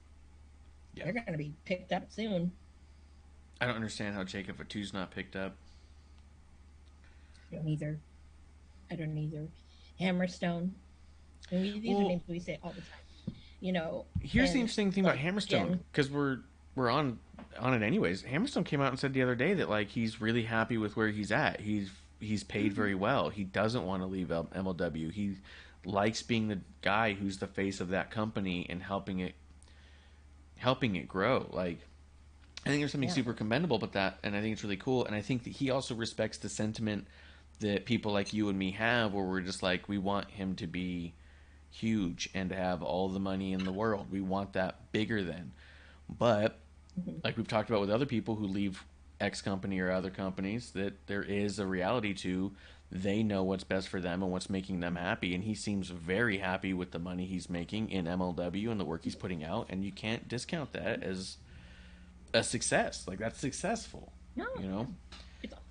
Yeah. They're going to be picked up soon. I don't understand how Jacob Fatu's not picked up. I don't either. Hammerstone. And these are names we say all the time. You know. Here's the interesting thing about Hammerstone, because we're on it anyways. Hammerstone came out and said the other day that like he's really happy with where he's at. He's paid very well. He doesn't want to leave MLW. He likes being the guy who's the face of that company and helping it grow. Like, I think there's something super commendable about that, and I think it's really cool. And I think that he also respects the sentiment that people like you and me have, where we're just like, we want him to be huge and to have all the money in the world. We want that bigger than. But like we've talked about with other people who leave X company or other companies, that there is a reality to, they know what's best for them and what's making them happy. And he seems very happy with the money he's making in MLW and the work he's putting out. And you can't discount that as a success. Like, that's successful, you know?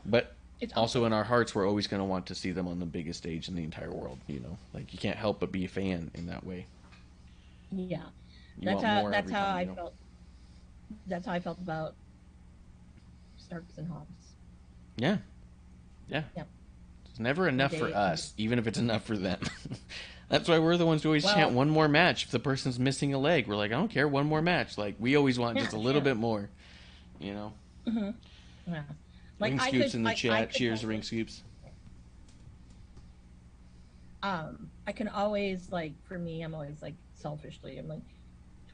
But it's also in our hearts, we're always going to want to see them on the biggest stage in the entire world, you know? Like, you can't help but be a fan in that way. Yeah. That's how I felt. That's how I felt about Starks and Hobbs. Yeah. It's never enough for us, even if it's enough for them. That's why we're the ones who always chant one more match. If the person's missing a leg, we're like, I don't care, one more match. Like, we always want just a little bit more, you know? Yeah. Like, Ring Scoops in the chat. Cheers, Ring Scoops. I can always, like, for me, I'm always, like, selfishly, I'm like,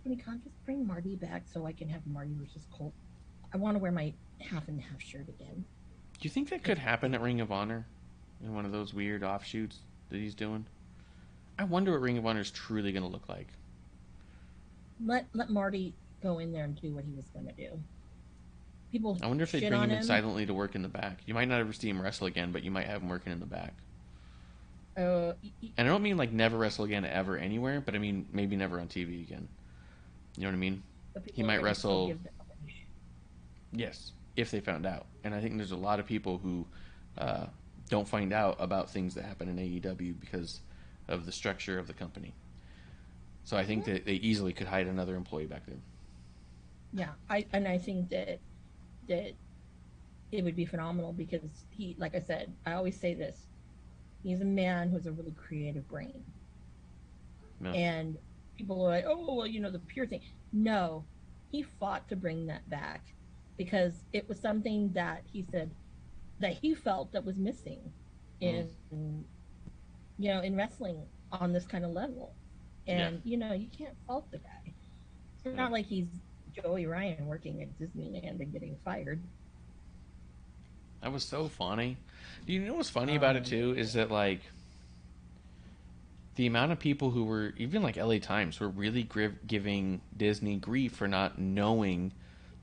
Tony Khan, just bring Marty back so I can have Marty versus Colt. I want to wear my half and half shirt again. Do you think that could happen at Ring of Honor? In one of those weird offshoots that he's doing? I wonder what Ring of Honor is truly going to look like. Let Marty go in there and do what he was going to do. People I wonder if they bring him in silently to work in the back. You might not ever see him wrestle again, but you might have him working in the back. And I don't mean like never wrestle again ever anywhere, but I mean maybe never on TV again. You know what I mean? He might wrestle. Yes, if they found out. And I think there's a lot of people who don't find out about things that happen in AEW because of the structure of the company. So I think that they easily could hide another employee back there. Yeah, I think that it would be phenomenal because he, like I said, I always say this, he's a man who has a really creative brain. Yeah. And people are like, oh, well, you know, the pure thing. No, he fought to bring that back because it was something that he said that he felt that was missing in, you know, in wrestling on this kind of level. And, you know, you can't fault the guy. It's not like he's Joey Ryan working at Disneyland and getting fired. That was so funny. Do you know what's funny about it, too, is that, like, the amount of people who were, even like LA Times, were really giving Disney grief for not knowing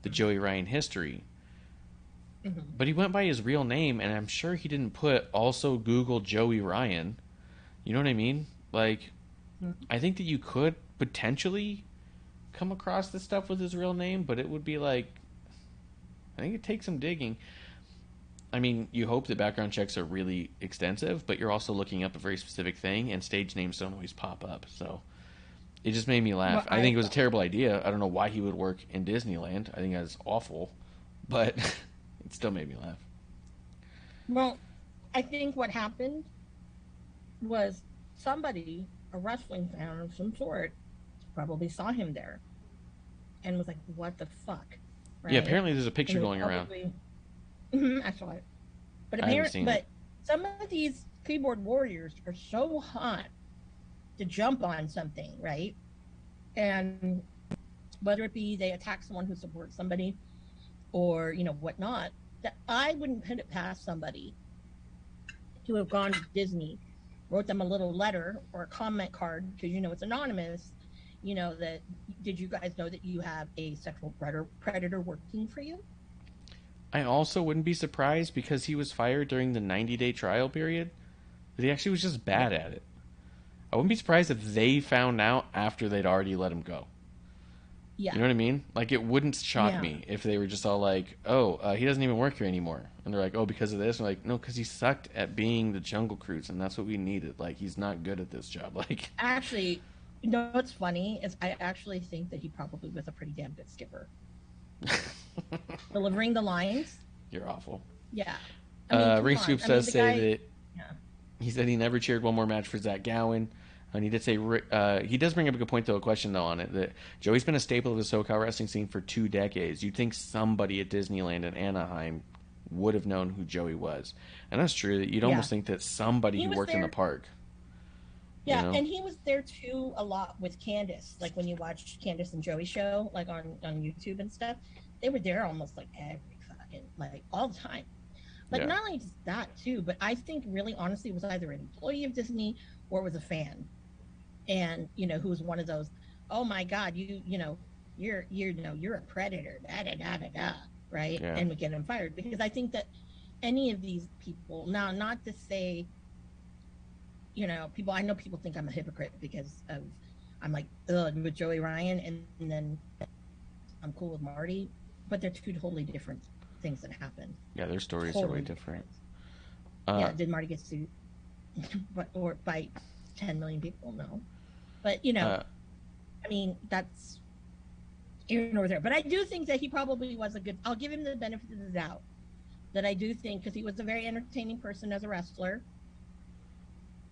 the Joey Ryan history. Mm-hmm. But he went by his real name, and I'm sure he didn't put also Google Joey Ryan. You know what I mean? Like, I think that you could potentially come across this stuff with his real name, but it would be like, I think it takes some digging. I mean, you hope that background checks are really extensive, but you're also looking up a very specific thing, and stage names don't always pop up. So it just made me laugh. Well, I think it was a terrible idea. I don't know why he would work in Disneyland. I think that's awful, but it still made me laugh. Well, I think what happened was somebody, a wrestling fan of some sort, probably saw him there and was like, what the fuck? Right? Yeah, apparently there's a picture going around. I saw it. But some of these keyboard warriors are so hot to jump on something, right? And whether it be they attack someone who supports somebody or, you know, whatnot, that I wouldn't put it past somebody to have gone to Disney, wrote them a little letter or a comment card, because, you know, it's anonymous, you know, that, did you guys know that you have a sexual predator working for you? I also wouldn't be surprised, because he was fired during the 90-day trial period, that he actually was just bad at it. I wouldn't be surprised if they found out after they'd already let him go. Yeah. You know what I mean? Like, it wouldn't shock me if they were just all like, oh, he doesn't even work here anymore. And they're like, oh, because of this? And like, no, because he sucked at being the Jungle Cruise, and that's what we needed. Like, he's not good at this job. Like, actually, you know what's funny is I actually think that he probably was a pretty damn good skipper. delivering the lines. You're awful. Yeah. Ring Scoop does say that yeah. he said he never cheered one more match for Zach Gowen. And he did say he does bring up a good point, though, a question though on it, that Joey's been a staple of the SoCal wrestling scene for 2 decades. You'd think somebody at Disneyland and Anaheim would have known who Joey was, and that's true. That you'd almost think that somebody who worked in the park. Yeah, you know? And he was there too a lot with Candace. Like when you watch Candace and Joey show, like on YouTube and stuff, they were there almost like every fucking like all the time. Like not only just that too, but I think really honestly it was either an employee of Disney or it was a fan. And who was one of those, oh my God, you're a predator, right? Yeah. And would get him fired. Because I think that any of these people, now not to say, I know people think I'm a hypocrite because I'm like, with Joey Ryan and then I'm cool with Marty, but they're 2 totally different things that happen. Yeah, their stories are way different. Did Marty get sued or by 10 million people? No. But, that's here nor there. But I do think that he probably was I'll give him the benefit of the doubt. That I do think, because he was a very entertaining person as a wrestler.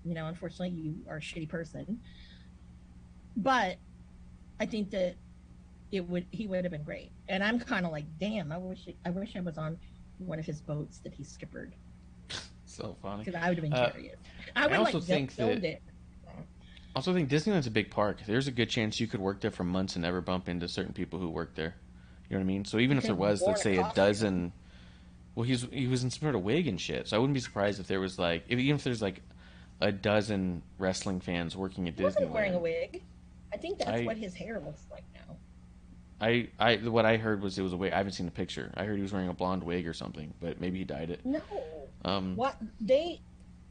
Unfortunately, you are a shitty person. But I think that he would have been great. And I'm kind of like, damn, I wish I was on one of his boats that he skippered. So funny. Because I would have been curious. I also think Disneyland's a big park. There's a good chance you could work there for months and never bump into certain people who work there. You know what I mean? So even if there was, let's say, a dozen, well, he was in some sort of wig and shit. So I wouldn't be surprised if there was even if there's like a dozen wrestling fans working at Disneyland. He wasn't wearing a wig. I think that's what his hair looks like now. What I heard was it was a wig. I haven't seen the picture. I heard he was wearing a blonde wig or something, but maybe he dyed it. No. What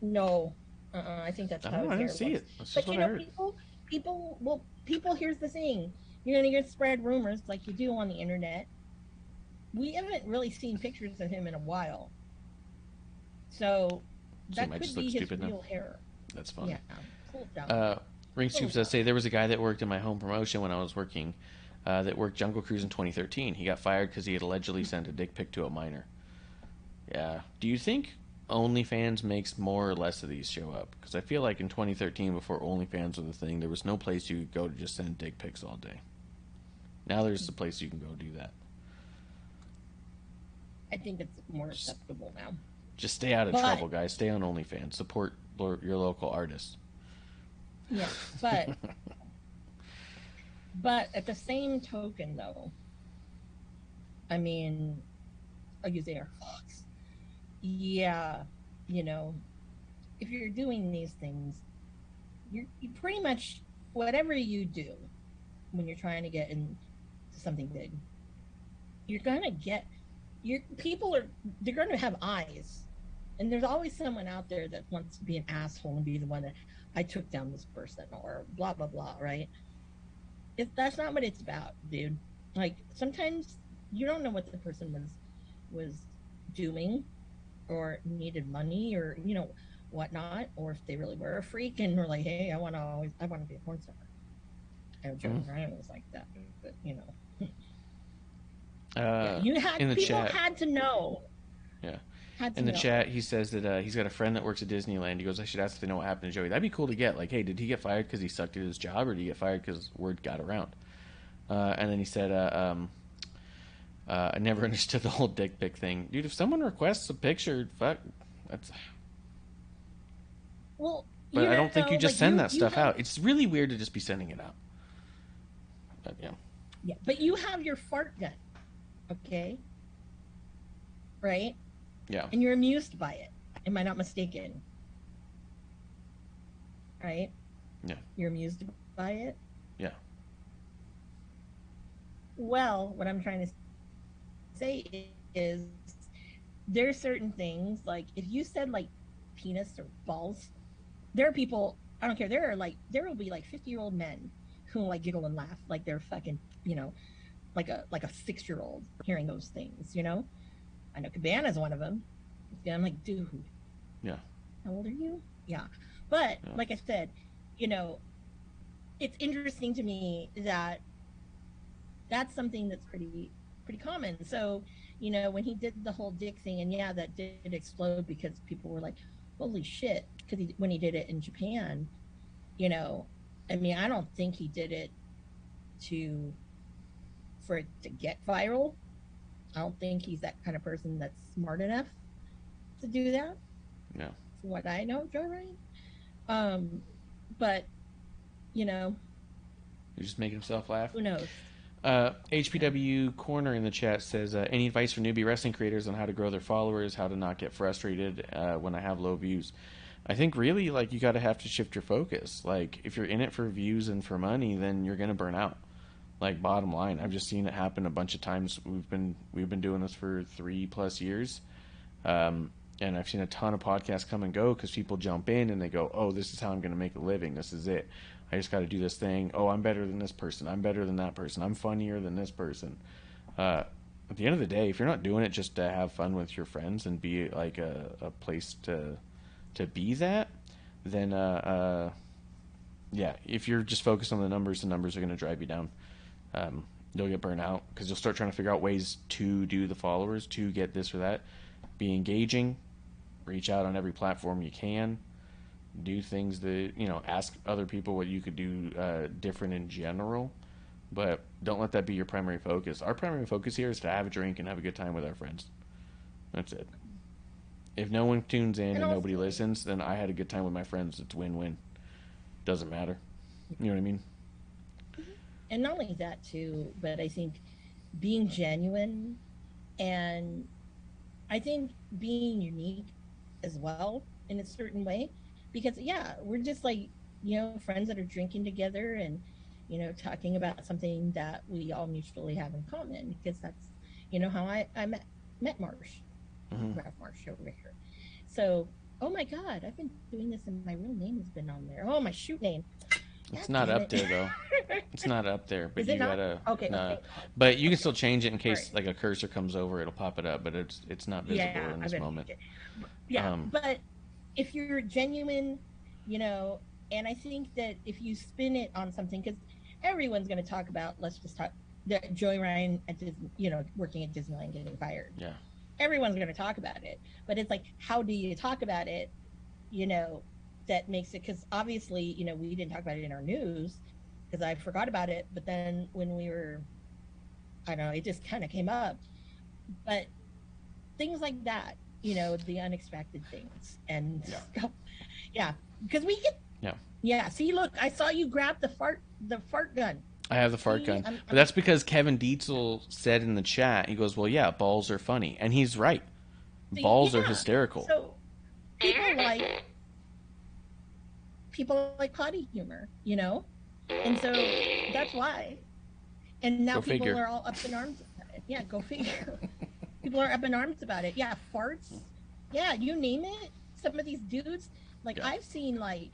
no. I think that's how his hair looks. I didn't see it. That's just what I heard. People. Here's the thing: you're gonna spread rumors like you do on the internet. We haven't really seen pictures of him in a while, so that could be his real hair. That's fine. Yeah, cool down. Ring Scoops does say there was a guy that worked in my home promotion when I was working, that worked Jungle Cruise in 2013. He got fired because he had allegedly sent a dick pic to a minor. Yeah. Do you think OnlyFans makes more or less of these show up? Because I feel like in 2013, before OnlyFans was a thing, there was no place you could go to just send dick pics all day. Now there's a place you can go do that. I think it's more acceptable now. Just stay out of trouble, guys. Stay on OnlyFans. Support your local artists. Yeah, but at the same token, though, I mean, I'll use air quotes. Yeah, if you're doing these things, you pretty much, whatever you do when you're trying to get into something big, you're going to get, they're going to have eyes. And there's always someone out there that wants to be an asshole and be the one that, I took down this person or blah, blah, blah, right? That's not what it's about, dude. Like, sometimes you don't know what the person was doing or needed money or, whatnot, or if they really were a freak and were like, hey, I want to be a porn star. And Joe Ryan was like that, but, people had to know. Yeah. In the chat, he says that he's got a friend that works at Disneyland. He goes, I should ask if they know what happened to Joey. That'd be cool to get. Like, hey, did he get fired because he sucked at his job, or did he get fired because word got around? And then he said, I never understood the whole dick pic thing. Dude, if someone requests a picture, fuck, that's... Well, but I don't think you just send that stuff out. It's really weird to just be sending it out. But, yeah. Yeah, but you have your fart gun, okay? Right? Yeah. And you're amused by it. Am I not mistaken? Right? Yeah. You're amused by it? Yeah. Well, what I'm trying to say is there's certain things, like if you said like penis or balls, there are people, I don't care, there will be like 50-year-old men who like giggle and laugh like they're fucking, like a 6-year-old hearing those things, I know Cabana's one of them. I'm like, dude. Yeah. How old are you? Yeah. But like I said, it's interesting to me that that's something that's pretty pretty common. So, when he did the whole dick thing, and yeah, that did explode because people were like, "Holy shit!" Because when he did it in Japan, I mean, I don't think he did it to for it to get viral. I don't think he's that kind of person that's smart enough to do that. Yeah. From what I know, Joe Ryan. But He's just making himself laugh. who knows? HPW Corner in the chat says, any advice for newbie wrestling creators on how to grow their followers, how to not get frustrated when I have low views? I think really, like, you got to have to shift your focus. Like, if you're in it for views and for money, then you're going to burn out. Like, bottom line, I've just seen it happen a bunch of times. We've been doing this for 3+ years. And I've seen a ton of podcasts come and go because people jump in and they go, oh, this is how I'm going to make a living. This is it. I just got to do this thing. Oh, I'm better than this person. I'm better than that person. I'm funnier than this person. At the end of the day, if you're not doing it just to have fun with your friends and be like a place to be that, then yeah, if you're just focused on the numbers are going to drive you down. You'll get burnt out because you'll start trying to figure out ways to do the followers, to get this or that. Be engaging. Reach out on every platform you can. Do things that, ask other people what you could do different in general. But don't let that be your primary focus. Our primary focus here is to have a drink and have a good time with our friends. That's it. If no one tunes in and nobody listens, then I had a good time with my friends. It's win-win. Doesn't matter. You know what I mean? And not only that, too, but I think being genuine and I think being unique as well in a certain way, because yeah, we're just like, friends that are drinking together and, talking about something that we all mutually have in common, because that's, how I met Marsh, Ralph Marsh over here. So, oh my God, I've been doing this and my real name has been on there. Oh, my shoot name. It's not up there though. It's not up there, but you gotta. Okay. No. Okay. But you can still change it in case like a cursor comes over. It'll pop it up, but it's not visible in this moment. Yeah, but if you're genuine, and I think that if you spin it on something, because everyone's going to talk about, let's just talk, Joey Ryan at Disney, working at Disneyland getting fired. Yeah. Everyone's going to talk about it, but it's like, how do you talk about it? That makes it, because obviously, we didn't talk about it in our news because I forgot about it. But then when we were, I don't know, it just kind of came up. But things like that, the unexpected things and stuff. Yeah, because we get. Yeah. See, look, I saw you grab the fart gun. I have the fart gun, but that's because Kevin Dietzel said in the chat. He goes, "Well, yeah, balls are funny," and he's right. Balls are hysterical. So people like potty humor, and so that's why. And now people are all up in arms about it. Yeah, go figure. People are up in arms about it. Yeah, farts. Yeah, you name it. Some of these dudes, I've seen, I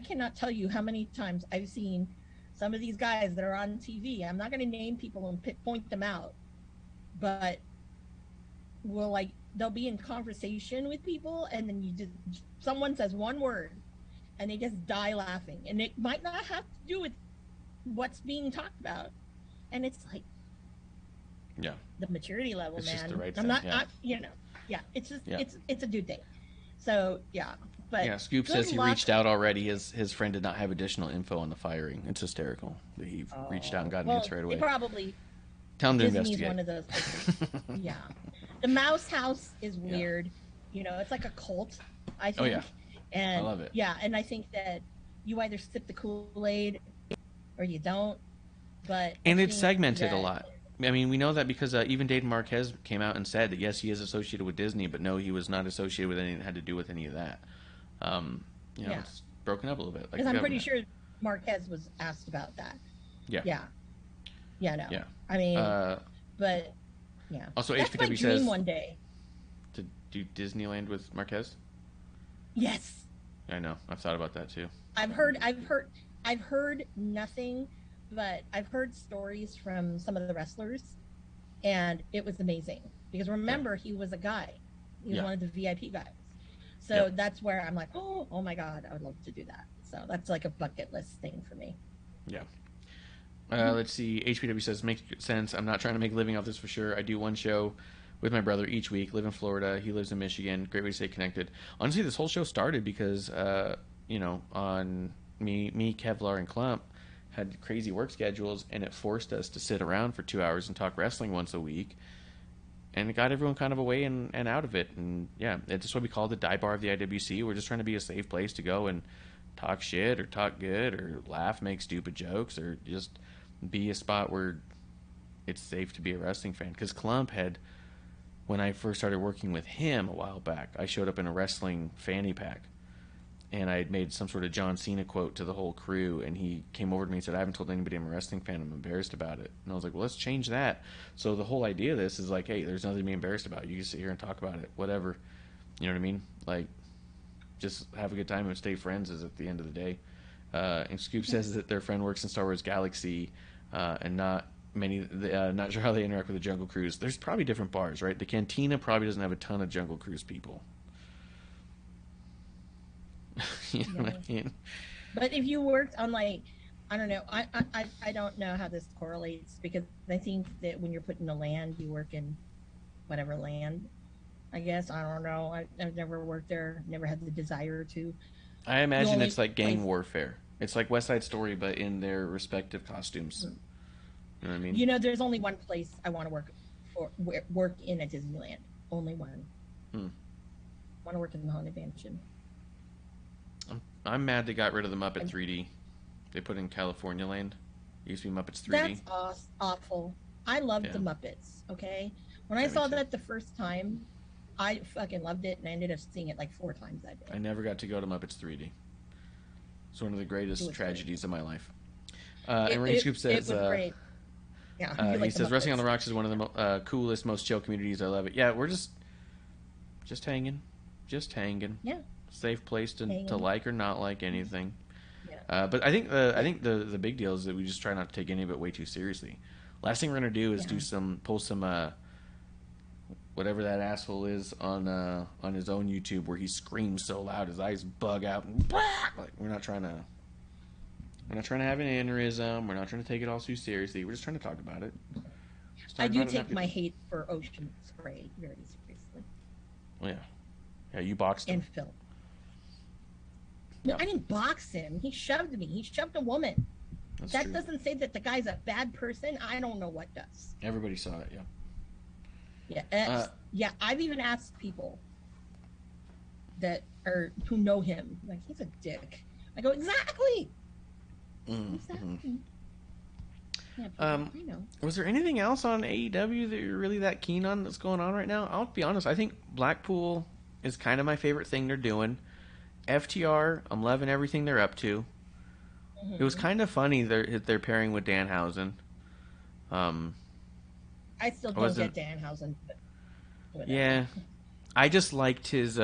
cannot tell you how many times I've seen some of these guys that are on TV. I'm not going to name people and point them out, but they'll be in conversation with people, and then someone says one word, and they just die laughing, and it might not have to do with what's being talked about, and it's like, the maturity level, it's man. Just the right I'm thing. not, it's just it's a dude thing. So but Scoop says he reached out already. His friend did not have additional info on the firing. It's hysterical. He reached out and got an answer right away. They probably tell him to Disney's investigate. one of those places. Yeah, the Mouse House is weird. It's like a cult, I think. Oh yeah, and I love it. Yeah, and I think that you either sip the Kool-Aid or you don't. But it's segmented a lot. I mean, we know that because even Dayton Marquez came out and said that yes, he is associated with Disney, but no, he was not associated with anything that had to do with any of that. It's broken up a little bit. Because I'm pretty sure Marquez was asked about that. Yeah. No. Yeah. I mean, but yeah. Also, that's HPW my says dream one day to do Disneyland with Marquez. Yes. I know. I've thought about that too. I've heard nothing. But I've heard stories from some of the wrestlers, and it was amazing. Because remember, he was a guy. He was one of the VIP guys. So that's where I'm like, oh my God, I would love to do that. So that's like a bucket list thing for me. Yeah. Let's see. HPW says, makes sense. I'm not trying to make a living off this for sure. I do one show with my brother each week. Live in Florida. He lives in Michigan. Great way to stay connected. Honestly, this whole show started because, on me, Kevlar, and Clump had crazy work schedules, and it forced us to sit around for 2 hours and talk wrestling once a week. And it got everyone kind of away and out of it. And, yeah, it's just what we call the dive bar of the IWC. We're just trying to be a safe place to go and talk shit or talk good or laugh, make stupid jokes, or just be a spot where it's safe to be a wrestling fan. Because Clump had, when I first started working with him a while back, I showed up in a wrestling fanny pack. And I had made some sort of John Cena quote to the whole crew, and he came over to me and said, I haven't told anybody I'm a wrestling fan. I'm embarrassed about it. And I was like, well, let's change that. So the whole idea of this is like, hey, there's nothing to be embarrassed about. You can sit here and talk about it, whatever. You know what I mean? Like, just have a good time and stay friends is at the end of the day. And Scoop says that their friend works in Star Wars Galaxy, and not sure how they interact with the Jungle Cruise. There's probably different bars, right? The Cantina probably doesn't have a ton of Jungle Cruise people. You know what I mean? But if you worked on, like, I don't know, I don't know how this correlates, because I think that when you're put in the land, you work in whatever land. I guess, I don't know. I've never worked there, never had the desire to. I imagine it's like gang warfare. It's like West Side Story, but in their respective costumes. You know what I mean? You know, there's only one place I want to work in at Disneyland. Only one. I want to work in the Haunted Mansion. I'm mad they got rid of the Muppet 3D. They put in California Land. It used to be Muppets 3D. That's awful. I loved the Muppets, okay? When I saw that the first time, I fucking loved it, and I ended up seeing it like 4 times that day. I never got to go to Muppets 3D. It's one of the greatest tragedies of my life. And Ring Scoop says, great. Yeah, he says, Wrestling on the Rocks is one of the coolest, most chill communities. I love it. Yeah, we're just hanging. Just hanging. Yeah. Safe place to like or not like anything. Yeah. But I think the big deal is that we just try not to take any of it way too seriously. Last thing we're gonna do is pull some whatever that asshole is on his own YouTube, where he screams so loud his eyes bug out. And like, we're not trying to have an aneurysm. We're not trying to take it all too seriously. We're just trying to talk about it. I do take my hate for Ocean Spray very seriously. Well, yeah, you boxed him. And Phil. No, I didn't box him. He shoved me. He shoved a woman. That true. Doesn't say that the guy's a bad person. I don't know what does. Everybody saw it, yeah. Yeah, I've even asked people who know him, like, he's a dick. I go, exactly. Exactly. Yeah, I know. Was there anything else on AEW that you're really that keen on that's going on right now? I'll be honest. I think Blackpool is kind of my favorite thing they're doing. FTR, I'm loving everything they're up to. It was kind of funny they're pairing with Danhausen. I still don't get Danhausen. But yeah, I just liked his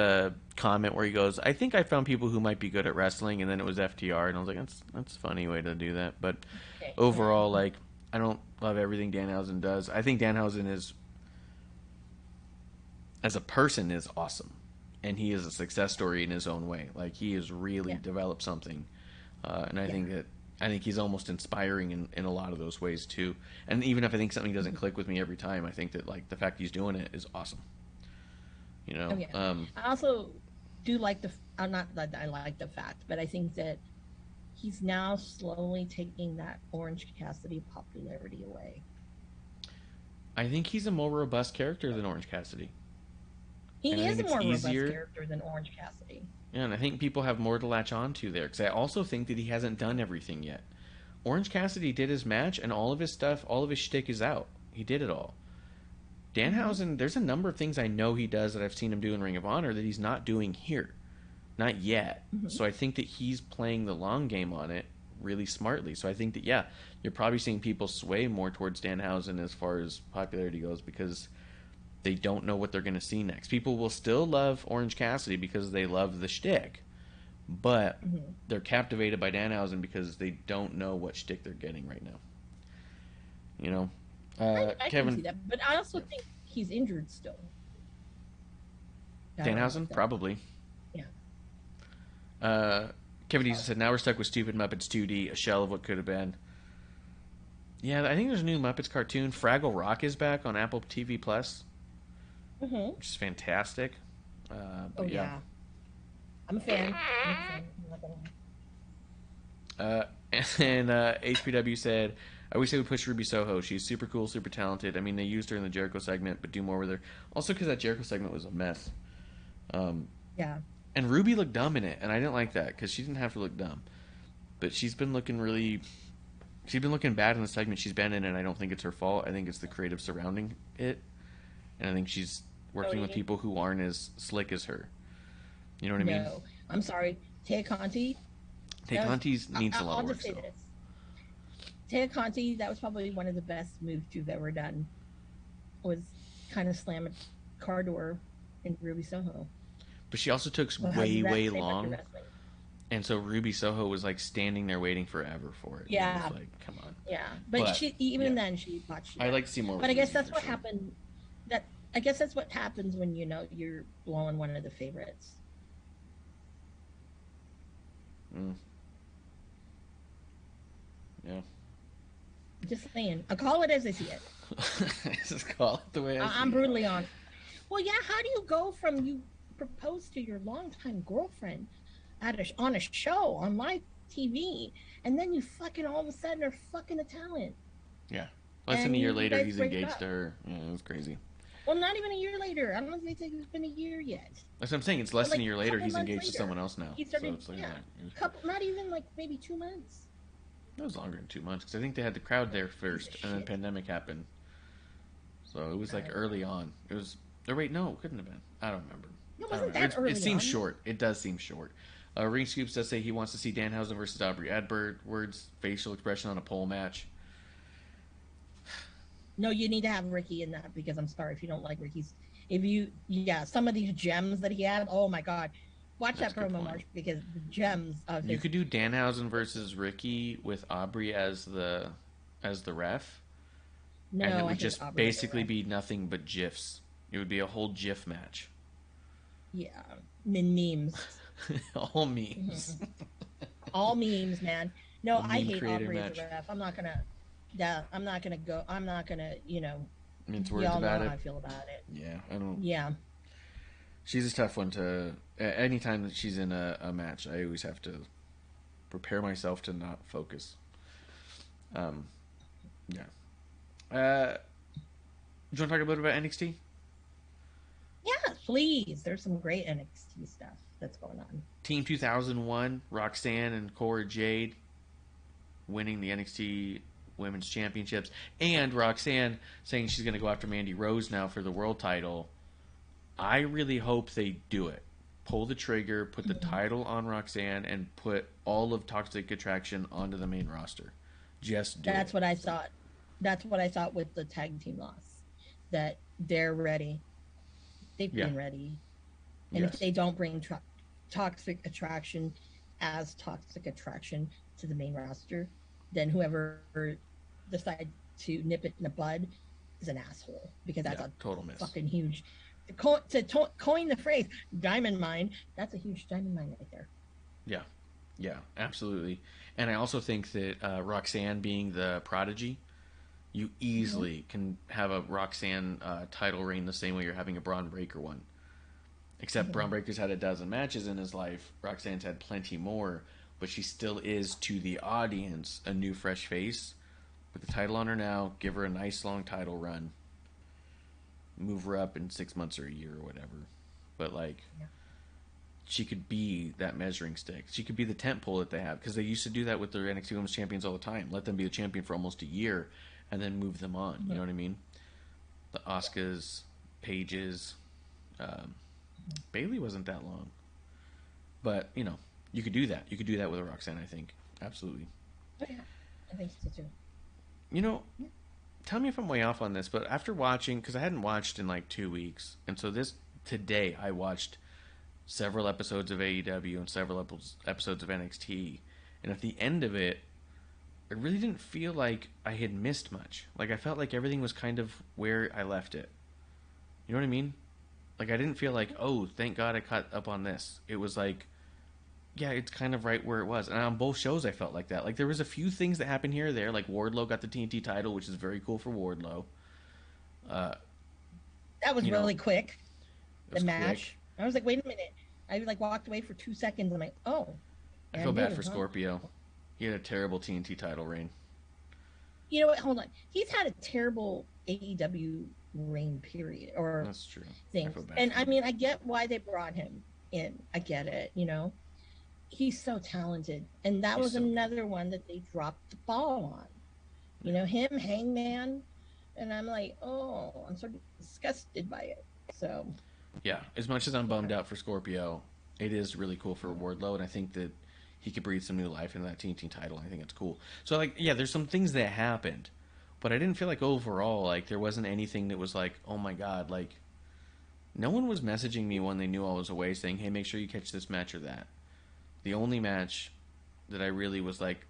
comment where he goes, "I think I found people who might be good at wrestling," and then it was FTR, and I was like, "That's a funny way to do that." But overall, like, I don't love everything Danhausen does. I think Danhausen is, as a person, is awesome. And he is a success story in his own way. Like, he has really developed something, and I think he's almost inspiring in a lot of those ways too. And even if I think something doesn't click with me every time, I think that, like, the fact he's doing it is awesome. You know. I also do like not that I like the fact, but I think that he's now slowly taking that Orange Cassidy popularity away. I think he's a more robust character than Orange Cassidy. He is a more robust character than Orange Cassidy. Yeah, and I think people have more to latch on to there, because I also think that he hasn't done everything yet. Orange Cassidy did his match, and all of his stuff, all of his shtick is out. He did it all. Danhausen, there's a number of things I know he does that I've seen him do in Ring of Honor that he's not doing here. Not yet. So I think that he's playing the long game on it really smartly. So I think that, you're probably seeing people sway more towards Danhausen as far as popularity goes, because they don't know what they're going to see next. People will still love Orange Cassidy because they love the shtick, but they're captivated by Danhausen because they don't know what shtick they're getting right now. You know, I Kevin, can see that, but I also think he's injured still. Danhausen, probably. Yeah. Kevin Dees said, "Now we're stuck with stupid Muppets 2D, a shell of what could have been." Yeah, I think there's a new Muppets cartoon. Fraggle Rock is back on Apple TV Plus, which is fantastic. But yeah. I'm a fan. I'm not gonna lie. And HPW said, I wish they would push Ruby Soho. She's super cool, super talented. I mean, they used her in the Jericho segment, but do more with her. Also, because that Jericho segment was a mess. Yeah. And Ruby looked dumb in it, and I didn't like that because she didn't have to look dumb. But she's been looking bad in the segment she's been in, and I don't think it's her fault. I think it's the creative surrounding it, and I think she's working with people who aren't as slick as her. You know what I mean? No, I'm sorry. Taya Conti. Taya Conti needs a lot of work. I'll just say this. Taya Conti, that was probably one of the best moves you've ever done. Was kind of slam a car door in Ruby Soho. But she also took way long. And so Ruby Soho was like standing there waiting forever for it. Yeah. It was like, come on. Yeah. But she then she botched it. I'd like to see more. But I guess that's what happened. I guess that's what happens when you're blowing one of the favorites. Yeah. Just saying. I'll call it as I see it. Just call it the way I see I'm brutally honest. Well, yeah, how do you go from you propose to your longtime girlfriend on a show, on live TV, and then you fucking all of a sudden are fucking a talent? Yeah. Less than a year later, he's engaged to her. Yeah, it was crazy. Well, not even a year later. I don't know if it's been a year yet. That's what I'm saying. It's less than a year later. He's engaged to someone else now. He started, not even like maybe 2 months. It was longer than 2 months because I think they had the crowd there first, and then the pandemic happened. So it was like early on. It was. Or wait, no, it couldn't have been. I don't remember. It wasn't that early. It seems short. It does seem short. Ring Scoops does say he wants to see Danhausen versus Aubrey Edwards facial expression on a pole match. No, you need to have Ricky in that because I'm sorry if you don't like Ricky's. Some of these gems that he had. Oh my God, watch that promo, Marsh, because the gems of you could do Danhausen versus Ricky with Aubrey as the ref. No, and it would just basically be nothing but GIFs. It would be a whole GIF match. Yeah, memes. All memes. All memes, man. No, I hate Aubrey as a ref. I'm not gonna. Yeah, I'm not gonna go. I'm not gonna. Mince words about it. How I feel about it. Yeah, I don't. Yeah. She's a tough one to. Anytime that she's in a match, I always have to prepare myself to not focus. Yeah. Do you want to talk a little bit about NXT? Yeah, please. There's some great NXT stuff that's going on. Team 2001, Roxanne and Cora Jade winning the NXT Women's Championships, and Roxanne saying she's going to go after Mandy Rose now for the world title. I really hope they do it. Pull the trigger, put the title on Roxanne, and put all of Toxic Attraction onto the main roster. Just do That's what I thought. That's what I thought with the tag team loss. That they're ready. They've been ready. And if they don't bring Toxic Attraction as Toxic Attraction to the main roster, then whoever decides to nip it in the bud is an asshole. Because that's a total miss. Fucking huge. To coin the phrase diamond mine, that's a huge diamond mine right there. Yeah, absolutely. And I also think that Roxanne being the prodigy, you easily can have a Roxanne title reign the same way you're having a Braun Breaker one. Except Braun Breaker's had a dozen matches in his life. Roxanne's had plenty more, but she still is, to the audience, a new fresh face. Put the title on her now, give her a nice long title run. Move her up in 6 months or a year or whatever. But, she could be that measuring stick. She could be the tent pole that they have. Because they used to do that with their NXT Women's Champions all the time. Let them be the champion for almost a year and then move them on. You know what I mean? The Asukas, Paiges. Bayley wasn't that long. But, you could do that. You could do that with a Roxanne, I think. Absolutely. Oh, yeah. I think so, too. Tell me if I'm way off on this, but after watching, because I hadn't watched in 2 weeks, and so today I watched several episodes of AEW and several episodes of NXT, and at the end of it, I really didn't feel like I had missed much. I felt like everything was kind of where I left it. You know what I mean? I didn't feel like, oh, thank God I caught up on this. It was like, yeah, it's kind of right where it was. And on both shows, I felt like that. Like, there was a few things that happened here or there. Like, Wardlow got the TNT title, which is very cool for Wardlow. That was really quick. The match. Quick. I was like, wait a minute. I like walked away for 2 seconds. I'm like, oh. I feel bad for Scorpio. He had a terrible TNT title reign. You know what? Hold on. He's had a terrible AEW reign period. Or that's true. Things. And I mean, I get why they brought him in. I get it. You know, he's so talented, and that was another one that they dropped the ball on. You know, him, Hangman, and I'm like, oh, I'm sort of disgusted by it. So. Yeah, as much as I'm bummed out for Scorpio, it is really cool for Wardlow, and I think that he could breathe some new life into that TNT title. I think it's cool. So, like, yeah, there's some things that happened, but I didn't feel like overall, like, there wasn't anything that was like, oh my god, like, no one was messaging me when they knew I was away saying, hey, make sure you catch this match or that. The only match that I really was, like,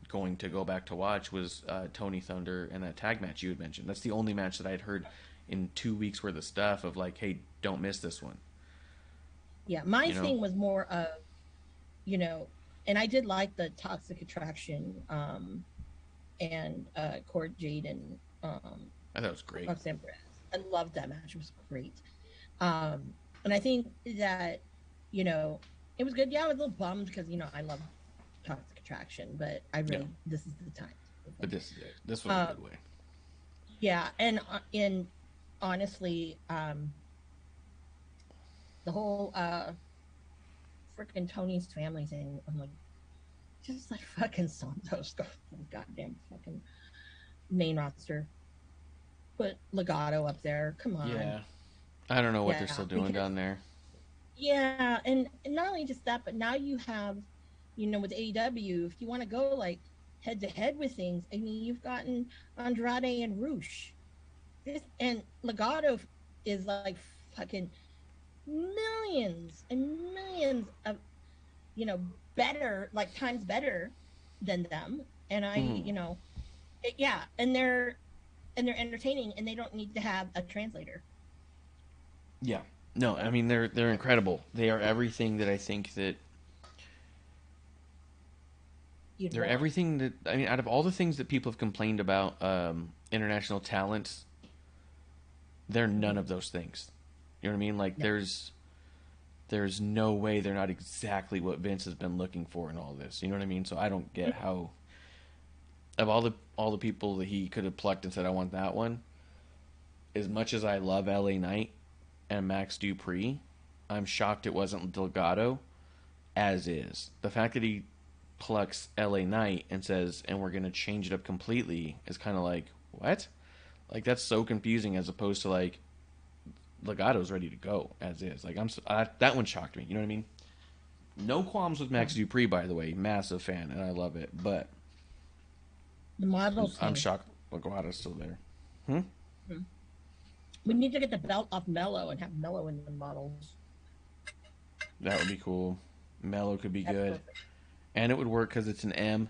going to go back to watch was Tony Thunder and that tag match you had mentioned. That's the only match that I had heard in 2 weeks worth of stuff of, like, hey, don't miss this one. Yeah, my thing was more of, you know, and I did like the Toxic Attraction and Cord Jade and I thought it was great. Roxanne Perez. I loved that match. It was great. And I think that, you know, it was good. Yeah, I was a little bummed because, you know, I love Toxic Attraction, but I really, this is the time. But this is it. This was a good way. Yeah, and honestly, the whole freaking Tony's family thing, I'm like, just let fucking Santos go for the goddamn fucking main roster. Put Legado up there. Come on. Yeah. I don't know what they're still doing down there. Yeah, and not only just that, but now you have, you know, with AEW, if you want to go like head to head with things, I mean, you've gotten Andrade and Roosh. And Legado is like fucking millions and millions of, you know, better, like times better than them. And I, you know, and they're entertaining, and they don't need to have a translator. Yeah. No, I mean, they're incredible. They are everything that I think that they're everything that, I mean, out of all the things that people have complained about international talent, they're none of those things. You know what I mean? Like, there's no way they're not exactly what Vince has been looking for in all this. You know what I mean? So I don't get how, of all the people that he could have plucked and said, I want that one, as much as I love LA Knight and Max Dupree, I'm shocked it wasn't Delgado, as is. The fact that he plucks LA Knight and says, and we're going to change it up completely, is kind of like, what? Like, that's so confusing, as opposed to, like, Legado's ready to go, as is. Like, that one shocked me. You know what I mean? No qualms with Max Dupree, by the way. Massive fan, and I love it. But the models, I'm shocked Legado's still there. We need to get the belt off Mello and have Mello in the models. That would be cool. Mello could be good. Perfect. And it would work because it's an M.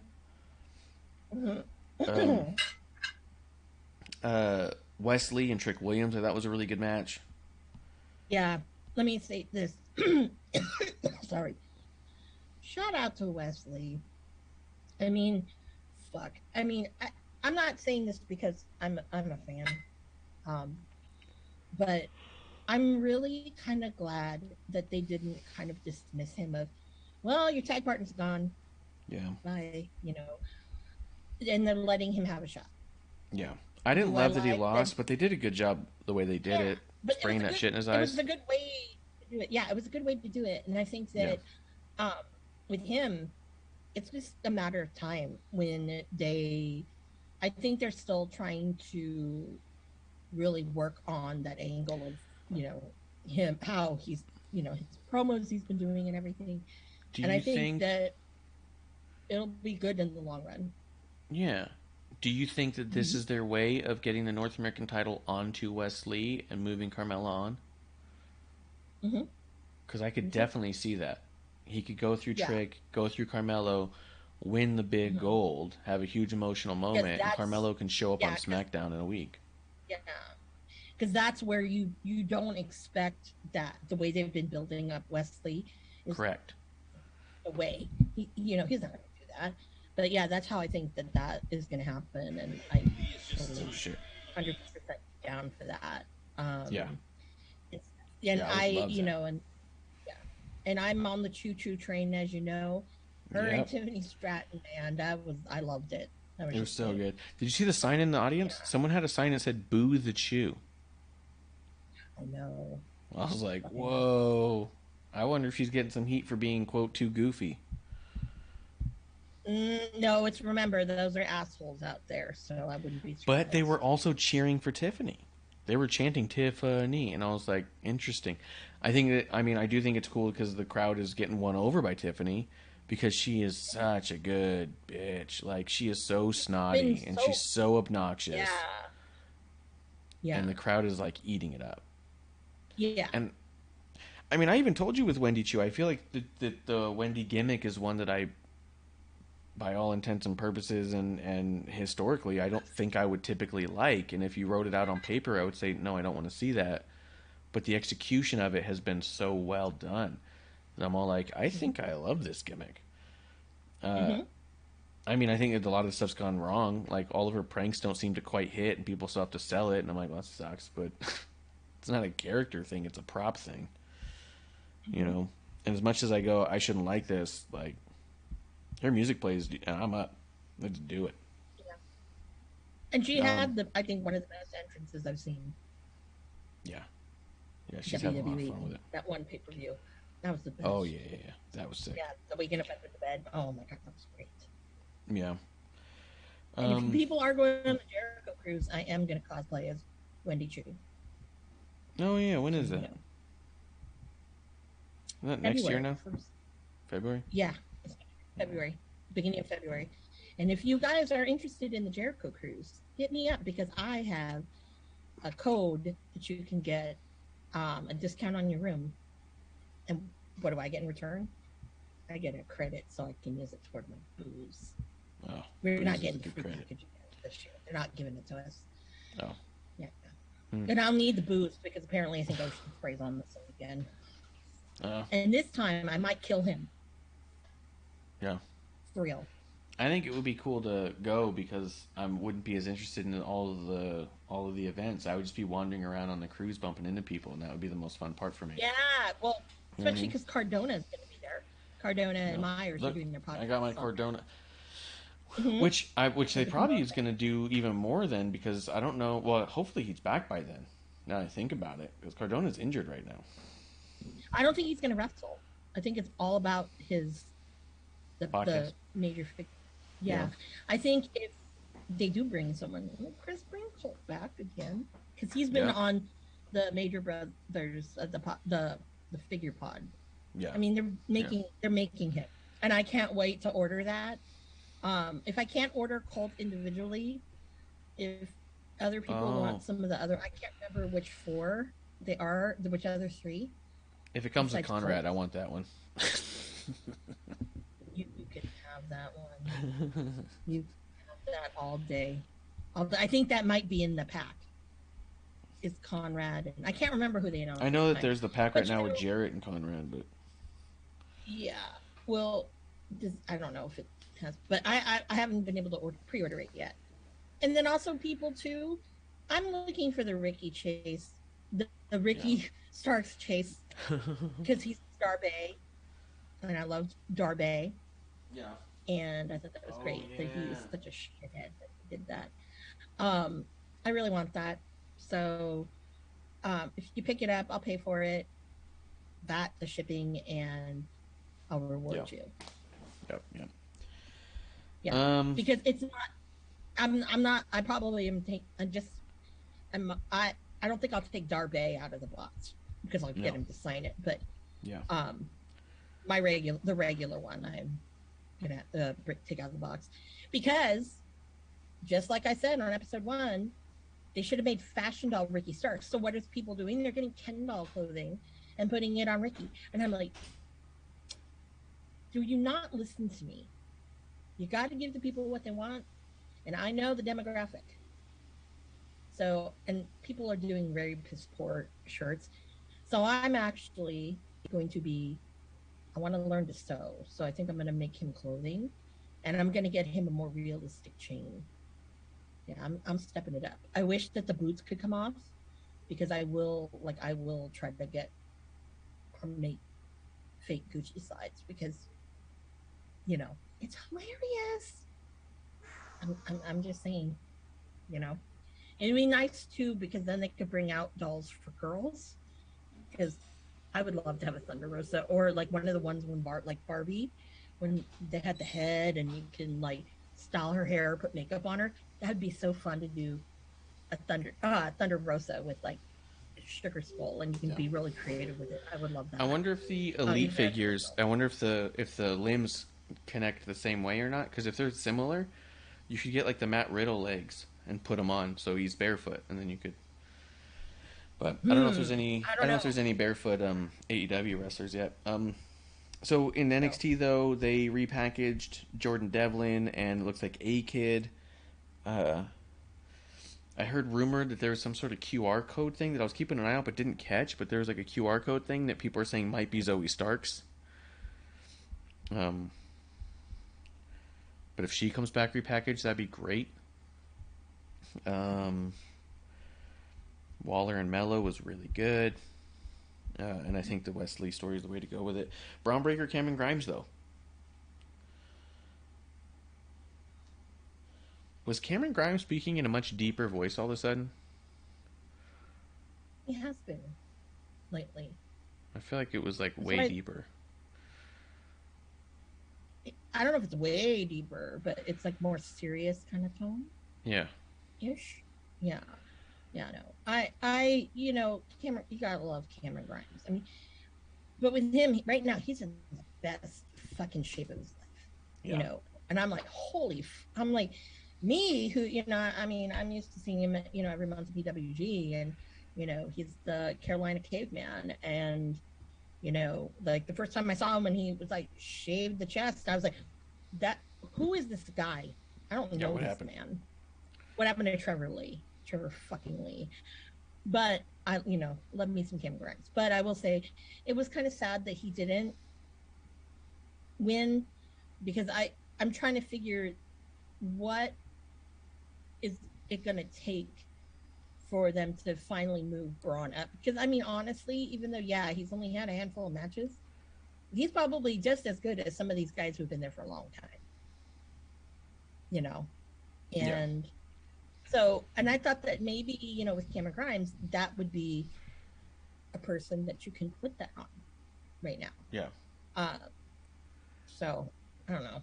Wesley and Trick Williams, I thought was a really good match. Yeah. Let me say this. Sorry. Shout out to Wesley. I mean, fuck. I mean, I'm not saying this because I'm a fan. But I'm really kind of glad that they didn't kind of dismiss him of, well, your tag partner's gone. Yeah. Bye. You know, and they're letting him have a shot. Yeah. I didn't love that he lost, but they did a good job the way they did it. Spraying that shit in his eyes. It was a good way to do it. Yeah, it was a good way to do it. And I think that with him, it's just a matter of time when I think they're still trying to really work on that angle of, you know, him, how he's, you know, his promos he's been doing and everything. I think that it'll be good in the long run. Yeah. Do you think that this is their way of getting the North American title onto Wesley and moving Carmella on? Because I could definitely see that. He could go through Trick, go through Carmelo, win the big gold, have a huge emotional moment, and Carmelo can show up on SmackDown in a week. Yeah, because that's where you don't expect that, the way they've been building up Wesley. Correct. away. He's not going to do that. But yeah, that's how I think that is going to happen, and I totally 100% down for that. Yeah. And yeah, I, love that. and I'm on the choo-choo train, as you know. Her and Tiffany Stratton, man, I loved it. It was so good. Did you see the sign in the audience? Yeah. Someone had a sign that said "Boo the Chew." I know. I was like, whoa. I wonder if she's getting some heat for being, quote, too goofy. No, remember, those are assholes out there, so I wouldn't be surprised. But they were also cheering for Tiffany. They were chanting Tiffany, and I was like, interesting. I do think it's cool because the crowd is getting won over by Tiffany because she is such a good bitch. Like, she is so snotty, and she's so obnoxious. Yeah. Yeah. And the crowd is, like, eating it up. Yeah. And, I mean, I even told you with Wendy Chu, I feel like the Wendy gimmick is one that I, by all intents and purposes and historically, I don't think I would typically like. And if you wrote it out on paper, I would say, no, I don't want to see that. But the execution of it has been so well done. And I'm all like, I think I love this gimmick. I mean, I think that a lot of the stuff's gone wrong. Like, all of her pranks don't seem to quite hit, and people still have to sell it. And I'm like, well, that sucks. But it's not a character thing. It's a prop thing. You know? And as much as I go, I shouldn't like this, like, her music plays, and I'm up. Let's do it. Yeah. And she had, I think, one of the best entrances I've seen. Yeah. Yeah, she's having a lot of fun with it. That one pay-per-view. That was the best. Oh, yeah. That was sick. Yeah, the weekend up into the bed. Oh, my God, that was great. Yeah. And if people are going on the Jericho cruise, I am going to cosplay as Wendy Chu. Oh, yeah. When is that? Is that next year now? February? Yeah. February, beginning of February. And if you guys are interested in the Jericho cruise, hit me up because I have a code that you can get a discount on your room. And what do I get in return? I get a credit so I can use it toward my booze. Oh, we're not getting free packaging this year. They're not giving it to us. Oh. Yeah. And I'll need the booze because apparently I think Ocean Spray's on this again. And this time I might kill him. Yeah. For real. I think it would be cool to go because I wouldn't be as interested in all of the events. I would just be wandering around on the cruise bumping into people, and that would be the most fun part for me. Yeah, well, especially because Cardona's going to be there. Cardona and Myers are doing their podcast. I got my Cardona. Which they probably is going to do even more then because I don't know. Well, hopefully he's back by then. Now I think about it, because Cardona's injured right now. I don't think he's going to wrestle. I think it's all about the major figure. Yeah. I think if they do bring someone, Chris bring Colt back again because he's been on the Major Brothers the figure pod. Yeah. I mean they're making him, and I can't wait to order that. If I can't order Colt individually, if other people want some of the other, I can't remember which four they are, which other three. If it comes with Conrad, I want that one. You can have that one. You can have that all day. I think that might be in the pack. It's Conrad, and I can't remember who they are. I know that there's the pack right now with Jarrett and Conrad, but yeah. Well, I don't know if it has, but I haven't been able to pre-order it yet. And then also people too, I'm looking for the Ricky Chase, the Ricky Starks Chase, because he's Darby, and I love Darby. Yeah. And I thought that was great. Yeah. That he was such a shithead that he did that. I really want that. So if you pick it up, I'll pay for it. That, the shipping, and I'll reward you. Yep. Yeah. Because it's not. I'm not. I probably am. I don't think I'll take Darby out of the box because I'll get him to sign it. But the regular one, I'm gonna take out of the box because, just like I said on episode 1, they should have made fashion doll Ricky Starks. So what is people doing? They're getting Ken doll clothing and putting it on Ricky. And I'm like, do you not listen to me? You got to give the people what they want. And I know the demographic. So, and people are doing very piss poor shirts. So I'm actually going to be I want to learn to sew. So I think I'm going to make him clothing, and I'm going to get him a more realistic chain. Yeah, I'm stepping it up. I wish that the boots could come off because I will try to get or make fake Gucci slides because it's hilarious. I'm just saying, you know. It'd be nice too because then they could bring out dolls for girls. Because I would love to have a Thunder Rosa or like one of the ones when like Barbie, when they had the head and you can like style her hair, put makeup on her. That'd be so fun to do a Thunder Rosa with like sugar skull, and you can be really creative with it. I would love that. I wonder if the elite figures. I wonder if the limbs connect the same way or not. Because if they're similar, you should get like the Matt Riddle legs and put them on so he's barefoot, and then you could. But I don't know if there's any. I don't know if there's any barefoot AEW wrestlers yet. So in NXT though, they repackaged Jordan Devlin and it looks like A-Kid. I heard rumored that there was some sort of QR code thing that I was keeping an eye out but didn't catch. But there was like a QR code thing that people are saying might be Zoe Starks. But if she comes back repackaged, that'd be great. Waller and Mello was really good. And I think the Wesley story is the way to go with it. Braun Breaker, Cameron Grimes, though. Was Cameron Grimes speaking in a much deeper voice all of a sudden? He has been lately. I feel like it was like way deeper. I don't know if it's way deeper, but it's like more serious kind of tone. Yeah. Ish. Yeah. Yeah, no. Cameron, you gotta love Cameron Grimes. I mean, but with him right now, he's in the best fucking shape of his life. Yeah. And I'm like, I'm like, me who, I mean, I'm used to seeing him, every month at PWG, and, he's the Carolina caveman. And, like the first time I saw him when he was like shaved the chest, I was like, who is this guy? I don't know this man. What happened to Trevor fucking Lee? But I, love me some Cameron Grimes. But I will say it was kind of sad that he didn't win because I'm trying to figure what is it going to take for them to finally move Braun up. Because, I mean, honestly, even though, he's only had a handful of matches, he's probably just as good as some of these guys who've been there for a long time. And so, and I thought that maybe, with Cameron Grimes, that would be a person that you can put that on right now. Yeah. So, I don't know.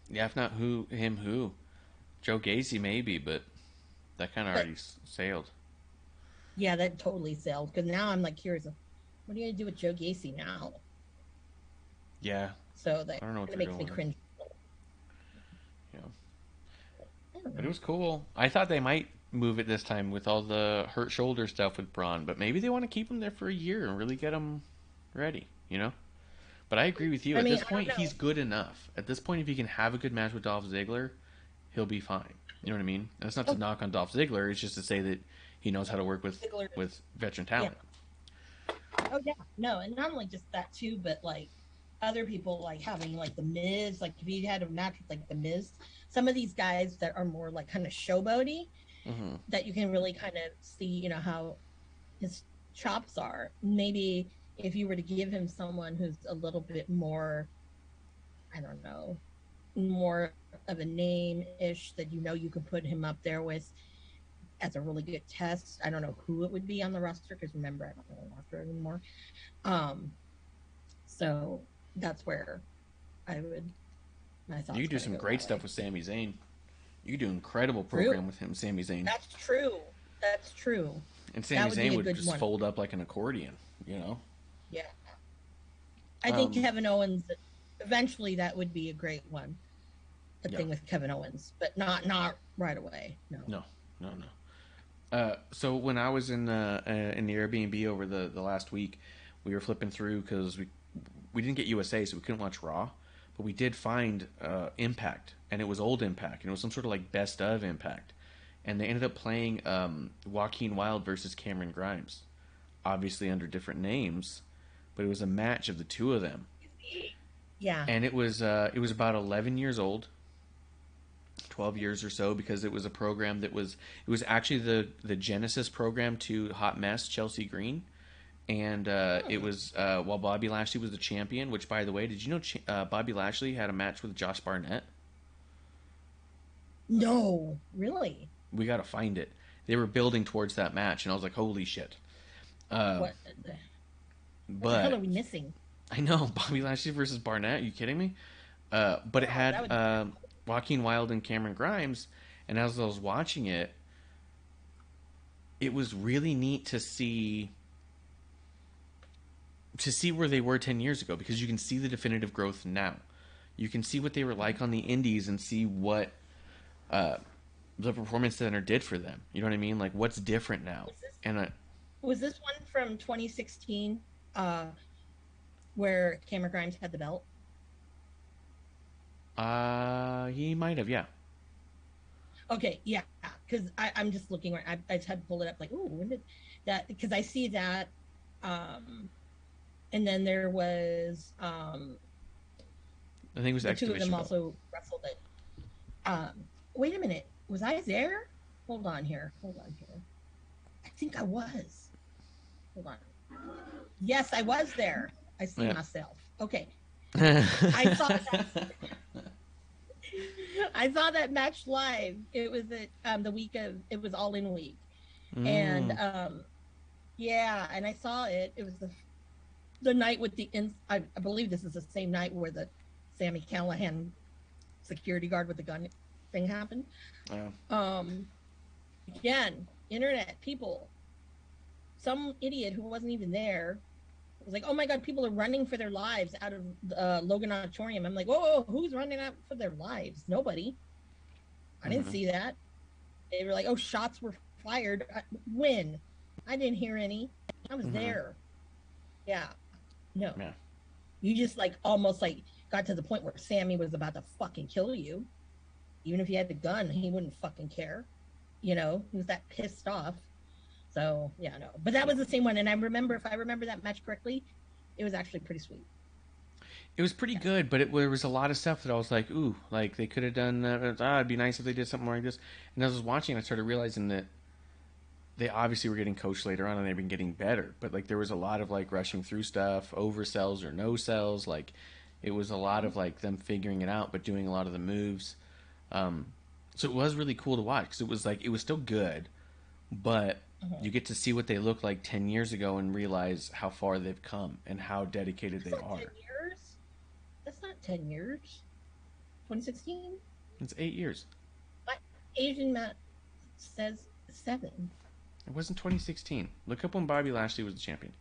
Yeah, if not who? Joe Gacy maybe, but that kind of already sailed. Yeah, that totally sailed. Because now I'm like curious, what are you going to do with Joe Gacy now? Yeah. So that I don't know what makes me cringe. Yeah. But it was cool. I thought they might move it this time with all the hurt shoulder stuff with Braun, but maybe they want to keep him there for a year and really get him ready, But I agree with you. At this point, he's good enough. At this point, if he can have a good match with Dolph Ziggler, he'll be fine. You know what I mean? That's not to knock on Dolph Ziggler. It's just to say that he knows how to work with veteran talent. Yeah. Oh, yeah. No, and not only just that, too, but, like, other people, like, having, like, The Miz. Like, if he had a match with, like, The Miz, some of these guys that are more, like, kind of showboaty, that you can really kind of see, how his chops are. Maybe if you were to give him someone who's a little bit more, I don't know, more of a name-ish that you could put him up there with as a really good test. I don't know who it would be on the roster because remember, I don't know the roster anymore. So that's where I thought you do some great stuff with Sami Zayn. You do incredible program with him, Sami Zayn. That's true. And Sami Zayn would just fold up like an accordion, Yeah. I think Kevin Owens, eventually that would be a great one. The thing with Kevin Owens, but not right away. No. So when I was in the Airbnb over the last week, we were flipping through because we didn't get USA, so we couldn't watch Raw, but we did find Impact, and it was old Impact, and it was some sort of like best of Impact, and they ended up playing Joaquin Wilde versus Cameron Grimes, obviously under different names, but it was a match of the two of them. Yeah. And it was about 11 years old, 12 years or so, because it was a program that was actually the Genesis program to Hot Mess Chelsea Green. And it was while Bobby Lashley was the champion, which, by the way, did you know Bobby Lashley had a match with Josh Barnett? No, really? We got to find it. They were building towards that match, and I was like, holy shit. What the hell are we missing? I know, Bobby Lashley versus Barnett. Are you kidding me? But it had Joaquin Wilde and Cameron Grimes, and as I was watching it, it was really neat to see where they were 10 years ago, because you can see the definitive growth now. You can see what they were like on the indies and see what the Performance Center did for them. You know what I mean? Like, what's different now? Was this one from 2016 where Cameron Grimes had the belt? He might have, yeah. Okay, yeah, because I'm just looking right. I just had to pull it up. Like, ooh, when did that? Because I see that. And then there was. I think it was the two of them Belt. also wrestled it. Wait a minute, was I there? Hold on here. I think I was. Hold on. Yes, I was there. I see myself. Okay. I saw that. I saw that match live. It was at the week of. It was All In Week, and yeah, and I saw it. It was the night with the. I believe this is the same night where the Sami Callihan security guard with the gun thing happened. Yeah. Again, internet people. Some idiot who wasn't even there was like, "Oh my God, people are running for their lives out of Logan Auditorium." I'm like, "Whoa, who's running out for their lives? Nobody. I didn't see that." They were like, "Oh, shots were fired." When? I didn't hear any. I was there. Yeah. No. Yeah. You just like almost like got to the point where Sammy was about to fucking kill you. Even if he had the gun, he wouldn't fucking care. You know, he was that pissed off. So yeah, no. But that was the same one, and if I remember that match correctly, it was actually pretty sweet. It was pretty good, but there was a lot of stuff that I was like, ooh, like they could have done that. It'd be nice if they did something like this. And as I was watching, I started realizing that they obviously were getting coached later on, and they've been getting better. But like there was a lot of like rushing through stuff, oversells or no sells. Like it was a lot of like them figuring it out, but doing a lot of the moves. So it was really cool to watch, because it was like it was still good, but you get to see what they looked like 10 years ago and realize how far they've come and how dedicated they are. 10 years? That's not 10 years. 2016? It's 8 years. My Asian Matt says 7. It wasn't 2016. Look up when Bobby Lashley was the champion.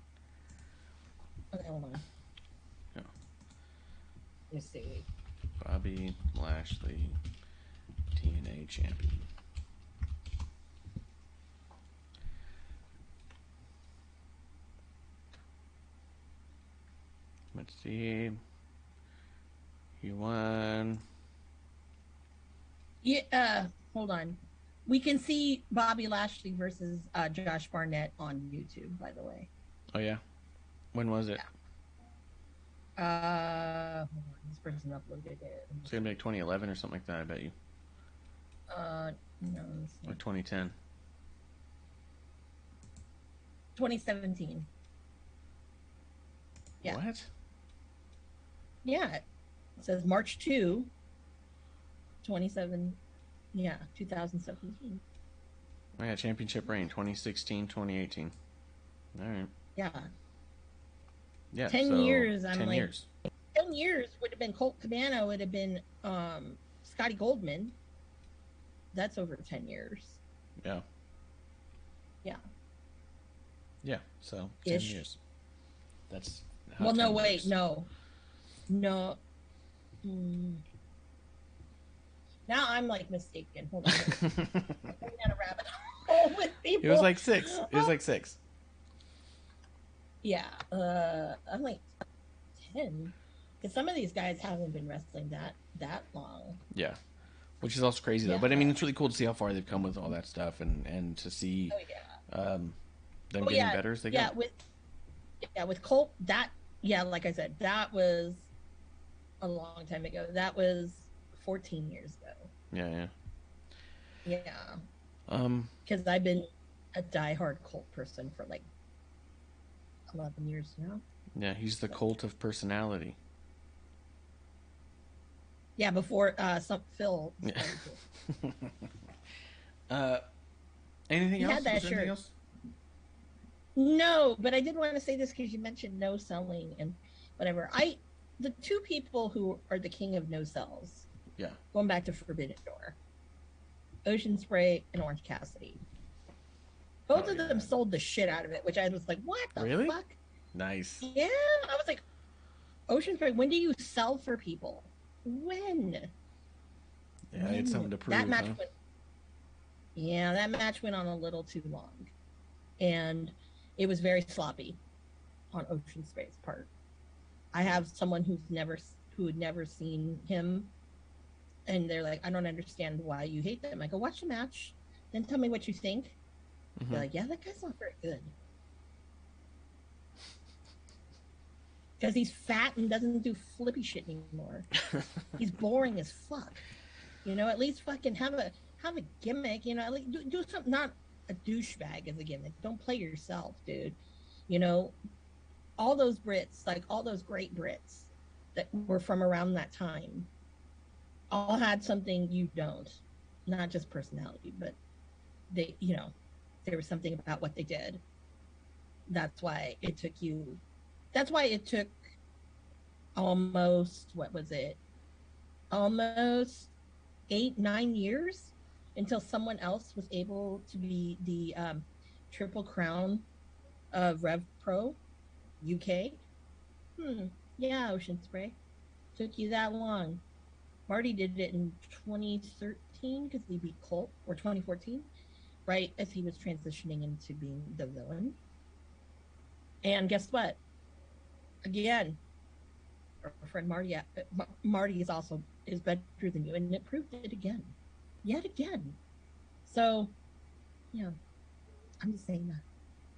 Okay, hold on. Yeah. Let's see. Bobby Lashley, TNA champion. Let's see. He won. Yeah, hold on. We can see Bobby Lashley versus Josh Barnett on YouTube, by the way. Oh yeah. When was it? Yeah. Hold on. This person uploaded it. It's gonna be like 2011 or something like that, I bet you. No. Or 2010. 2017. Yeah. What? Yeah. It says March 2, 27. Yeah, 2017. Oh yeah, championship reign 2016, 2018. All right. Yeah. Yeah. 10 years. I'm 10 like, years. 10 years would have been Colt Cabana, would have been Scotty Goldman. That's over 10 years. Yeah. Yeah. Yeah. So 10 Ish. years. That's how Well, no, 10 wait, works. no. Now I'm like mistaken. Hold on. I'm going down a rabbit hole with people. It was like 6. It was like 6. Yeah. I'm like 10. Because some of these guys haven't been wrestling that long. Yeah. Which is also crazy, though. Yeah. But, I mean, it's really cool to see how far they've come with all that stuff and to see them getting better as they go. With Colt, yeah, like I said, that was a long time ago. That was 14 years ago. Yeah. Because I've been a diehard Colt person for like 11 years now. Yeah, he's the cult of personality. Yeah, before Phil. Yeah. Anything else? Had that shirt. Anything else? No, but I did want to say this because you mentioned no selling and whatever. The two people who are the king of no sells. Yeah. Going back to Forbidden Door, Ocean Spray and Orange Cassidy. Both of them sold the shit out of it, which I was like, what the fuck? Nice. Yeah, I was like, Ocean Spray, when do you sell for people? When? Yeah, I had something to prove. That match that match went on a little too long. And it was very sloppy on Ocean Spray's part. I have someone who had never seen him, and they're like, I don't understand why you hate them. I go, watch the match, then tell me what you think. Mm-hmm. They're like, yeah, that guy's not very good. Because he's fat and doesn't do flippy shit anymore. He's boring as fuck. At least fucking have a gimmick. At least do something, not a douchebag as a gimmick. Don't play yourself, dude. All those Brits, like all those great Brits that were from around that time, all had something you don't. Not just personality, but they, there was something about what they did. That's why it took almost, what was it? Almost 8-9 years until someone else was able to be the Triple Crown of Rev Pro UK. Yeah, Ocean Spray. Took you that long. Marty did it in 2013 because he beat Colt, or 2014, right as he was transitioning into being the villain. And guess what? Again, our friend Marty is better than you, and it proved it again, yet again. So, I'm just saying that.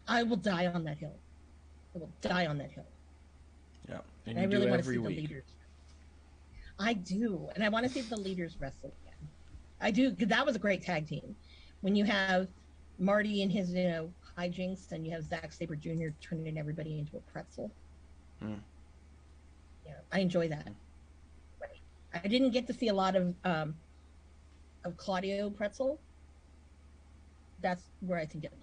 I will die on that hill. Yeah, and I you really do want to every see week. the leaders. I do, and I want to see the leaders wrestle again. I do, because that was a great tag team. When you have Marty and his, hijinks, and you have Zack Sabre Jr. turning everybody into a pretzel. Yeah, I enjoy that. I didn't get to see a lot of Claudio Pretzel. That's where I think it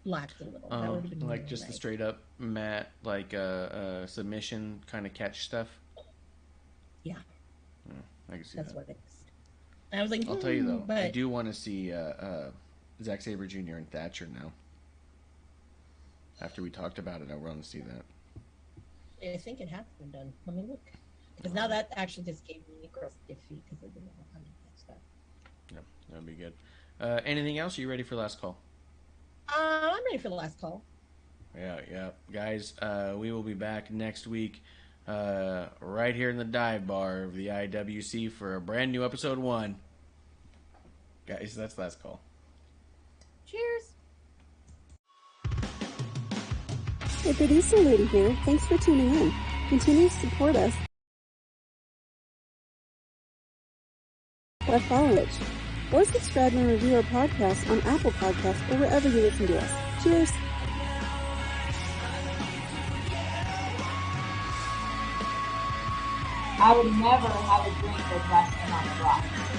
lacked a little. That would have been like really just nice. the straight up mat, like submission kind of catch stuff. Yeah, I can see that's that. what it is. And I was like, I'll tell you though, but I do want to see Zack Sabre Jr. and Thatcher now. After we talked about it, I want to see that. I think it has been done. Let me look. Because now that actually just gave me gross defeat because I didn't know how to get stuff. Yeah, that'd be good. Anything else? Are you ready for last call? I'm ready for the last call. Yeah. Guys, we will be back next week right here in the dive bar of the IWC for a brand new episode 1. Guys, that's last call. Cheers. Hey, producer lady here. Thanks for tuning in. Continue to support us by following it, or subscribe and review our podcast on Apple Podcasts or wherever you listen to us. Cheers! I would never have a drink with wrestling on the rocks.